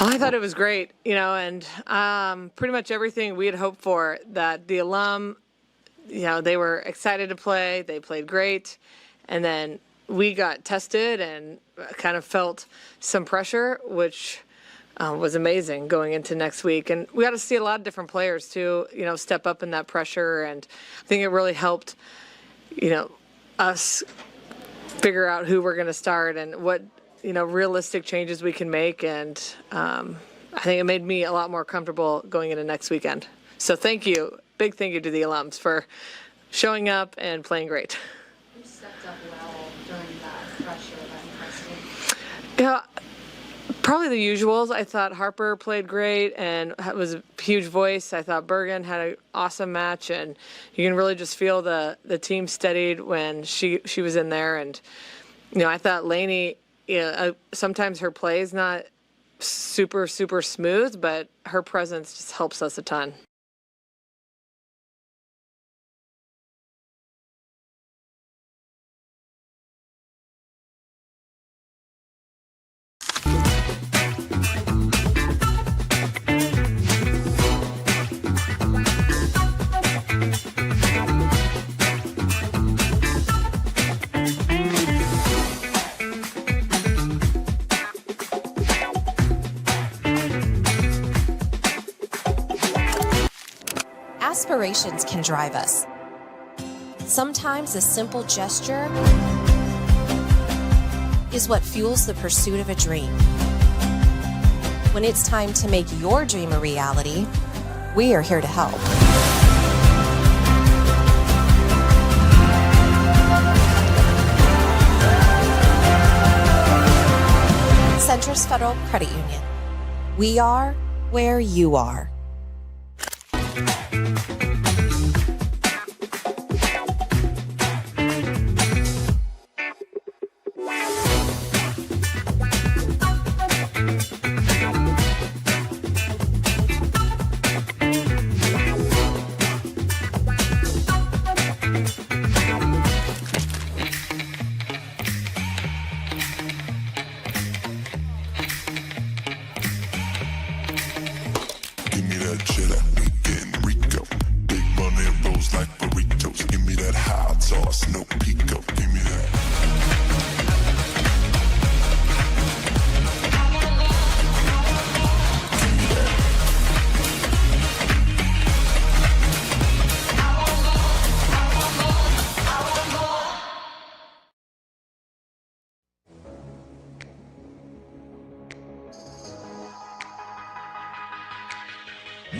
M: I thought it was great, and pretty much everything we had hoped for, that the alum, they were excited to play, they played great, and then we got tested and kind of felt some pressure, which was amazing going into next week. And we got to see a lot of different players too, step up in that pressure, and I think it really helped, us figure out who we're going to start and what realistic changes we can make, and I think it made me a lot more comfortable going into next weekend. So thank you, big thank you to the alums for showing up and playing great.
N: Who stepped up well during that pressure that impressed you?
M: Probably the usuals. I thought Harper played great and was a huge voice. I thought Bergen had an awesome match, and you can really just feel the team steadied when she was in there. And I thought Lainey, sometimes her play is not super smooth, but her presence just helps us a ton.
J: Aspirations can drive us. Sometimes a simple gesture is what fuels the pursuit of a dream. When it's time to make your dream a reality, we are here to help. Centris Federal Credit Union. We are where you are.
K: Give me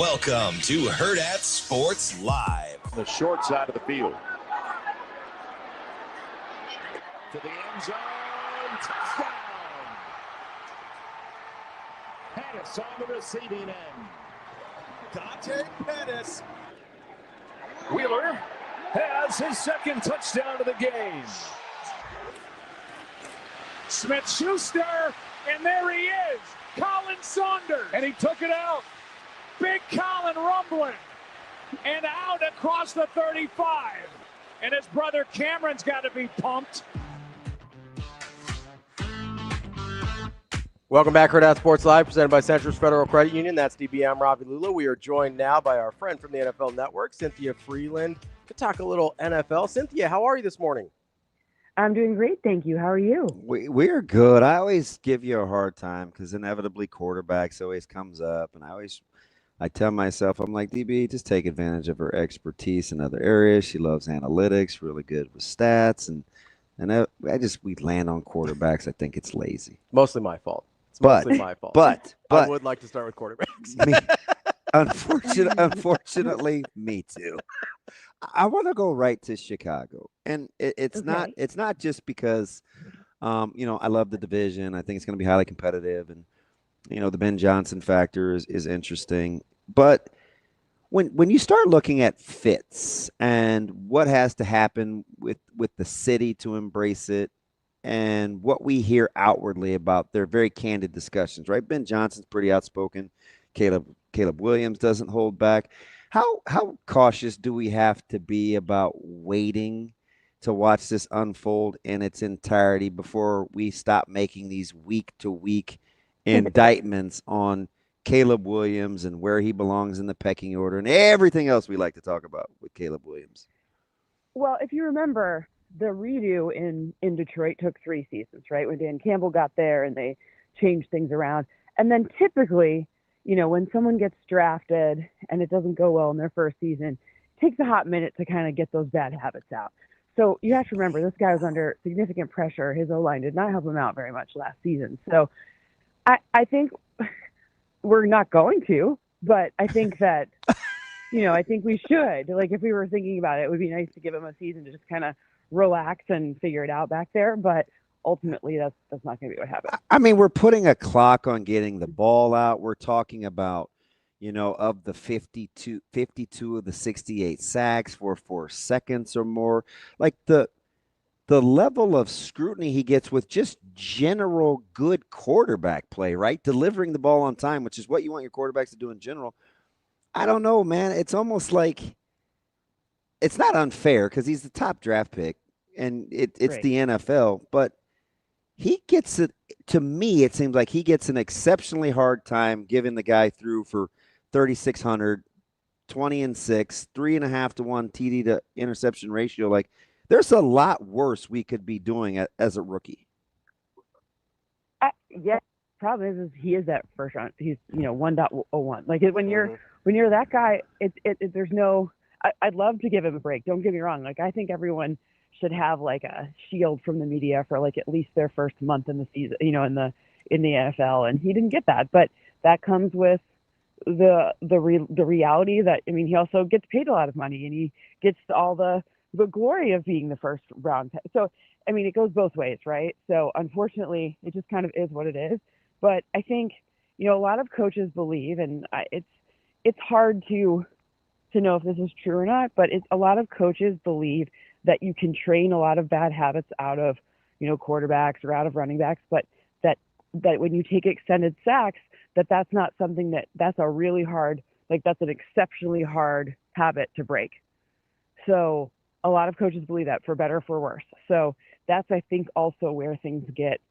A: Welcome to Hurrdat Sports Live.
Q: The short side of the field. To the end zone. Touchdown. Pettis on the receiving end.
A: Dante Pettis.
Q: Wheeler has his second touchdown of the game.
R: Smith-Schuster, and there he is, Colin Saunders.
Q: And he took it out.
R: Big Colin rumbling, and out across the 35. And his brother Cameron's got to be pumped.
E: Welcome back, Hurrdat Sports Live, presented by Central Federal Credit Union. That's DBM Ravi, Lulla. We are joined now by our friend from the NFL Network, Cynthia Frelund, to talk a little NFL. Cynthia, how are you this morning?
S: I'm doing great, thank you. How are you?
F: We're good. I always give you a hard time because inevitably quarterbacks always comes up, and I tell myself, I'm like, DB, just take advantage of her expertise in other areas. She loves analytics, really good with stats, and we land on quarterbacks. I think it's lazy.
E: Mostly my fault. It's mostly my fault.
F: But
E: I would like to start with quarterbacks.
F: Unfortunately, me too. I want to go right to Chicago, and it's not just because, I love the division. I think it's going to be highly competitive, and the Ben Johnson factor is interesting. But when you start looking at fits and what has to happen with the city to embrace it, and what we hear outwardly about their very candid discussions, right? Ben Johnson's pretty outspoken. Caleb Williams doesn't hold back. How cautious do we have to be about waiting to watch this unfold in its entirety before we stop making these week-to-week indictments on Caleb Williams and where he belongs in the pecking order and everything else we like to talk about with Caleb Williams?
S: Well, if you remember, the redo in Detroit took 3 seasons, right? When Dan Campbell got there and they changed things around. And then typically, when someone gets drafted and it doesn't go well in their first season, it takes a hot minute to kind of get those bad habits out. So you have to remember, this guy was under significant pressure. His O-line did not help him out very much last season. So I think we're not going to, but I think that, I think we should. Like, if we were thinking about it, it would be nice to give him a season to just kind of relax and figure it out back there. But ultimately, that's not going to be what happens.
F: I mean, we're putting a clock on getting the ball out. We're talking about, of the 52 of the 68 sacks for 4 seconds or more. Like the level of scrutiny he gets with just general good quarterback play, right? Delivering the ball on time, which is what you want your quarterbacks to do in general. I don't know, man. It's almost like it's not unfair because he's the top draft pick and it's
S: Right.
F: the NFL, but he gets it. To me, it seems like he gets an exceptionally hard time giving the guy through for 3,600, 20-6, 3.5 to 1 TD to interception ratio. Like, there's a lot worse we could be doing as a rookie.
S: Yeah. Problem is he is that first round. He's 1.01. Like, when you're that guy, there's no. I'd love to give him a break. Don't get me wrong. Like, I think everyone should have like a shield from the media for like at least their first month in the season, in the NFL. And he didn't get that, but that comes with the reality that, he also gets paid a lot of money and he gets all the glory of being the first round pick. So, it goes both ways, right? So unfortunately, it just kind of is what it is. But I think, a lot of coaches believe, and it's hard to know if this is true or not, but a lot of coaches believe that you can train a lot of bad habits out of, quarterbacks or out of running backs, but that when you take extended sacks, that's not something that's a really hard, that's an exceptionally hard habit to break. So a lot of coaches believe that, for better or for worse. So that's, I think, also where things get,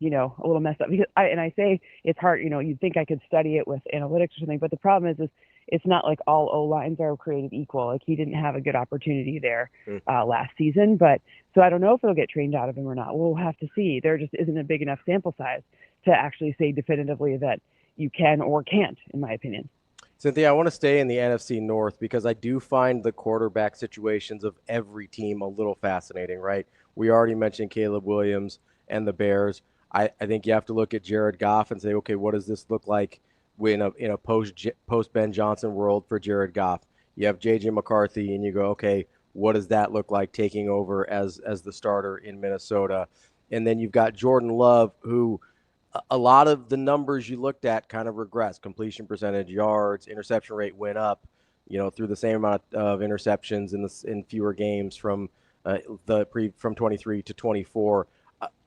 S: a little messed up. Because I say it's hard, you'd think I could study it with analytics or something, but the problem is it's not like all O-lines are created equal. Like, he didn't have a good opportunity there last season, but so I don't know if it'll get trained out of him or not. We'll have to see. There just isn't a big enough sample size to actually say definitively that you can or can't, in my opinion.
E: Cynthia, I want to stay in the NFC North because I do find the quarterback situations of every team a little fascinating, right? We already mentioned Caleb Williams and the Bears. I think you have to look at Jared Goff and say, okay, what does this look like in a post Ben Johnson world for Jared Goff. You have J.J. McCarthy, and you go, okay, what does that look like taking over as the starter in Minnesota? And then you've got Jordan Love, who a lot of the numbers you looked at kind of regressed. Completion percentage, yards, interception rate went up, through the same amount of interceptions in fewer games from 23 to 24.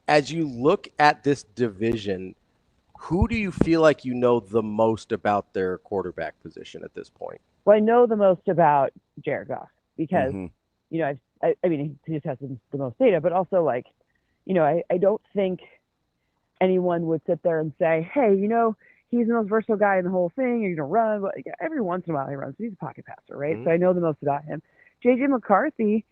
E: As you look at this division, who do you feel like you know the most about their quarterback position at this point?
S: Well, I know the most about Jared Goff because, I mean, he just has the most data, but also I don't think anyone would sit there and say, hey, he's the most versatile guy in the whole thing. You're going to run. But every once in a while he runs. He's a pocket passer, right? So I know the most about him. J.J. McCarthy,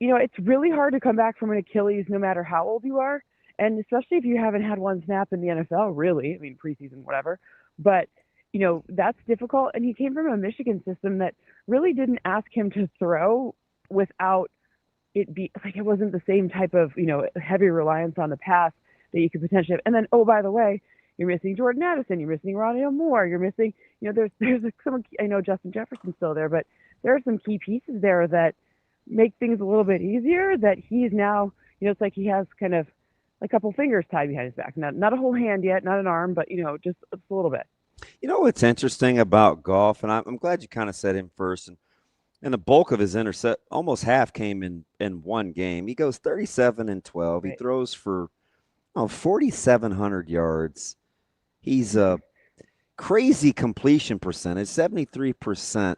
S: it's really hard to come back from an Achilles no matter how old you are. And especially if you haven't had one snap in the NFL, really. I mean, preseason, whatever. But, that's difficult. And he came from a Michigan system that really didn't ask him to throw without it be it wasn't the same type of, heavy reliance on the pass that you could potentially have. And then, oh, by the way, you're missing Jordan Addison, you're missing Ronnie Moore, you're missing, there's some, I know Justin Jefferson's still there, but there are some key pieces there that make things a little bit easier that he's now, it's like he has kind of a couple fingers tied behind his back. Not a whole hand yet, not an arm, but, just a little bit.
F: What's interesting about Goff, and I'm glad you kind of said him first, and the bulk of his almost half came in one game. He goes 37-12. Right. He throws for 4,700 yards. He's a crazy completion percentage, 73%.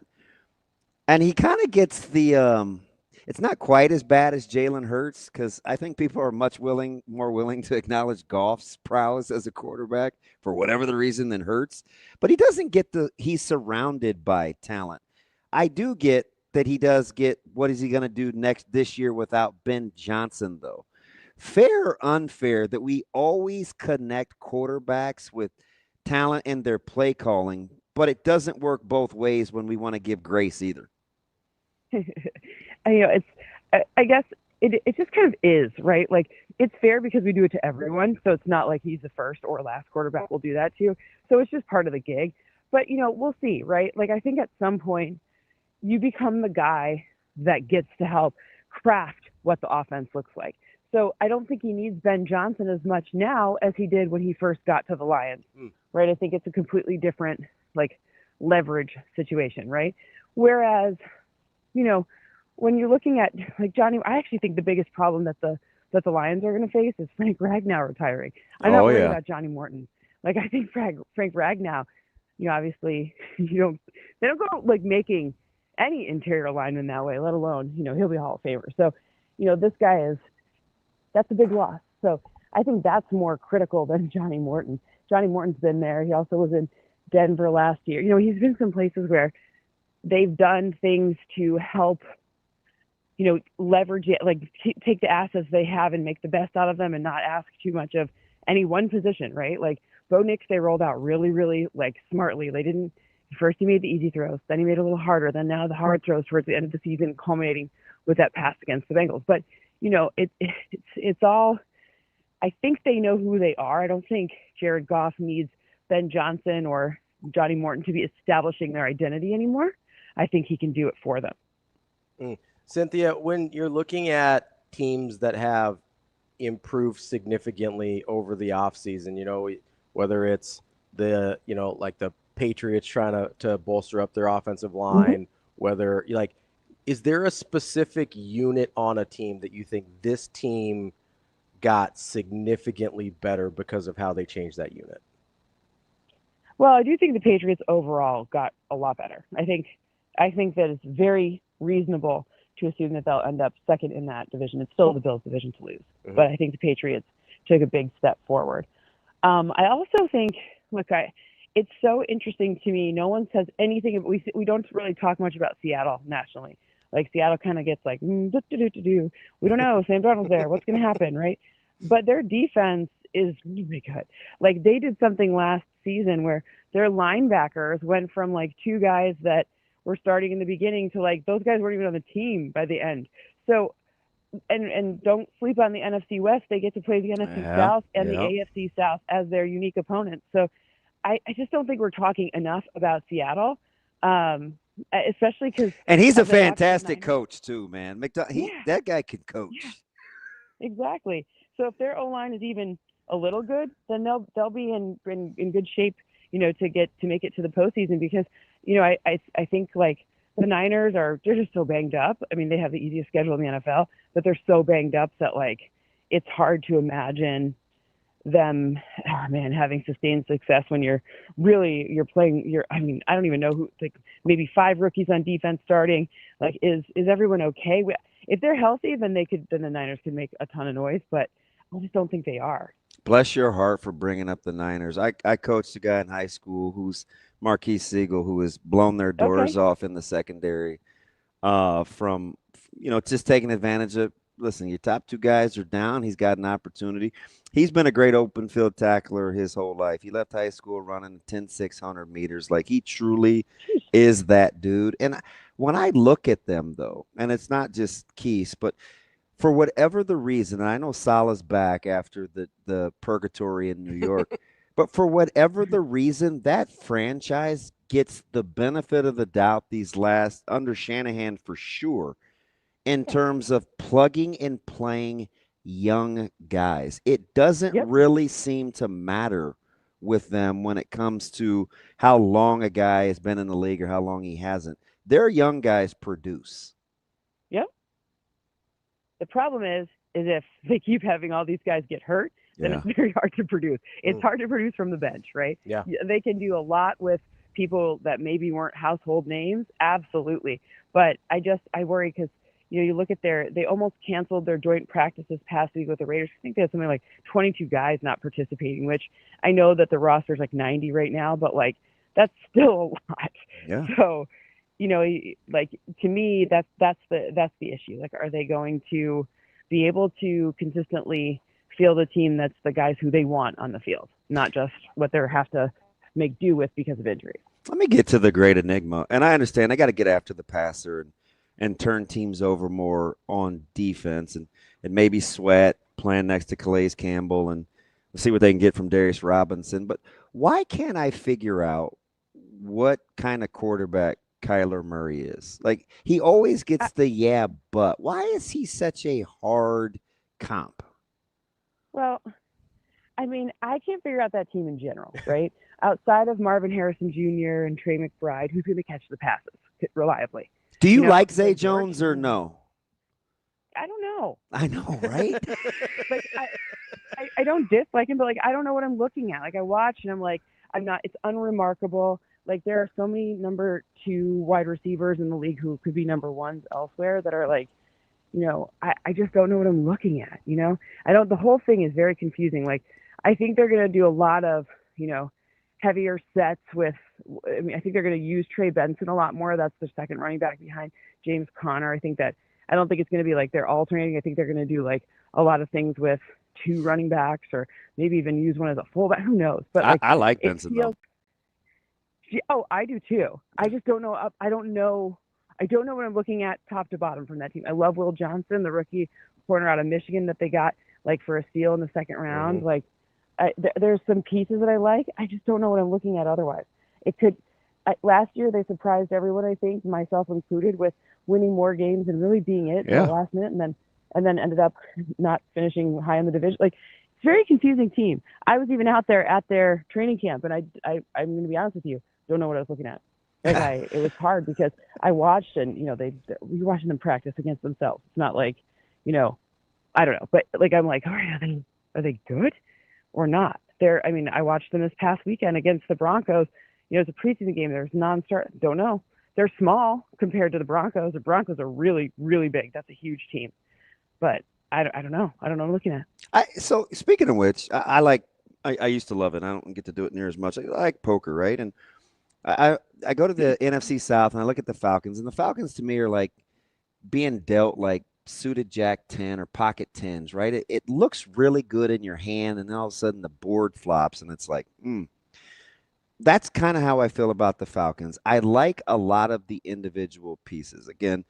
F: And he kind of gets the it's not quite as bad as Jalen Hurts because I think people are more willing to acknowledge Goff's prowess as a quarterback for whatever the reason than Hurts. But he doesn't get he's surrounded by talent. I do get that he does get what is he going to do this year without Ben Johnson, though. Fair or unfair that we always connect quarterbacks with talent in their play calling, but it doesn't work both ways when we want to give grace either.
S: I guess it just kind of is, right? It's fair because we do it to everyone. So it's not like he's the first or last quarterback we'll do that to. So it's just part of the gig. But, we'll see, right? I think at some point you become the guy that gets to help craft what the offense looks like. So I don't think he needs Ben Johnson as much now as he did when he first got to the Lions, right? I think it's a completely different, leverage situation, right? Whereas, when you're looking at Johnny, I actually think the biggest problem that the Lions are going to face is Frank Ragnow retiring. I'm not worried about Johnny Morton. I think Frank Ragnow, obviously they don't go making any interior lineman that way, let alone, he'll be a Hall of Famer. So, this guy that's a big loss. So I think that's more critical than Johnny Morton. Johnny Morton's been there. He also was in Denver last year. He's been some places where they've done things to help, leverage it, take the assets they have and make the best out of them and not ask too much of any one position, right? Bo Nix, they rolled out really, really smartly. They didn't, first he made the easy throws, then he made it a little harder, then now the hard throws towards the end of the season, culminating with that pass against the Bengals. But, it's all, I think they know who they are. I don't think Jared Goff needs Ben Johnson or Johnny Morton to be establishing their identity anymore. I think he can do it for them.
E: Cynthia, when you're looking at teams that have improved significantly over the offseason, whether it's the, the Patriots trying to bolster up their offensive line, whether is there a specific unit on a team that you think this team got significantly better because of how they changed that unit?
S: Well, I do think the Patriots overall got a lot better. I think that it's very reasonable to assume that they'll end up second in that division. It's still the Bills' division to lose, but I think the Patriots took a big step forward. I also think, it's so interesting to me. No one says anything. We don't really talk much about Seattle nationally. Seattle kind of gets we don't know. Sam Darnold's there. What's going to happen, right? But their defense is really good. They did something last season where their linebackers went from two guys that were starting in the beginning to those guys weren't even on the team by the end. So, and don't sleep on the NFC West. They get to play the NFC South and the AFC South as their unique opponents. So I just don't think we're talking enough about Seattle, especially because.
F: And he's a fantastic coach too, man. That guy can coach.
S: Yeah, exactly. So if their O-line is even a little good, then they'll be in good shape, to make it to the postseason, because, I think like the Niners they're just so banged up. I mean, they have the easiest schedule in the NFL, but they're so banged up that like it's hard to imagine them, having sustained success when you're playing. I don't even know who, like maybe 5 rookies on defense starting. Like, is everyone okay? If they're healthy, then the Niners can make a ton of noise, but I just don't think they are.
F: Bless your heart for bringing up the Niners. I coached a guy in high school who's Marquise Siegel, who has blown their doors off in the secondary from, just taking advantage of, listen, your top 2 guys are down. He's got an opportunity. He's been a great open field tackler his whole life. He left high school running 10,600 meters. Like, he truly is that dude. And when I look at them, though, and it's not just Keese, but for whatever the reason, and I know Salah's back after the purgatory in New York, but for whatever the reason, that franchise gets the benefit of the doubt these last, under Shanahan for sure, in terms of plugging and playing young guys. It doesn't really seem to matter with them when it comes to how long a guy has been in the league or how long he hasn't. Their young guys produce.
S: Yep. The problem is if they keep having all these guys get hurt, then it's very hard to produce. It's hard to produce from the bench, right?
E: Yeah.
S: They can do a lot with people that maybe weren't household names, absolutely. But I worry because, you look at they almost canceled their joint practices past week with the Raiders. I think they had something like 22 guys not participating, which I know that the roster's like 90 right now, but like that's still a lot.
F: Yeah.
S: So, like, to me, that's the issue. Like, are they going to be able to consistently field a team that's the guys who they want on the field, not just what they have to make do with because of injury?
F: Let me get to the great enigma. And I understand I got to get after the passer and turn teams over more on defense and maybe Sweat playing next to Calais Campbell and see what they can get from Darius Robinson. But why can't I figure out what kind of quarterback Kyler Murray is? Like, he always gets the but. Why is he such a hard comp?
S: Well, I mean, I can't figure out that team in general, right? Outside of Marvin Harrison Jr. and Trey McBride, who's going to catch the passes reliably?
F: Do you like Zay Jones or no?
S: I don't know.
F: I know, right?
S: Like, I don't dislike him, but like, I don't know what I'm looking at. Like, I watch and I'm like, it's unremarkable. Like, there are so many number 2 wide receivers in the league who could be number 1s elsewhere that are like, I just don't know what I'm looking at. The whole thing is very confusing. Like, I think they're going to do a lot of, heavier sets with, I think they're going to use Trey Benson a lot more. That's the second running back behind James Conner. I don't think it's going to be like they're alternating. I think they're going to do like a lot of things with 2 running backs, or maybe even use one as a fullback. Who knows? But like,
F: I like Benson though.
S: Oh, I do too. I just don't know. I don't know what I'm looking at top to bottom from that team. I love Will Johnson, the rookie corner out of Michigan that they got like for a steal in the second round.
E: Mm-hmm.
S: Like, there's some pieces that I like. I just don't know what I'm looking at otherwise. Last year they surprised everyone, I think, myself included, with winning more games and really being it in the last minute, and then ended up not finishing high in the division. Like, it's a very confusing team. I was even out there at their training camp, and I'm going to be honest with you, don't know what I was looking at. Like, it was hard because I watched, and we were watching them practice against themselves. It's not like, I don't know, but like, I'm like, all right, are they good or not? I watched them this past weekend against the Broncos. It's a preseason game. There's non-start. Don't know. They're small compared to the Broncos. The Broncos are really, really big. That's a huge team. But I don't know. I don't know what I'm looking at.
F: So speaking of which, I used to love it. I don't get to do it near as much. I like poker, right? And I go to the NFC South and I look at the Falcons, and the Falcons to me are like being dealt like suited Jack 10 or pocket 10s, right? It looks really good in your hand, and then all of a sudden the board flops, and it's like, That's kind of how I feel about the Falcons. I like a lot of the individual pieces. Again,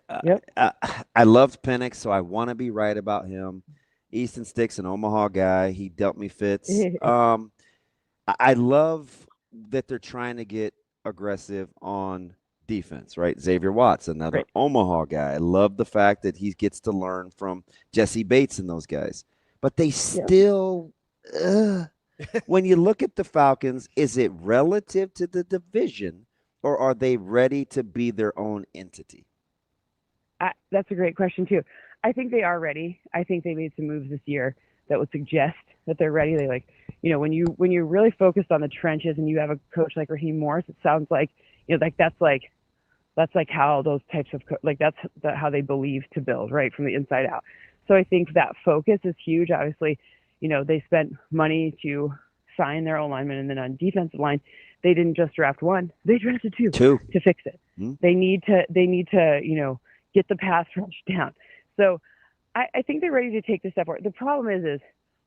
F: I loved Penix, so I want to be right about him. Easton Stick's an Omaha guy. He dealt me fits. I love that they're trying to get aggressive on defense, right? Xavier Watts, another Omaha guy. I love the fact that he gets to learn from Jesse Bates and those guys. But they still, when you look at the Falcons, is it relative to the division, or are they ready to be their own entity?
S: That's a great question too. I think they are ready. I think they made some moves this year that would suggest that they're ready. They when you're really focused on the trenches and you have a coach like Raheem Morris, it sounds like that's like how those types of that's how they believe to build, right, from the inside out. So I think that focus is huge. Obviously, they spent money to sign their own lineman, and then on defensive line, they didn't just draft one; they drafted two to fix it. Mm-hmm. They need to get the pass rush down. So I think they're ready to take the step forward. The problem is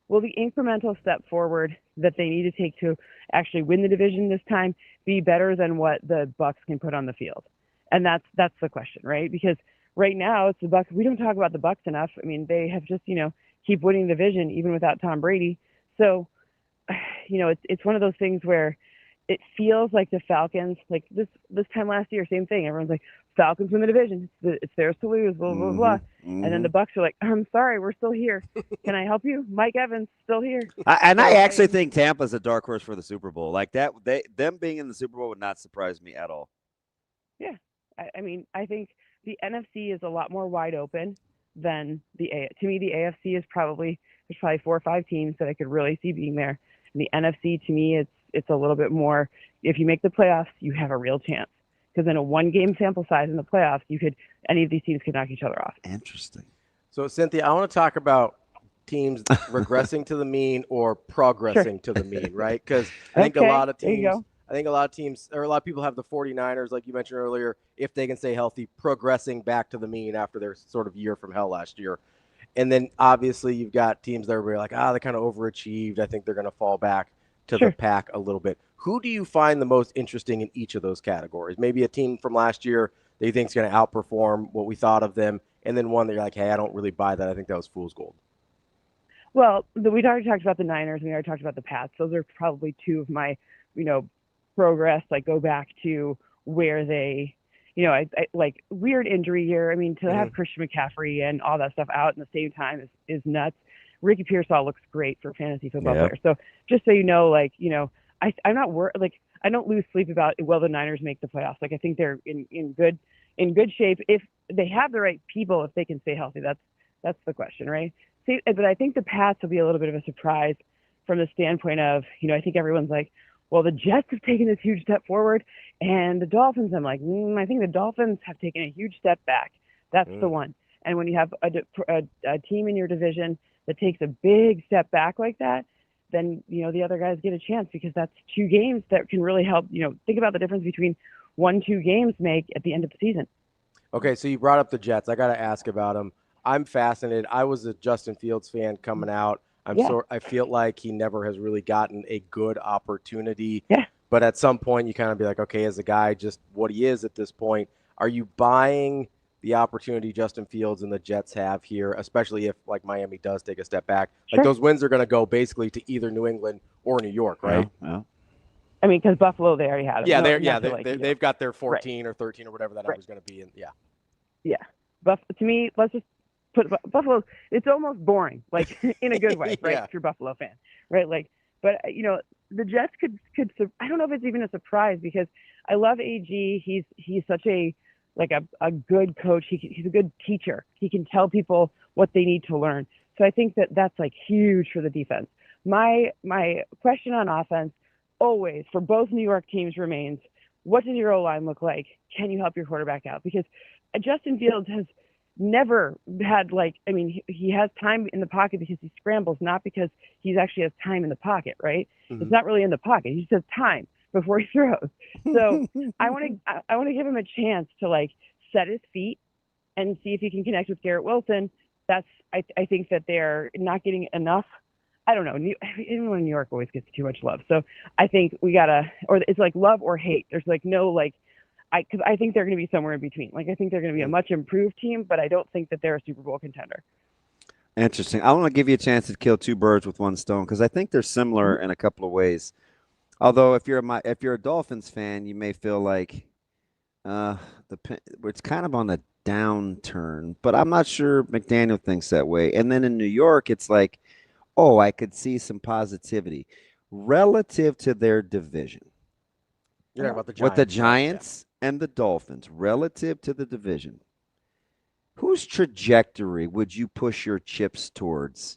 S: will the incremental step forward that they need to take to actually win the division this time be better than what the Bucs can put on the field? And that's the question, right? Because right now it's the Bucs. We don't talk about the Bucs enough. I mean, they have just keep winning the division even without Tom Brady. So it's one of those things where it feels like the Falcons, like this time last year, same thing. Everyone's like, Falcons win the division. It's theirs to lose, blah, blah, blah. Mm-hmm. And then the Bucs are like, I'm sorry, we're still here. Can I help you? Mike Evans, still here.
F: I actually think Tampa's a dark horse for the Super Bowl. Like that, them being in the Super Bowl would not surprise me at all.
S: Yeah. I mean, I think the NFC is a lot more wide open than to me, the AFC is there's probably 4 or 5 teams that I could really see being there. And the NFC, to me, it's a little bit more, if you make the playoffs, you have a real chance. Because in a 1-game sample size in the playoffs, any of these teams could knock each other off.
F: Interesting.
E: So, Cynthia, I want to talk about teams regressing to the mean or progressing to the mean, right? Because I think a lot of teams, or a lot of people have the 49ers, like you mentioned earlier, if they can stay healthy, progressing back to the mean after their sort of year from hell last year. And then obviously you've got teams that are like, they kind of overachieved. I think they're going to fall back to the pack a little bit. Who do you find the most interesting in each of those categories? Maybe a team from last year that you think is going to outperform what we thought of them, and then one that you're like, hey, I don't really buy that. I think that was fool's gold.
S: Well, we already talked about the Niners, and we already talked about the Pats. Those are probably two of my, progress, like go back to where they, I like weird injury year. I mean, to have Christian McCaffrey and all that stuff out in the same time is nuts. Ricky Pearsall looks great for fantasy football players. So just so I'm not worried. Like, I don't lose sleep about will the Niners make the playoffs. Like, I think they're in good shape if they have the right people. If they can stay healthy, that's the question, right? But I think the Pats will be a little bit of a surprise from the standpoint of I think everyone's like, well, the Jets have taken this huge step forward, and the Dolphins. I'm like, I think the Dolphins have taken a huge step back. That's the one. And when you have a team in your division that takes a big step back like that, then the other guys get a chance, because that's 2 games that can really help. Think about the difference between 1-2 games make at the end of the season.
E: Okay, so you brought up the Jets. I got to ask about them. I'm fascinated. I was a Justin Fields fan coming out. I feel like he never has really gotten a good opportunity.
S: Yeah.
E: But at some point, you kind of be like, okay, as a guy, just what he is at this point, are you buying the opportunity Justin Fields and the Jets have here, especially if like Miami does take a step back? Like those wins are going to go basically to either New England or New York, right?
F: Yeah.
S: I mean, because Buffalo, they already had it.
E: Yeah, they've got their 14 or 13 or whatever that number's going to be.
S: Yeah. To me, let's just put Buffalo. It's almost boring, like in a good way, right? If you're a Buffalo fan, right? Like, but the Jets could. I don't know if it's even a surprise, because I love AG. He's such a good coach. He's a good teacher. He can tell people what they need to learn. So I think that's like huge for the defense. My question on offense always for both New York teams remains, what does your O-line look like? Can you help your quarterback out? Because Justin Fields has never had he has time in the pocket because he scrambles, not because he actually has time in the pocket, right? Mm-hmm. It's not really in the pocket. He just has time before he throws. So I want to give him a chance to set his feet and see if he can connect with Garrett Wilson. I think that they're not getting enough. I don't know. Everyone in New York always gets too much love. So I think it's like love or hate. There's because I think they're going to be somewhere in between. I think they're going to be a much improved team, but I don't think that they're a Super Bowl contender.
F: Interesting. I want to give you a chance to kill 2 birds with 1 stone, because I think they're similar in a couple of ways. Although if you're a Dolphins fan, you may feel like it's kind of on the downturn, but I'm not sure McDaniel thinks that way. And then in New York, it's like, oh, I could see some positivity relative to their division.
E: You're talking about the Giants.
F: With the Giants and the Dolphins, relative to the division, whose trajectory would you push your chips towards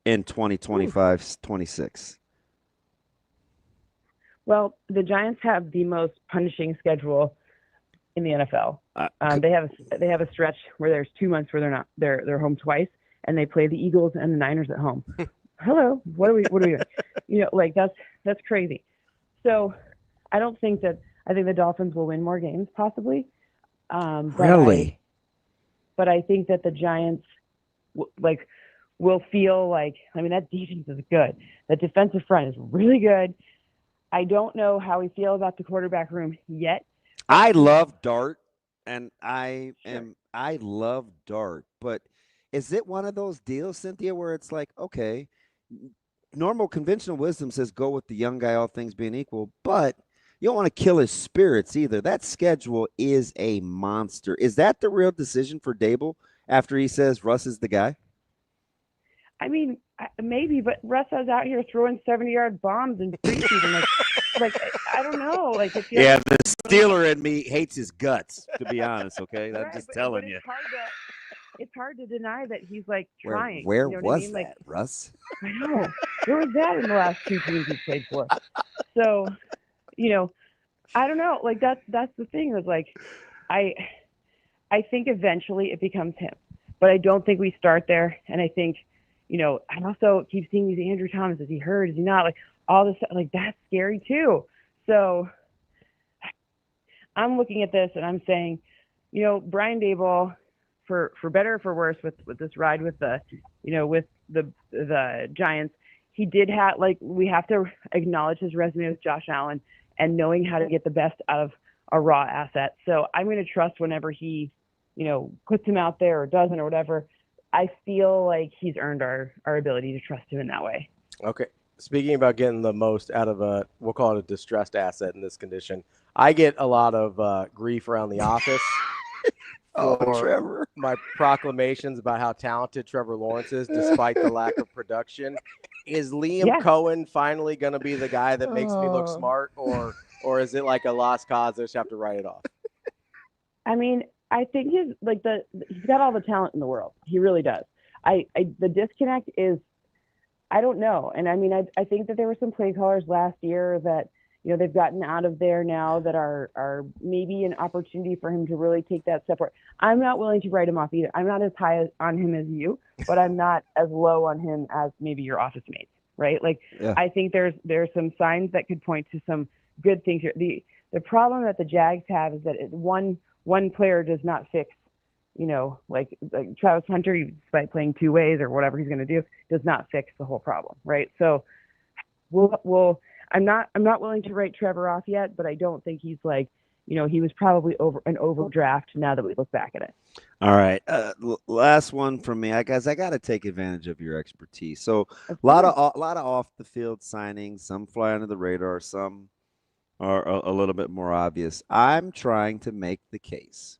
F: in 2025-26?
S: Well, the Giants have the most punishing schedule in the NFL. They have a stretch where there's 2 months where they're home twice, and they play the Eagles and the Niners at home. Hello, what are we doing? Like that's crazy. So I think the Dolphins will win more games possibly.
F: Really?
S: But I think that the Giants will feel like, that defense is good. The defensive front is really good. I don't know how we feel about the quarterback room yet.
F: I love Dart, and I love Dart, but is it one of those deals, Cynthia, where it's like, okay, normal conventional wisdom says go with the young guy, all things being equal, but you don't want to kill his spirits either. That schedule is a monster. Is that the real decision for Dable after he says Russ is the guy?
S: Maybe, but Russ is out here throwing 70-yard bombs in preseason. I don't know.
F: The Steeler in me hates his guts, to be honest, okay? I'm just telling you.
S: It's hard to deny that he's trying.
F: Where
S: you know
F: was
S: what I mean?
F: that, Russ?
S: I know. Where was that in the last 2 teams he played for? So, I don't know. That's the thing is I think eventually it becomes him, but I don't think we start there. And I think, I also keep seeing these Andrew Thomas. Is he hurt? Is he not? All this, that's scary too. So I'm looking at this and I'm saying, Brian Daboll, for better or for worse, with this ride with the Giants, he did have we have to acknowledge his resume with Josh Allen and knowing how to get the best out of a raw asset. So I'm going to trust whenever he, puts him out there or doesn't or whatever. I feel like he's earned our ability to trust him in that way.
E: Okay. Speaking about getting the most out of we'll call it a distressed asset in this condition, I get a lot of grief around the office for
F: Trevor.
E: My proclamations about how talented Trevor Lawrence is despite the lack of production. Is Liam Cohen finally going to be the guy that makes me look smart, or is it like a lost cause? I just have to write it off.
S: I think he's got all the talent in the world. He really does. The disconnect is, I don't know. And I think that there were some play callers last year that, they've gotten out of there now that are maybe an opportunity for him to really take that step forward. I'm not willing to write him off either. I'm not as high on him as you, but I'm not as low on him as maybe your office mates, right? I think there's some signs that could point to some good things here. The problem that the Jags have is that one player does not fix, like Travis Hunter, despite playing 2 ways or whatever he's going to do, does not fix the whole problem, right? So I'm not willing to write Trevor off yet, but I don't think he's he was probably an overdraft now that we look back at it.
F: All right. Last one from me. Guys, I got to take advantage of your expertise. So a lot of off the field signings, some fly under the radar, some are a little bit more obvious. I'm trying to make the case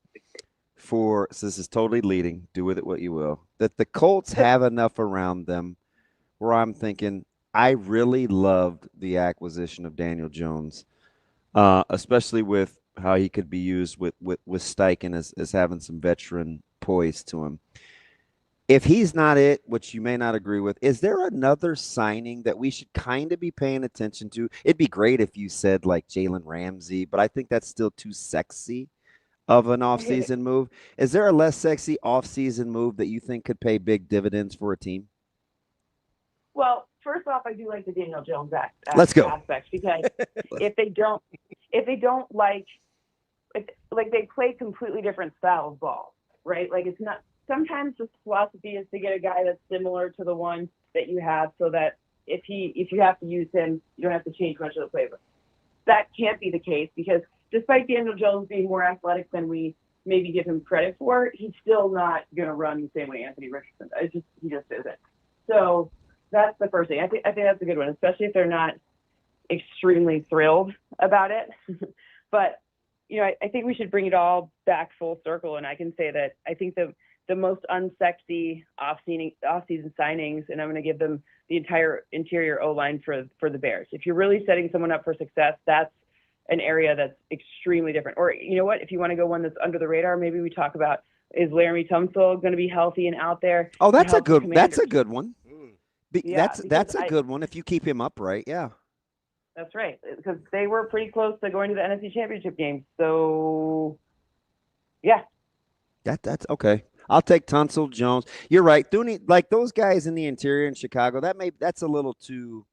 F: so this is totally leading, do with it what you will, that the Colts have enough around them where I'm thinking I really loved the acquisition of Daniel Jones, especially with how he could be used with Steichen as having some veteran poise to him. If he's not it, which you may not agree with, is there another signing that we should kind of be paying attention to? It'd be great if you said Jalen Ramsey, but I think that's still too sexy of an offseason move. Is there a less sexy offseason move that you think could pay big dividends for a team?
S: Well, first off, I do like the Daniel Jones
F: Let's go.
S: aspect because if they don't they play completely different style of ball, right? It's not. Sometimes the philosophy is to get a guy that's similar to the one that you have, so that if you have to use him, you don't have to change much of the playbook. That can't be the case because despite Daniel Jones being more athletic than we maybe give him credit for, he's still not going to run the same way Anthony Richardson does. He just isn't. So that's the first thing. I think that's a good one, especially if they're not extremely thrilled about it. But, I think we should bring it all back full circle. And I can say that I think the most unsexy off-season signings, and I'm going to give them the entire interior O-line for the Bears. If you're really setting someone up for success, that's an area that's extremely different. Or, you know what, if you want to go one that's under the radar, maybe we talk about, is Laramie Tunsil going to be healthy and out there?
F: Oh, that's a good one. That's a good one if you keep him upright. Yeah.
S: That's right, because they were pretty close to going to the NFC Championship game. So, yeah.
F: That's okay. I'll take Tunsil, Jones. You're right. Like those guys in the interior in Chicago, that's a little too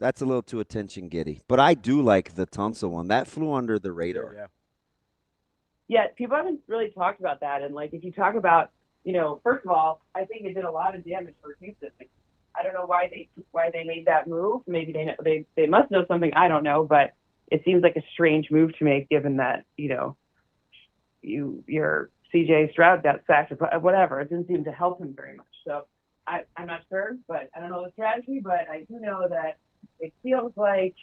F: attention getty. But I do like the Tunsil one. That flew under the radar.
S: Yeah. Yeah, people haven't really talked about that. And like, if you talk about, first of all, I think it did a lot of damage for Houston. I don't know why they made that move. Maybe they must know something I don't know, but it seems like a strange move to make, given that your CJ Stroud got sacked or whatever. It didn't seem to help him very much. So I'm not sure, but I don't know the strategy. But I do know that it feels like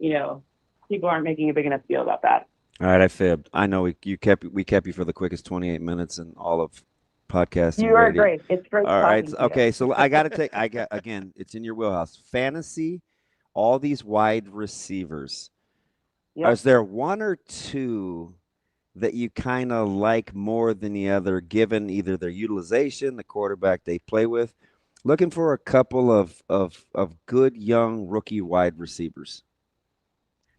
S: people aren't making a big enough deal about that.
F: All right, I fibbed. I know we kept you for the quickest 28 minutes in all of podcasting.
S: You are great. It's great.
F: All right. Okay. So again, it's in your wheelhouse. Fantasy, all these wide receivers. Yep. Is there one or two that you kind of like more than the other, given either their utilization, the quarterback they play with? Looking for a couple of good young rookie wide receivers.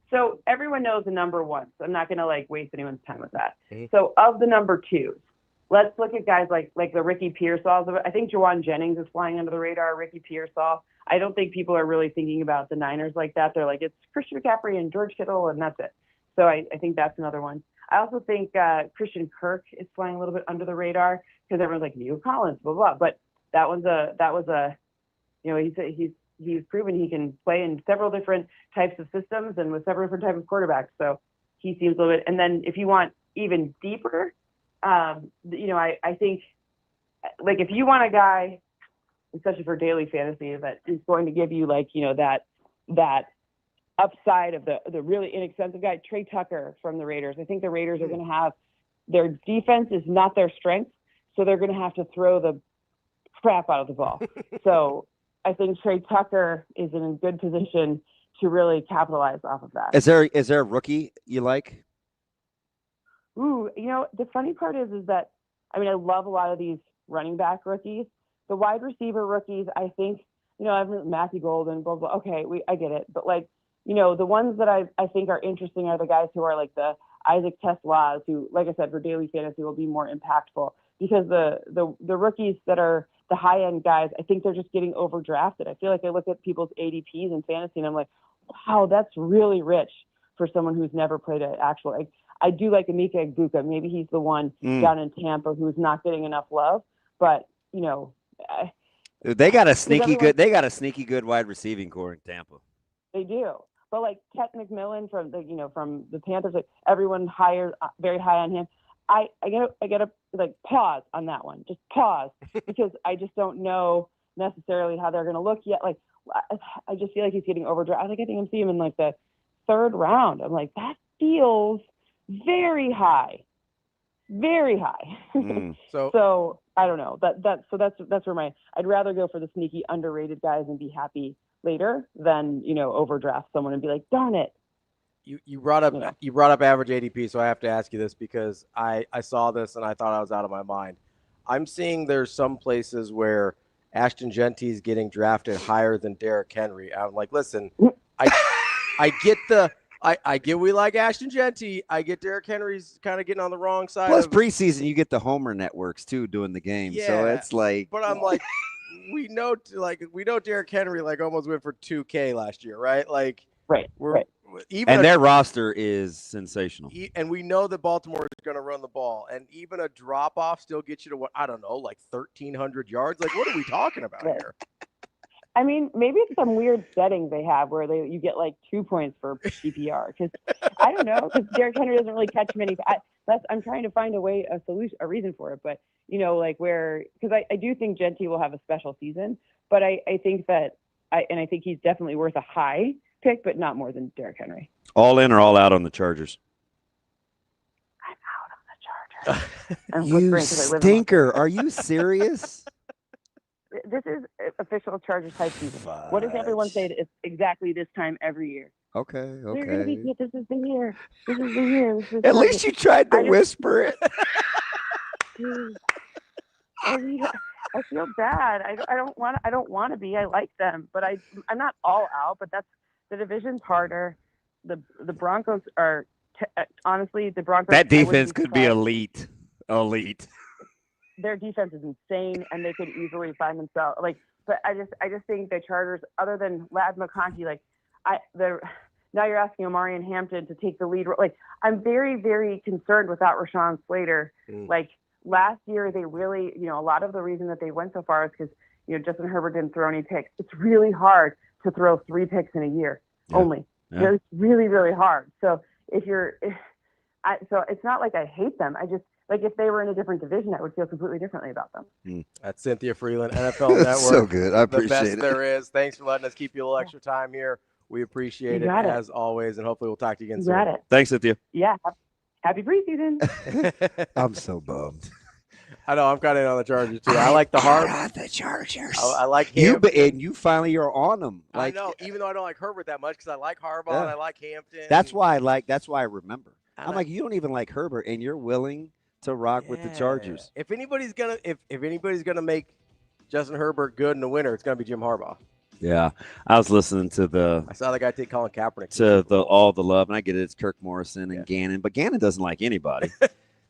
S: So everyone knows the number one. So I'm not going to waste anyone's time with that. Mm-hmm. So of the number two, let's look at guys like the Ricky Pearsalls. I think Jawan Jennings is flying under the radar. Ricky Pearsall. I don't think people are really thinking about the Niners like that. They're like, it's Christian McCaffrey and George Kittle, and that's it. So I think that's another one. I also think Christian Kirk is flying a little bit under the radar because everyone's like, Neil Collins, blah, blah. But that was a he's proven he can play in several different types of systems and with several different types of quarterbacks. So he seems a little bit. And then if you want even deeper, I think if you want a guy, especially for daily fantasy, that is going to give you that upside of the really inexpensive guy, Trey Tucker from the Raiders. I think the Raiders are going to have, their defense is not their strength, so they're going to have to throw the crap out of the ball. So I think Trey Tucker is in a good position to really capitalize off of that.
F: Is there a rookie you like?
S: Ooh, the funny part is that, I love a lot of these running back rookies. The wide receiver rookies, I think, I've Matthew Golden, blah, blah. Okay, I get it. But the ones that I think are interesting are the guys who are like the Isaac Teslas, who, like I said, for daily fantasy will be more impactful, because the rookies that are the high end guys, I think they're just getting overdrafted. I feel like I look at people's ADPs in fantasy and I'm like, wow, that's really rich for someone who's never played an actual. I do like Emeka Egbuka. Maybe he's the one down in Tampa who's not getting enough love, but
F: they got a sneaky good. They got a sneaky good wide receiving core in Tampa.
S: They do, but Ket McMillan from the Panthers, everyone very high on him. I gotta pause on that one. Just pause because I just don't know necessarily how they're gonna look yet. I just feel like he's getting overdrafted. I think I'm seeing him in the third round. I'm like, that feels very high. So I don't know. That's where I'd rather go for the sneaky underrated guys and be happy later than overdraft someone and be like, darn it.
E: You brought up average ADP, so I have to ask you this because I saw this and I thought I was out of my mind. I'm seeing there's some places where Ashton Genty is getting drafted higher than Derrick Henry. I'm like, listen, I get we like Ashton Genty. I get Derrick Henry's kind of getting on the wrong side.
F: Plus preseason, you get the Homer networks too doing the game, so it's like.
E: But I'm like, we know Derrick Henry almost went for 2K last year, right?
S: Right.
F: And their roster is sensational.
E: And we know that Baltimore is going to run the ball. And even a drop-off still gets you to, 1,300 yards? What are we talking about here?
S: Maybe it's some weird setting they have where you get 2 points for PPR. Because I don't know, because Derrick Henry doesn't really catch many. I'm trying to find a reason for it. But, because I do think Genty will have a special season. But I think that, I think he's definitely worth a high pick, but not more than Derrick Henry.
F: All in or all out on the Chargers?
S: I'm out on the Chargers. I'm
F: You
S: whispering 'cause I live in
F: stinker. Are you serious?
S: This is official Chargers type season. What does everyone say? It's exactly this time every year.
F: Okay,
S: They're gonna be
F: okay.
S: good. This is the year. This is the year. This is
F: At least you tried to whisper it.
S: Dude, I feel bad. I don't want to be. I like them, but I'm not all out. But that's the division's harder. The Broncos are honestly the Broncos.
F: That
S: I wouldn't
F: defense could be
S: surprised.
F: elite.
S: Their defense is insane, and they could easily find themselves like. But I just think the Chargers, other than Lad McConkey, now you're asking Amari and Hampton to take the lead. Like I'm very, very concerned without Rashawn Slater. Like last year, they really, a lot of the reason that they went so far is because Justin Herbert didn't throw any picks. It's really hard to throw 3 picks in a year only.
F: Yeah.
S: It's really, really hard. So so it's not like I hate them. I just. Like if they were in a different division, I would feel completely differently about them.
E: That's Cynthia Frelund, NFL Network.
F: So good. I appreciate
E: the best
F: it.
E: there is. Thanks for letting us keep you a little extra time here. We appreciate it as always, and hopefully we'll talk to you again soon.
S: Got it.
F: Thanks, Cynthia.
S: Yeah. Happy preseason.
F: I'm so bummed.
E: I know. I'm kind of in on the Chargers too. I like the Harbaugh.
F: The Chargers.
E: I like him.
F: You finally are on them. Like,
E: I know. Even though I don't like Herbert that much, because I like Harbaugh and I like Hampton.
F: That's why I remember. I'm like, you don't even like Herbert, and you're willing to rock with the Chargers.
E: If anybody's gonna make Justin Herbert good in the winter, it's gonna be Jim Harbaugh.
F: Yeah, I was listening to
E: I saw the guy take Colin Kaepernick
F: to all the love, and I get it. It's Kirk Morrison and Gannon, but Gannon doesn't like anybody.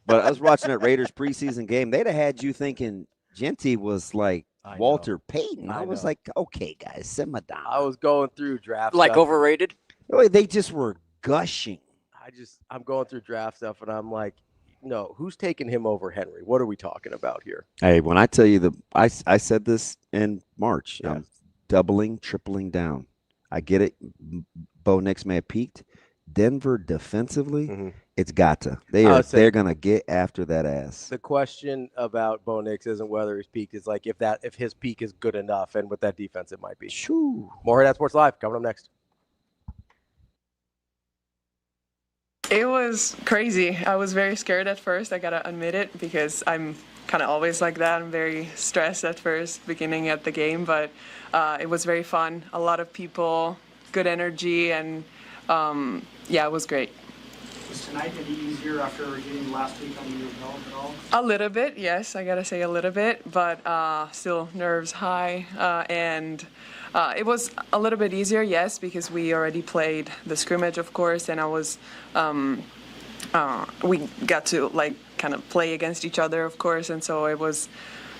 F: But I was watching that Raiders preseason game. They'd have had you thinking Genty was like Walter Payton. I was like, okay, guys, simmer down.
E: I was going through draft
L: Like
E: stuff.
L: overrated?
F: They just were gushing.
E: I'm going through draft stuff, and I'm like, no, who's taking him over Henry? What are we talking about here?
F: Hey, when I tell you I said this in March. Yeah. I'm doubling, tripling down. I get it. Bo Nix may have peaked. Denver defensively, it's got to. They're gonna get after that ass.
E: The question about Bo Nix isn't whether he's peaked. It's like if his peak is good enough, and with that defense, it might be.
F: Shoo.
E: More Hurrdat Sports Live coming up next.
G: It was crazy. I was very scared at first, I gotta admit it, because I'm kind of always like that. I'm very stressed at first, beginning at the game, but it was very fun. A lot of people, good energy, and it was great.
H: Was tonight any easier after getting last week under your belt at all?
G: A little bit, yes, I gotta say a little bit, but still nerves high, and it was a little bit easier, yes, because we already played the scrimmage, of course, and I was, we got to kind of play against each other, of course, and so it was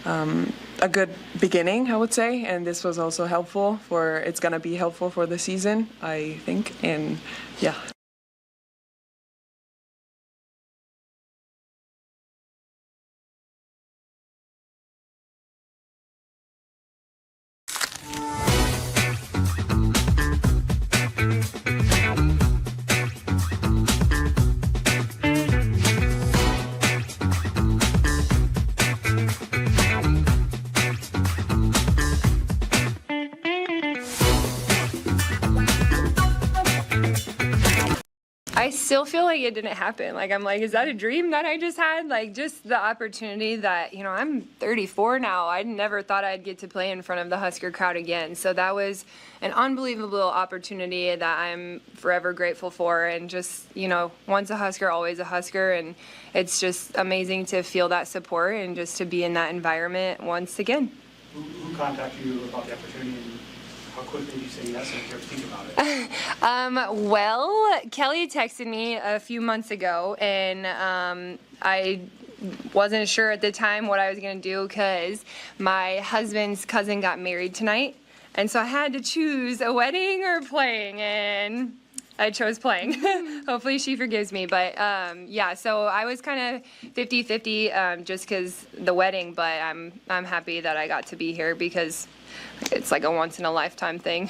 G: a good beginning, I would say, and this was also it's gonna be helpful for the season, I think, and yeah.
I: I still feel like it didn't happen. I'm like, is that a dream that I just had? Just the opportunity that, I'm 34 now. I never thought I'd get to play in front of the Husker crowd again. So that was an unbelievable opportunity that I'm forever grateful for. And just, once a Husker, always a Husker. And it's just amazing to feel that support and just to be in that environment once again.
H: Who contacted you about the opportunity? How quickly did you say yes, and if you ever think about it?
I: Well, Kelly texted me a few months ago, and I wasn't sure at the time what I was going to do because my husband's cousin got married tonight, and so I had to choose a wedding or playing, and I chose playing. Hopefully she forgives me, but so I was kind of 50-50 just because the wedding, but I'm happy that I got to be here because it's like a once-in-a-lifetime thing.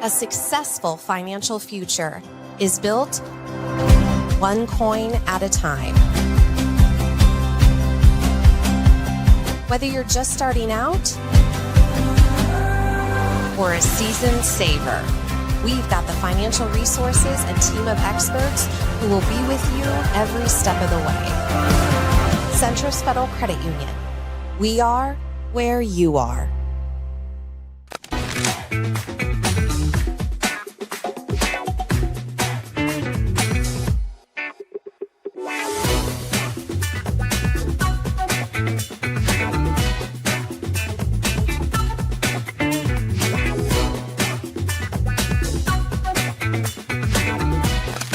J: A successful financial future is built one coin at a time. Whether you're just starting out or a seasoned saver, we've got the financial resources and team of experts who will be with you every step of the way. Centris Federal Credit Union. We are where you are.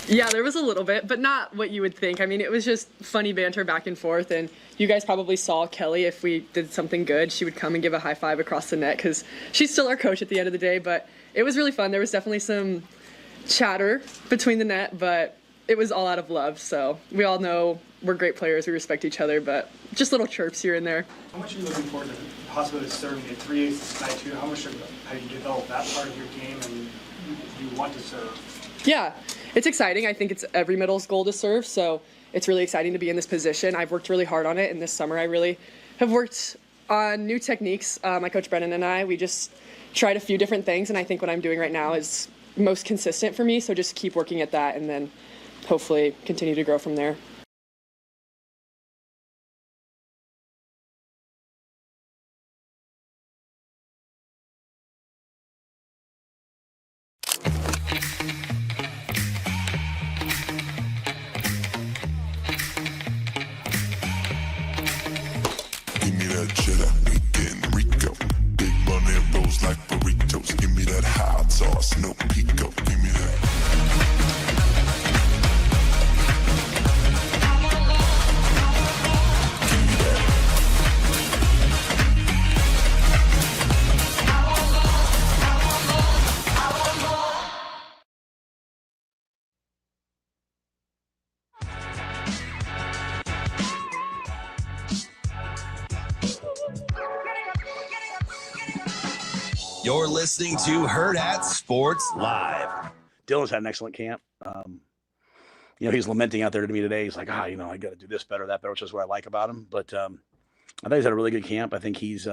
G: Yeah, there was a little bit, but not what you would think. I mean, it was just funny banter back and forth, and you guys probably saw Kelly. If we did something good, she would come and give a high five across the net because she's still our coach at the end of the day, but it was really fun. There was definitely some chatter between the net, but it was all out of love, so we all know we're great players. We respect each other, but just little chirps here and there.
H: How much are you looking forward to the possibility of serving at 3/8 sky too? How much have you developed that part of your game and you want to serve?
G: Yeah, it's exciting. I think it's every middle's goal to serve, so it's really exciting to be in this position. I've worked really hard on it, and this summer I really have worked on new techniques. My coach Brennan and I, we just tried a few different things, and I think what I'm doing right now is most consistent for me, so just keep working at that and then hopefully continue to grow from there.
K: Give me that cheddar, we getting Rico. Big money rolls like burritos. Give me that hot sauce, no pico. Give me that.
A: You're listening to Hurrdat Sports Live.
D: Dylan's had an excellent camp. He's lamenting out there to me today. He's like, I got to do this better, that better, which is what I like about him. But I think he's had a really good camp. I think he's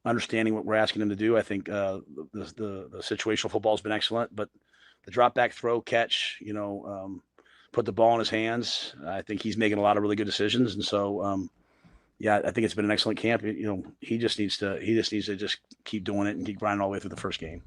D: understanding what we're asking him to do. I think the situational football has been excellent, but the drop back throw catch, put the ball in his hands. I think he's making a lot of really good decisions. And so, I think it's been an excellent camp. He just needs to just keep doing it and keep grinding all the way through the first game.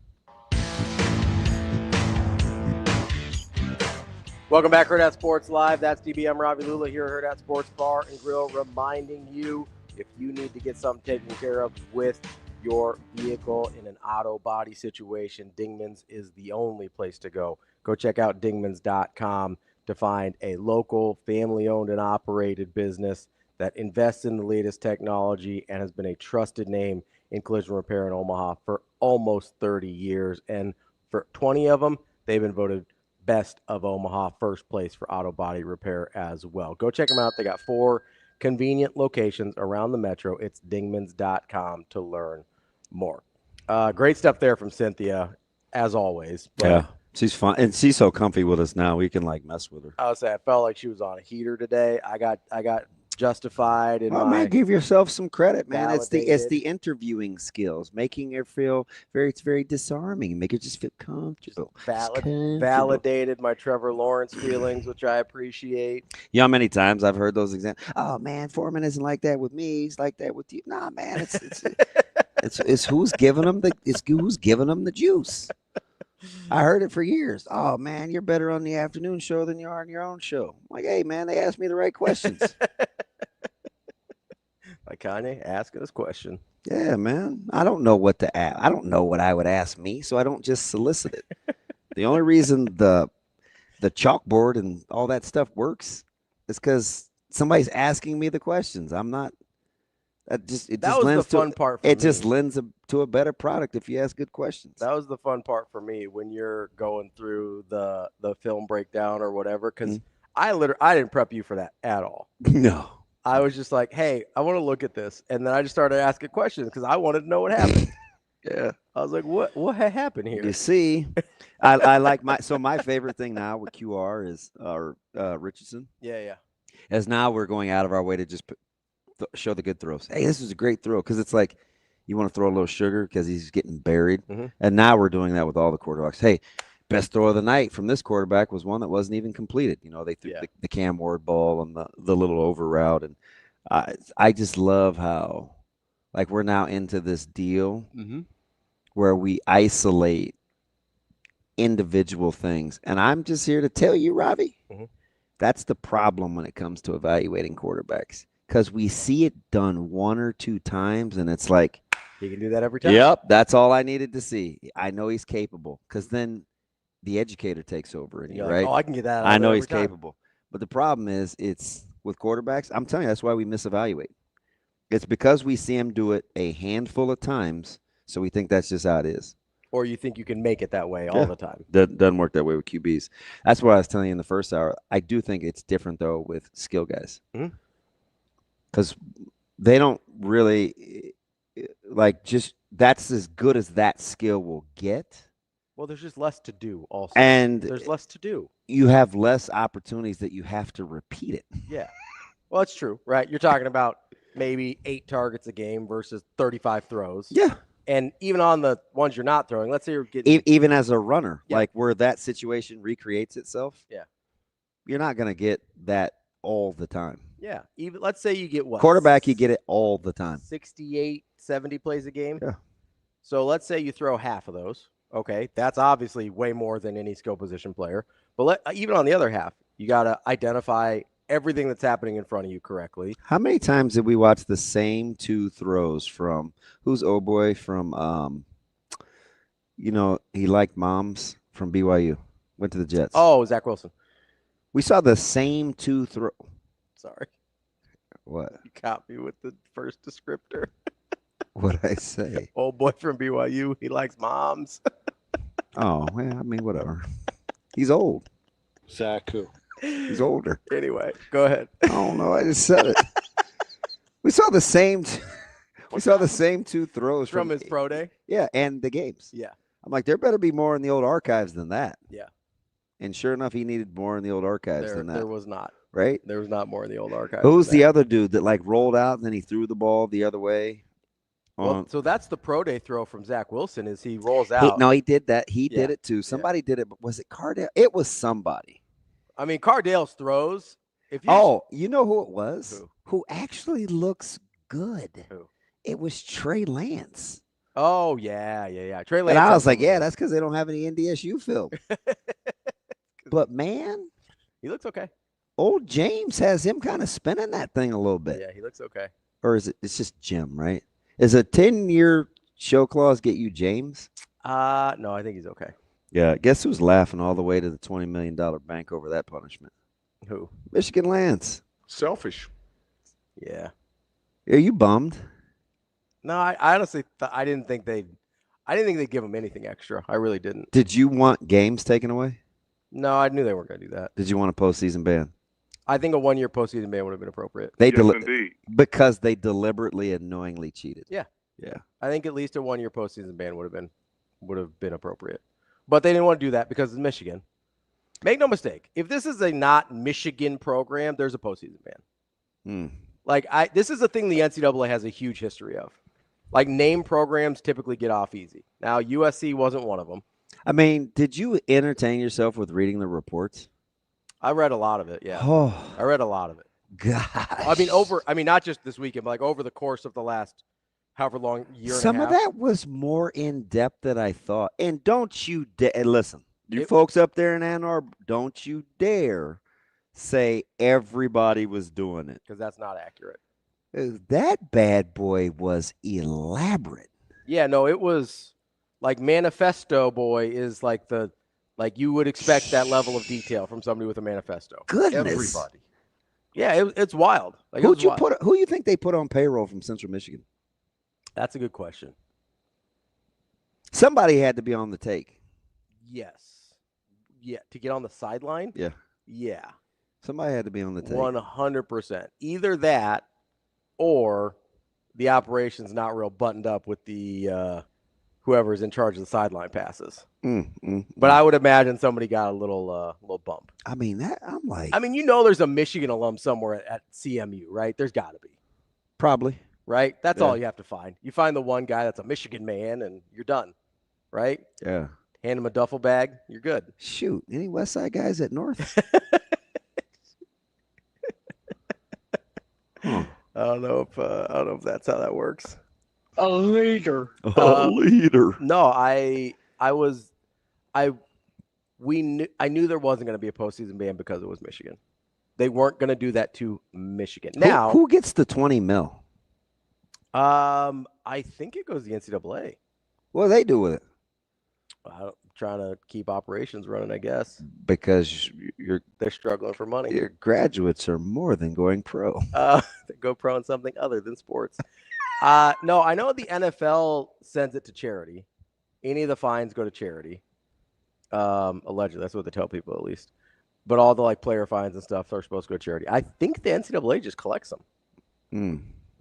E: Welcome back, Hurrdat Sports Live. That's DBM Ravi Lulla here at Hurrdat Sports Bar and Grill, reminding you if you need to get something taken care of with your vehicle in an auto body situation, Dingman's is the only place to go. Go check out dingmans.com to find a local, family-owned and operated business that invests in the latest technology and has been a trusted name in collision repair in Omaha for almost 30 years. And for 20 of them, they've been voted best of Omaha, first place for auto body repair as well. Go check them out. They got 4 convenient locations around the metro. It's dingmans.com to learn more. Great stuff there from Cynthia, as always. But
F: yeah, she's fun, and she's so comfy with us now. We can mess with her.
E: I would say I felt like she was on a heater today. I got justified in my
F: man, give yourself some credit, man.
E: validated.
F: It's the interviewing skills, making her feel it's very disarming, make her just feel comfortable.
E: Validated my Trevor Lawrence feelings, which I appreciate.
F: You know how many times I've heard those examples? Oh man, Foreman isn't like that with me. He's like that with you. Nah, man, it's who's giving them the juice. I heard it for years. Oh man, you're better on the afternoon show than you are on your own show. I'm like, hey man, they asked me the right questions.
E: Like Kanye asking us question.
F: Yeah, man. I don't know what to ask. I don't know what I would ask me, so I don't just solicit it. The only reason the chalkboard and all that stuff works is because somebody's asking me the questions. I'm not. That was the fun part for me. It just lends to a better product if you ask good questions.
E: That was the fun part for me when you're going through the film breakdown or whatever, because I didn't prep you for that at all.
F: No.
E: I was just like, hey, I want to look at this. And then I just started asking questions because I wanted to know what happened.
F: Yeah.
E: I was like, what had happened here?
F: You see, I like my favorite thing now with QR is Richardson.
E: Yeah.
F: As now we're going out of our way to just show the good throws. Hey, this is a great throw because it's like you want to throw a little sugar because he's getting buried.
E: Mm-hmm.
F: And now we're doing that with all the quarterbacks. Hey, best throw of the night from this quarterback was one that wasn't even completed. They threw the Cam Ward ball and the little over route. And I just love how, like, we're now into this deal where we isolate individual things. And I'm just here to tell you, Ravi, that's the problem when it comes to evaluating quarterbacks. Because we see it done one or two times, and it's like,
E: he can do that every time.
F: Yep, that's all I needed to see. I know he's capable. Because then the educator takes over, and
E: You're
F: right?
E: like, I can get that.
F: I know he's capable. But the problem is, it's with quarterbacks. I'm telling you, that's why we misevaluate. It's because we see him do it a handful of times, so we think that's just how it is.
E: Or you think you can make it that way all the time.
F: Doesn't work that way with QBs. That's what I was telling you in the first hour. I do think it's different, though, with skill guys. Because they don't really, that's as good as that skill will get.
E: Well, there's just less to do also.
F: And
E: there's less to do.
F: You have less opportunities that you have to repeat it.
E: Yeah. Well, it's true, right? You're talking about maybe 8 targets a game versus 35 throws.
F: Yeah.
E: And even on the ones you're not throwing, let's say you're getting
F: even as a runner, like where that situation recreates itself.
E: Yeah.
F: You're not going to get that all the time.
E: Yeah. Even let's say you get what?
F: Quarterback, you get it all the time.
E: 68, 70 plays a game.
F: Yeah.
E: So let's say you throw half of those. Okay. That's obviously way more than any skill position player. But even on the other half, you got to identify everything that's happening in front of you correctly.
F: How many times did we watch the same 2 throws from who's boy from he liked moms from BYU, went to the Jets.
E: Oh, Zach Wilson.
F: We saw the same 2 throws.
E: Sorry.
F: What?
E: You caught me with the first descriptor.
F: What'd I say?
E: Old boy from BYU, he likes moms.
F: Oh, well, I mean, whatever. He's old.
B: Zach who?
F: He's older.
E: Anyway, go ahead.
F: I don't know. I just said it. We saw the same 2 throws
E: from his pro day.
F: Yeah, and the games.
E: Yeah.
F: I'm like, there better be more in the old archives than that.
E: Yeah.
F: And sure enough, he needed more in the old archives than that.
E: There was not.
F: Right?
E: There was not more in the old archives.
F: Who's the other dude that like rolled out and then he threw the ball the other way?
E: Well, so that's the pro day throw from Zach Wilson is he rolls out.
F: He did that. He did it too. Somebody did it, but was it Cardale? It was somebody.
E: I mean, Cardale's throws.
F: You know who it was? Who actually looks good?
E: Who?
F: It was Trey Lance.
E: Oh, yeah. Trey Lance.
F: And I was like, that's because they don't have any NDSU film. But, man.
E: He looks okay.
F: Old James has him kind of spinning that thing a little bit.
E: Yeah, he looks okay.
F: Or is it's just Jim, right? Is a 10-year show clause get you James?
E: No, I think he's okay.
F: Yeah, guess who's laughing all the way to the $20 million bank over that punishment?
E: Who?
F: Michigan Lance.
B: Selfish.
E: Yeah.
F: Are you bummed?
E: No, I honestly I didn't think they'd give him anything extra. I really didn't.
F: Did you want games taken away?
E: No, I knew they weren't going to do that.
F: Did you want a postseason ban?
E: I think a 1-year postseason ban would have been appropriate.
B: Indeed.
F: Because they deliberately and knowingly cheated.
E: Yeah.
F: Yeah.
E: I think at least a 1-year postseason ban would have been appropriate. But they didn't want to do that because it's Michigan. Make no mistake. If this is a not Michigan program, there's a postseason ban. This is a thing the NCAA has a huge history of. Like, name programs typically get off easy. Now, USC wasn't one of them.
F: I mean, did you entertain yourself with reading the reports?
E: I read a lot of it, yeah.
F: Oh.
E: I read a lot of it.
F: Gosh.
E: I mean, not just this weekend, but like over the course of the last however long year
F: Some
E: and a half.
F: of that was more in-depth than I thought. And don't you listen, folks up there in Ann Arbor, don't you dare say everybody was doing it.
E: Because that's not accurate.
F: That bad boy was elaborate.
E: Yeah, no, it was like manifesto boy is like you would expect that level of detail from somebody with a manifesto.
F: Goodness.
E: Everybody. Yeah, it's wild. Like,
F: Who you think they put on payroll from Central Michigan?
E: That's a good question.
F: Somebody had to be on the take.
E: Yes. Yeah, to get on the sideline?
F: Yeah.
E: Yeah.
F: Somebody had to be on the take.
E: 100%. Either that or the operation's not real buttoned up with the whoever's in charge of the sideline passes. But I would imagine somebody got a little bump.
F: I mean,
E: there's a Michigan alum somewhere at CMU, right? There's got to be.
F: Probably.
E: Right? That's all you have to find. You find the one guy that's a Michigan man, and you're done. Right?
F: Yeah.
E: Hand him a duffel bag, you're good.
F: Shoot, any West Side guys at North?
E: I don't know if that's how that works.
R: A leader.
F: Leader.
E: No, I knew there wasn't going to be a postseason ban because it was Michigan. They weren't going to do that to Michigan. Now,
F: who gets the $20 million?
E: I think it goes to the NCAA.
F: What do they do with it?
E: I'm trying to keep operations running, I guess.
F: Because
E: they're struggling for money.
F: Your graduates are more than going pro.
E: They go pro in something other than sports. No, I know the NFL sends it to charity. Any of the fines go to charity. Allegedly, that's what they tell people at least. But all the player fines and stuff are supposed to go to charity. I think the NCAA just collects them.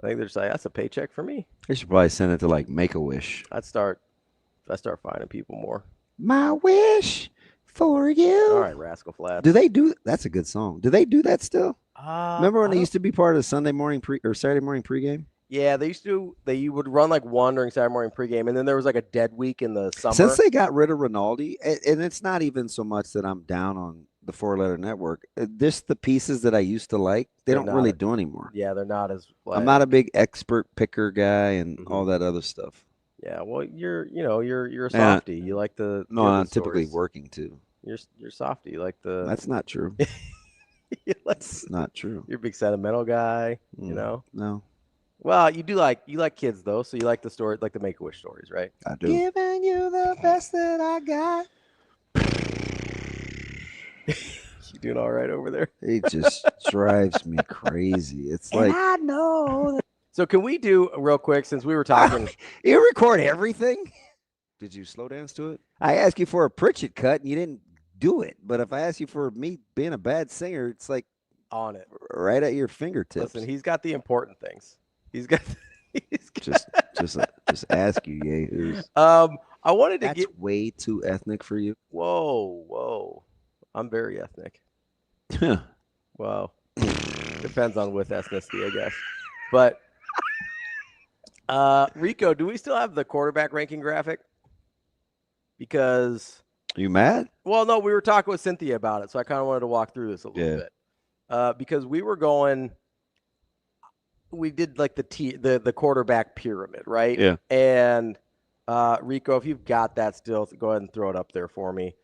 E: I think they're just like, that's a paycheck for me.
F: They should probably send it to Make-A-Wish.
E: I'd start finding people more.
F: My wish for you.
E: All right, Rascal Flatts.
F: Do they do? That's a good song. Do they do that still? Remember when they used to be part of the Sunday morning Saturday morning pregame?
E: Yeah, they used to. They would run one during Saturday morning pregame, and then there was a dead week in the summer.
F: Since they got rid of Rinaldi, and it's not even so much that I'm down on the Four-Letter Network. Just the pieces that I used to like, they don't really do anymore.
E: Yeah, they're not as.
F: I'm not a big expert picker guy and all that other stuff.
E: Yeah, well, you're a softie. You like the.
F: No, I'm typically working too.
E: You're softie. You like the.
F: That's not true. That's not true.
E: You're a big sentimental guy.
F: No.
E: Well, you like kids though, so you like the story, like the Make-A-Wish stories, right?
F: I do.
E: Giving you the best that I got. You doing all right over there?
F: It just drives me crazy. It's
E: I know. So can we do real quick, since we were talking?
F: You record everything? Did you slow dance to it? I asked you for a Pritchett cut, and you didn't do it. But if I ask you for me being a bad singer, it's
E: on it,
F: right at your fingertips.
E: Listen, he's got the important things. He's got
F: just ask you, yahoos.
E: I wanted to
F: That's way too ethnic for you.
E: Whoa. I'm very ethnic. Well, depends on with ethnicity, I guess. But Rico, do we still have the quarterback ranking graphic? Because
F: you mad?
E: Well, no, we were talking with Cynthia about it, so I kind of wanted to walk through this a little bit. Because we did the quarterback pyramid, right?
F: Yeah.
E: And Rico, if you've got that still, go ahead and throw it up there for me.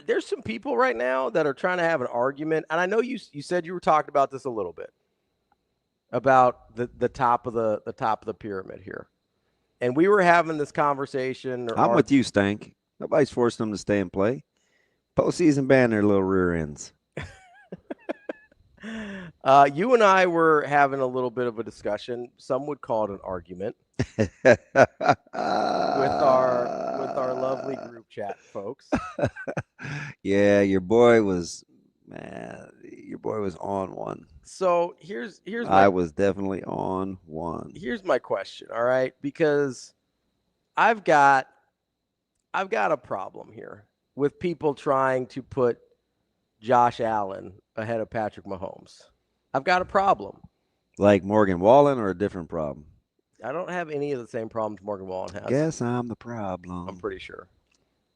E: There's some people right now that are trying to have an argument, and I know you said you were talking about this a little bit about the top of the pyramid here, and we were having this conversation.
F: I'm with you, Stank. Nobody's forcing them to stay and play. Postseason ban their little rear ends.
E: You and I were having a little bit of a discussion. Some would call it an argument with our lovely group chat folks.
F: Yeah, your boy was on one.
E: So here's
F: I was definitely on one.
E: Here's my question, all right? Because I've got a problem here with people trying to put Josh Allen ahead of Patrick Mahomes. I've got a problem.
F: Like Morgan Wallen, or a different problem?
E: I don't have any of the same problems Morgan Wallen has.
F: Guess I'm the problem.
E: I'm pretty sure.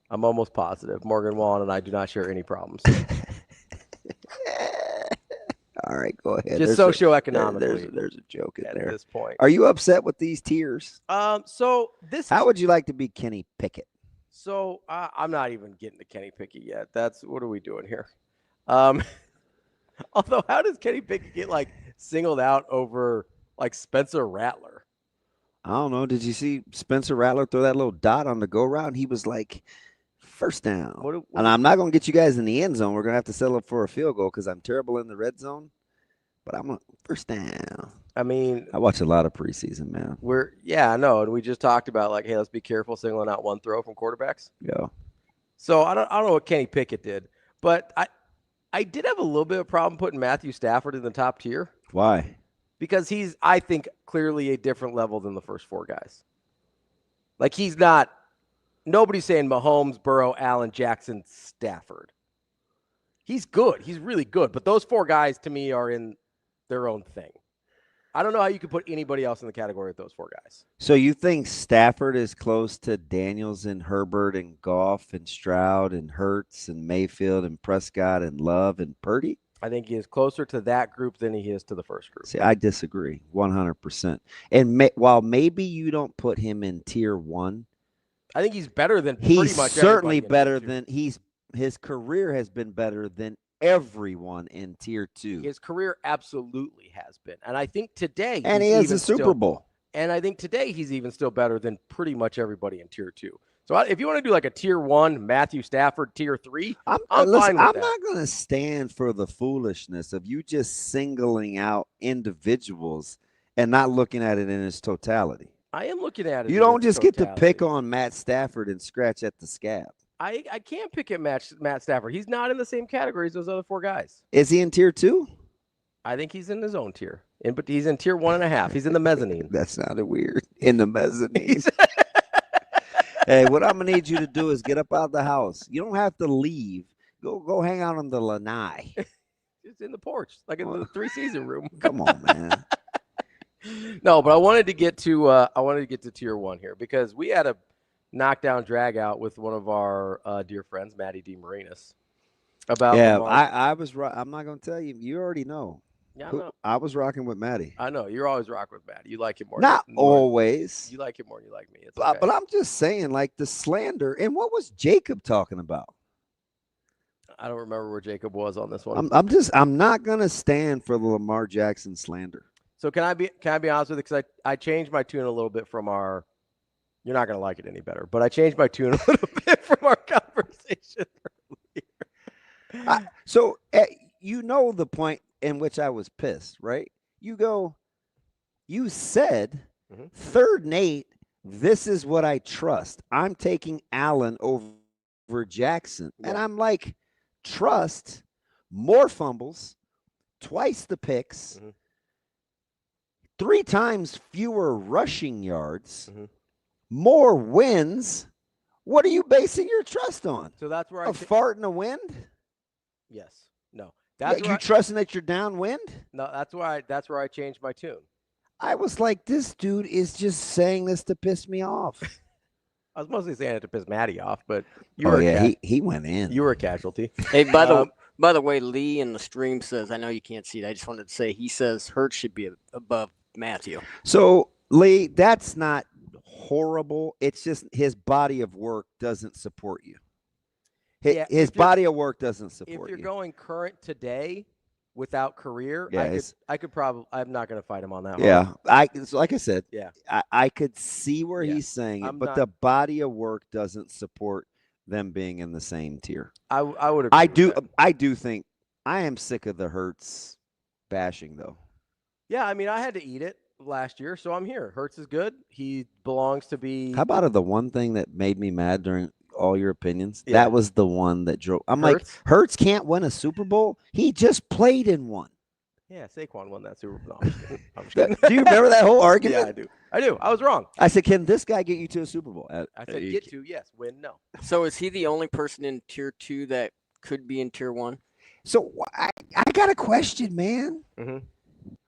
E: I'm almost positive. Morgan Wallen and I do not share any problems.
F: All right, go ahead.
E: Just socioeconomically.
F: There's a joke in there.
E: At this point.
F: Are you upset with these tiers?
E: How
F: would you like to be Kenny Pickett?
E: So I'm not even getting to Kenny Pickett yet. What are we doing here? Although, how does Kenny Pickett get singled out over Spencer Rattler?
F: I don't know. Did you see Spencer Rattler throw that little dot on the go route? And he was first down. And I'm not going to get you guys in the end zone. We're going to have to settle for a field goal because I'm terrible in the red zone. But I'm first down.
E: I mean,
F: I watch a lot of preseason, man.
E: I know. And we just talked about hey, let's be careful singling out one throw from quarterbacks.
F: Yeah.
E: So I don't know what Kenny Pickett did, but I did have a little bit of a problem putting Matthew Stafford in the top tier.
F: Why?
E: Because he's, I think, clearly a different level than the first four guys. Like he's not. Nobody's saying Mahomes, Burrow, Allen, Jackson, Stafford. He's good. He's really good. But those 4 guys to me are in their own thing. I don't know how you could put anybody else in the category with those 4 guys.
F: So you think Stafford is close to Daniels and Herbert and Goff and Stroud and Hurts and Mayfield and Prescott and Love and Purdy?
E: I think he is closer to that group than he is to the first group.
F: See, I disagree 100%. And while maybe you don't put him in tier 1,
E: I think he's better than
F: he's
E: pretty much
F: certainly better than his career has been better than everyone in tier 2.
E: His career absolutely has been. And I think today
F: and he has a Super Bowl.
E: And I think today he's even still better than pretty much everybody in tier 2. So if you want to do like a tier 1, Matthew Stafford, tier 3, I'm fine with that.
F: I'm not going to stand for the foolishness of you just singling out individuals and not looking at it in its totality.
E: I am looking at it.
F: You don't just get to pick on Matt Stafford and scratch at the scab.
E: I can't pick at Matt Stafford. He's not in the same category as those other 4 guys.
F: Is he in tier 2?
E: I think he's in his own tier. But he's in tier 1.5. He's in the mezzanine.
F: That sounded weird. In the mezzanine. Hey, what I'm gonna need you to do is get up out of the house. You don't have to leave. Go hang out on the lanai.
E: It's in the porch, like in the 3-season room.
F: Come on, man.
E: No, but I wanted to get to tier 1 here because we had a knockdown drag out with one of our dear friends, Maddie DeMarinis. About
F: I was right. I'm not gonna tell you. You already know.
E: Yeah, I know.
F: I was rocking with Maddie.
E: I know you're always rocking with Maddie. You like him more.
F: Not always.
E: You like him more than you like me. It's okay.
F: But I'm just saying, like the slander. And what was Jacob talking about?
E: I don't remember where Jacob was on this one.
F: I'm not gonna stand for the Lamar Jackson slander.
E: So can I be honest with you? Because I changed my tune a little bit from our. You're not gonna like it any better, but I changed my tune a little bit from our conversation earlier.
F: So you know the point in which I was pissed, right? You said 3rd and 8. This is what I trust. I'm taking Allen over Jackson, and I'm like, trust more fumbles, twice the picks. 3 times fewer rushing yards, more wins. What are you basing your trust on?
E: So that's where
F: a fart in the wind?
E: Yes. No. That's
F: you trusting that you're downwind?
E: No, that's where I changed my tune.
F: I was like, this dude is just saying this to piss me off.
E: I was mostly saying it to piss Maddie off, but
F: he went in.
E: You were a casualty.
L: Hey, by the way, Lee in the stream says, I know you can't see it. I just wanted to say he says Hurts should be above Matthew.
F: So Lee, that's not horrible. It's just his body of work doesn't support you. His body of work doesn't support you.
E: If you're going current today without career, I could probably. I'm not going to fight him on that.
F: Yeah, like I said.
E: Yeah,
F: I could see where he's saying it, but the body of work doesn't support them being in the same tier.
E: I would agree.
F: I do think I am sick of the Hurts bashing though.
E: Yeah, I mean, I had to eat it last year, so I'm here. Hurts is good. He belongs to be.
F: How about the one thing that made me mad during all your opinions? Yeah. That was the one that drove. I'm like, Hurts can't win a Super Bowl. He just played in one.
E: Yeah, Saquon won that Super Bowl. No, I'm just
F: kidding. Do you remember that whole argument?
E: Yeah, I do. I was wrong.
F: I said, can this guy get you to a Super Bowl?
E: I said, get to, yes. Win, no.
L: So is he the only person in tier 2 that could be in tier 1?
F: So I got a question, man.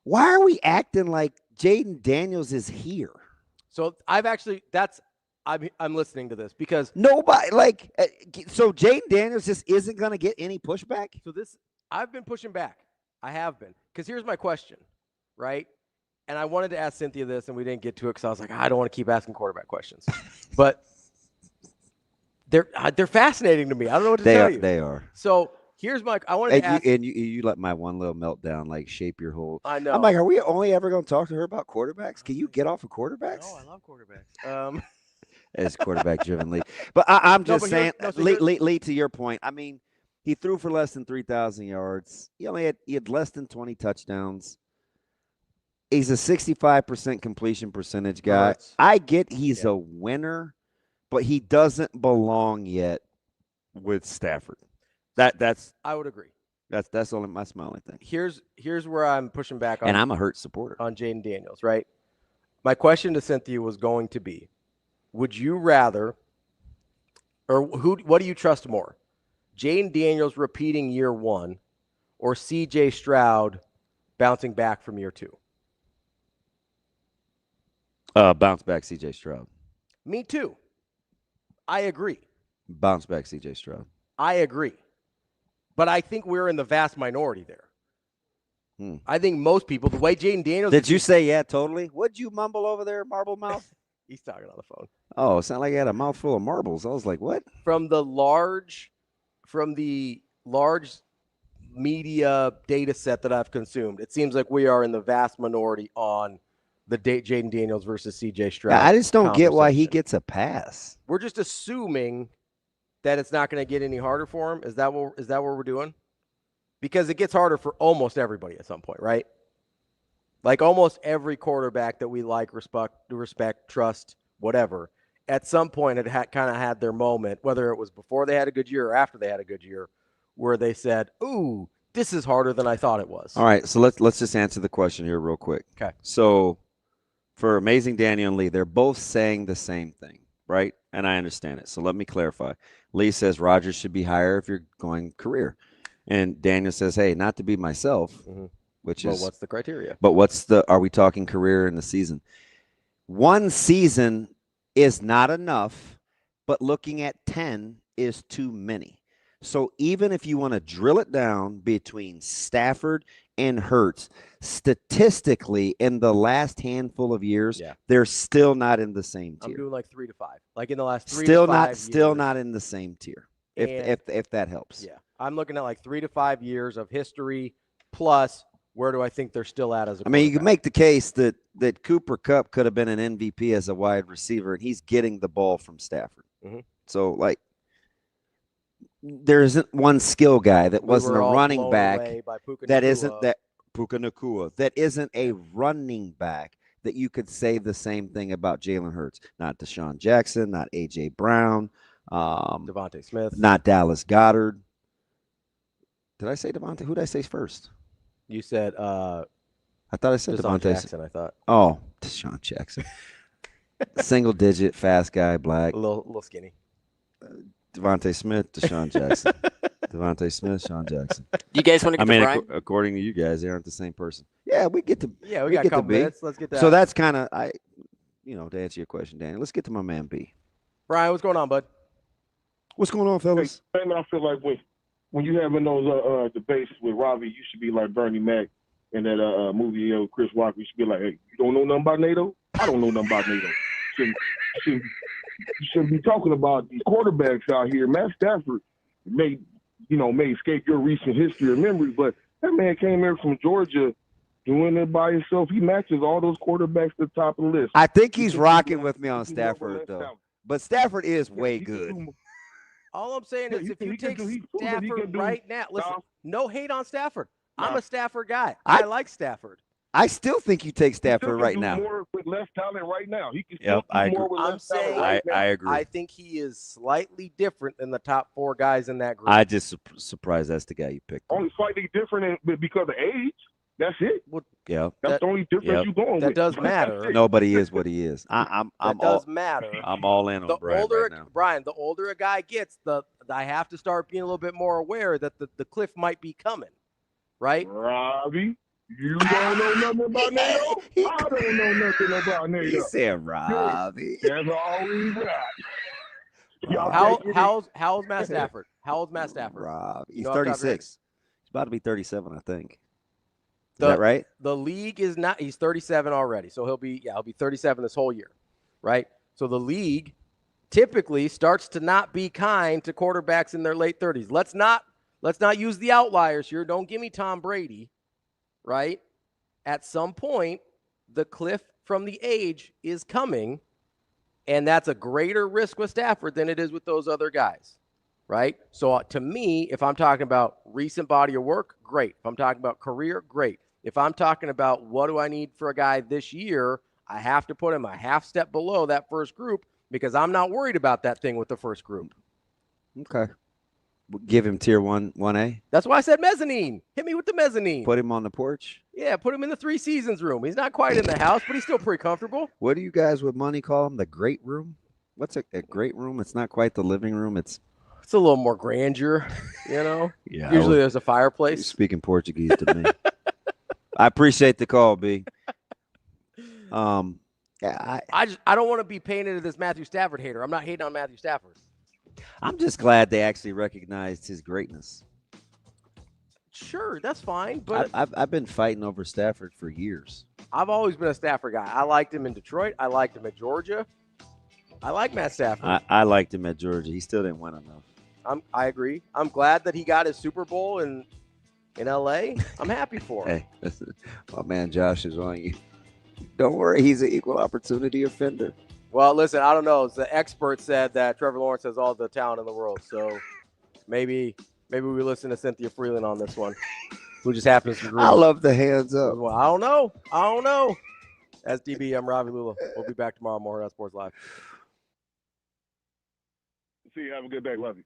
F: Why are we acting like Jaden Daniels is here?
E: So I'm listening to this because
F: nobody so Jaden Daniels just isn't going to get any pushback.
E: So I've been pushing back. I have been, because here's my question, right? And I wanted to ask Cynthia this, and we didn't get to it because I was like, I don't want to keep asking quarterback questions, but they're fascinating to me. I don't know what to tell you.
F: They are.
E: So here's I wanted to ask.
F: And you let my one little meltdown shape your whole.
E: I know.
F: I'm like, are we only ever going to talk to her about quarterbacks? Can you get off of quarterbacks?
E: No, I love quarterbacks.
F: As quarterback-driven league, but I'm just saying, Lee, to your point. I mean, he threw for less than 3,000 yards. He had less than 20 touchdowns. He's a 65% completion percentage guy.
E: Right.
F: I get he's a winner, but he doesn't belong yet with Stafford. That's
E: I would agree.
F: That's only my only thing.
E: Here's where I'm pushing back on.
F: And I'm a Hurts supporter
E: on Jaden Daniels, right? My question to Cynthia was going to be, would you rather, or what do you trust more? Jaden Daniels repeating year 1 or CJ Stroud bouncing back from year 2?
F: Bounce back CJ Stroud.
E: Me too. I agree.
F: Bounce back CJ Stroud.
E: I agree. But I think we're in the vast minority there. I think most people, the way Jaden Daniels.
F: Did you say yeah, totally? What'd you mumble over there, marble mouth?
E: He's talking on the phone.
F: Oh, it sounded like he had a mouthful of marbles. I was like, what?
E: From the large media data set that I've consumed, it seems like we are in the vast minority on the Jaden Daniels versus CJ Stroud.
F: Yeah, I just don't get why he gets a pass.
E: We're just assuming that it's not going to get any harder for him. Is that what we're doing? Because it gets harder for almost everybody at some point, right? Like almost every quarterback that we like, respect, trust, whatever, at some point had kind of had their moment, whether it was before they had a good year or after they had a good year, where they said, ooh, this is harder than I thought it was.
F: All right, so let's just answer the question here real quick.
E: Okay.
F: So for Amazing Daniel and Lee, they're both saying the same thing, right? And I understand it. So let me clarify. Lee says Rodgers should be higher if you're going career. And Daniel says, hey, not to be myself, which is.
E: Well, what's the criteria?
F: But are we talking career in the season? One season is not enough, but looking at 10 is too many. So even if you want to drill it down between Stafford and Hurts, statistically in the last handful of years, they're still not in the same tier.
E: I'm doing like 3 to 5. Like in the last 3
F: to
E: 5 years.
F: Still not in the same tier, if that helps.
E: Yeah. I'm looking at like 3 to 5 years of history plus where do I think they're still at as a
F: you can make the case that Cooper Kupp could have been an MVP as a wide receiver, and he's getting the ball from Stafford. So, there isn't one skill guy that wasn't a running back that isn't that Puka Nacua, that isn't a running back that you could say the same thing about Jalen Hurts. Not Deshaun Jackson, not A.J. Brown,
E: Devontae Smith,
F: not Dallas Goedert. Did I say Devontae? Who did I say first?
E: You said
F: I thought I said
E: Deshaun
F: Devontae
E: Jackson, I thought.
F: Oh, Deshaun Jackson. Single digit, fast guy, black.
E: A little skinny.
F: Devontae Smith, Deshaun Jackson. Devontae Smith, Sean Jackson.
L: You guys want to get to Brian?
F: According to you guys, they aren't the same person. Yeah, we get to.
E: Yeah, we got a couple minutes. Let's get that.
F: So that's kind of to answer your question, Danny. Let's get to my man B.
E: Brian, what's going on, bud?
F: What's going on, fellas?
T: Hey, man, I feel like when you having those debates with Ravi, you should be like Bernie Mac in that movie with Chris Walker. You should be like, hey, you don't know nothing about NATO? I don't know nothing about NATO. You shouldn't be talking about these quarterbacks out here. Matt Stafford may escape your recent history or memory, but that man came here from Georgia doing it by himself. He matches all those quarterbacks to the top of the list.
F: I think he's rocking with me on Stafford, though. But Stafford is way good.
E: All I'm saying is if you take Stafford right now, listen, no hate on Stafford. I'm a Stafford guy. I like Stafford.
F: I still think you take Stafford right now.
T: More with less talent right now. He can still do more with less talent
F: right now. I agree.
E: I think he is slightly different than the top 4 guys in that group.
F: I just surprised that's the guy you picked.
T: Only slightly different because of age. That's it.
E: Well,
T: that's the only difference you're going with.
E: That does matter.
F: Nobody is what he is. That
E: does matter.
F: I'm all in on Brian right now.
E: Brian, the older a guy gets, I have to start being a little bit more aware that the cliff might be coming, right?
T: Ravi, you don't know nothing about NATO? I don't know nothing about NATO.
F: He said Ravi.
T: That's all we got.
E: How's Matt Stafford? How old's Matt Stafford?
F: Ravi. He's 36. He's about to be 37, I think. Is that right?
E: The league is not. He's 37 already, so he'll be 37 this whole year, right? So the league typically starts to not be kind to quarterbacks in their late 30s. Let's not use the outliers here. Don't give me Tom Brady, right? At some point, the cliff from the age is coming, and that's a greater risk with Stafford than it is with those other guys, right? So to me, if I'm talking about recent body of work, great. If I'm talking about career, great. If I'm talking about what do I need for a guy this year, I have to put him a half step below that first group because I'm not worried about that thing with the first group.
F: Okay. Give him tier 1A.
E: That's why I said mezzanine. Hit me with the mezzanine.
F: Put him on the porch.
E: Yeah, put him in the 3 Seasons room. He's not quite in the house, but he's still pretty comfortable.
F: What do you guys with money call him? The great room? what's a great room? It's not quite the living room. It's
E: a little more grandeur, you know.
F: Yeah,
E: Usually there's a fireplace.
F: Speaking Portuguese to me. I appreciate the call, B. Yeah,
E: I don't want to be painted as Matthew Stafford hater. I'm not hating on Matthew Stafford.
F: I'm just glad they actually recognized his greatness.
E: Sure, that's fine, but
F: I've been fighting over Stafford for years.
E: I've always been a Stafford guy. I liked him in Detroit. I liked him at Georgia. I like Matt Stafford.
F: I liked him at Georgia. He still didn't win enough.
E: I agree. I'm glad that he got his Super Bowl in LA. I'm happy for him.
F: Hey, listen, my man Josh is on you. Don't worry, he's an equal opportunity offender.
E: Well, listen, I don't know. The expert said that Trevor Lawrence has all the talent in the world. So maybe we listen to Cynthia Frelund on this one, who just happens to agree.
F: I love the hands up.
E: Well, I don't know. That's DB. I'm Ravi Lulla. We'll be back tomorrow. More Hurrdat Sports Live.
T: See you. Have a good day. Love you.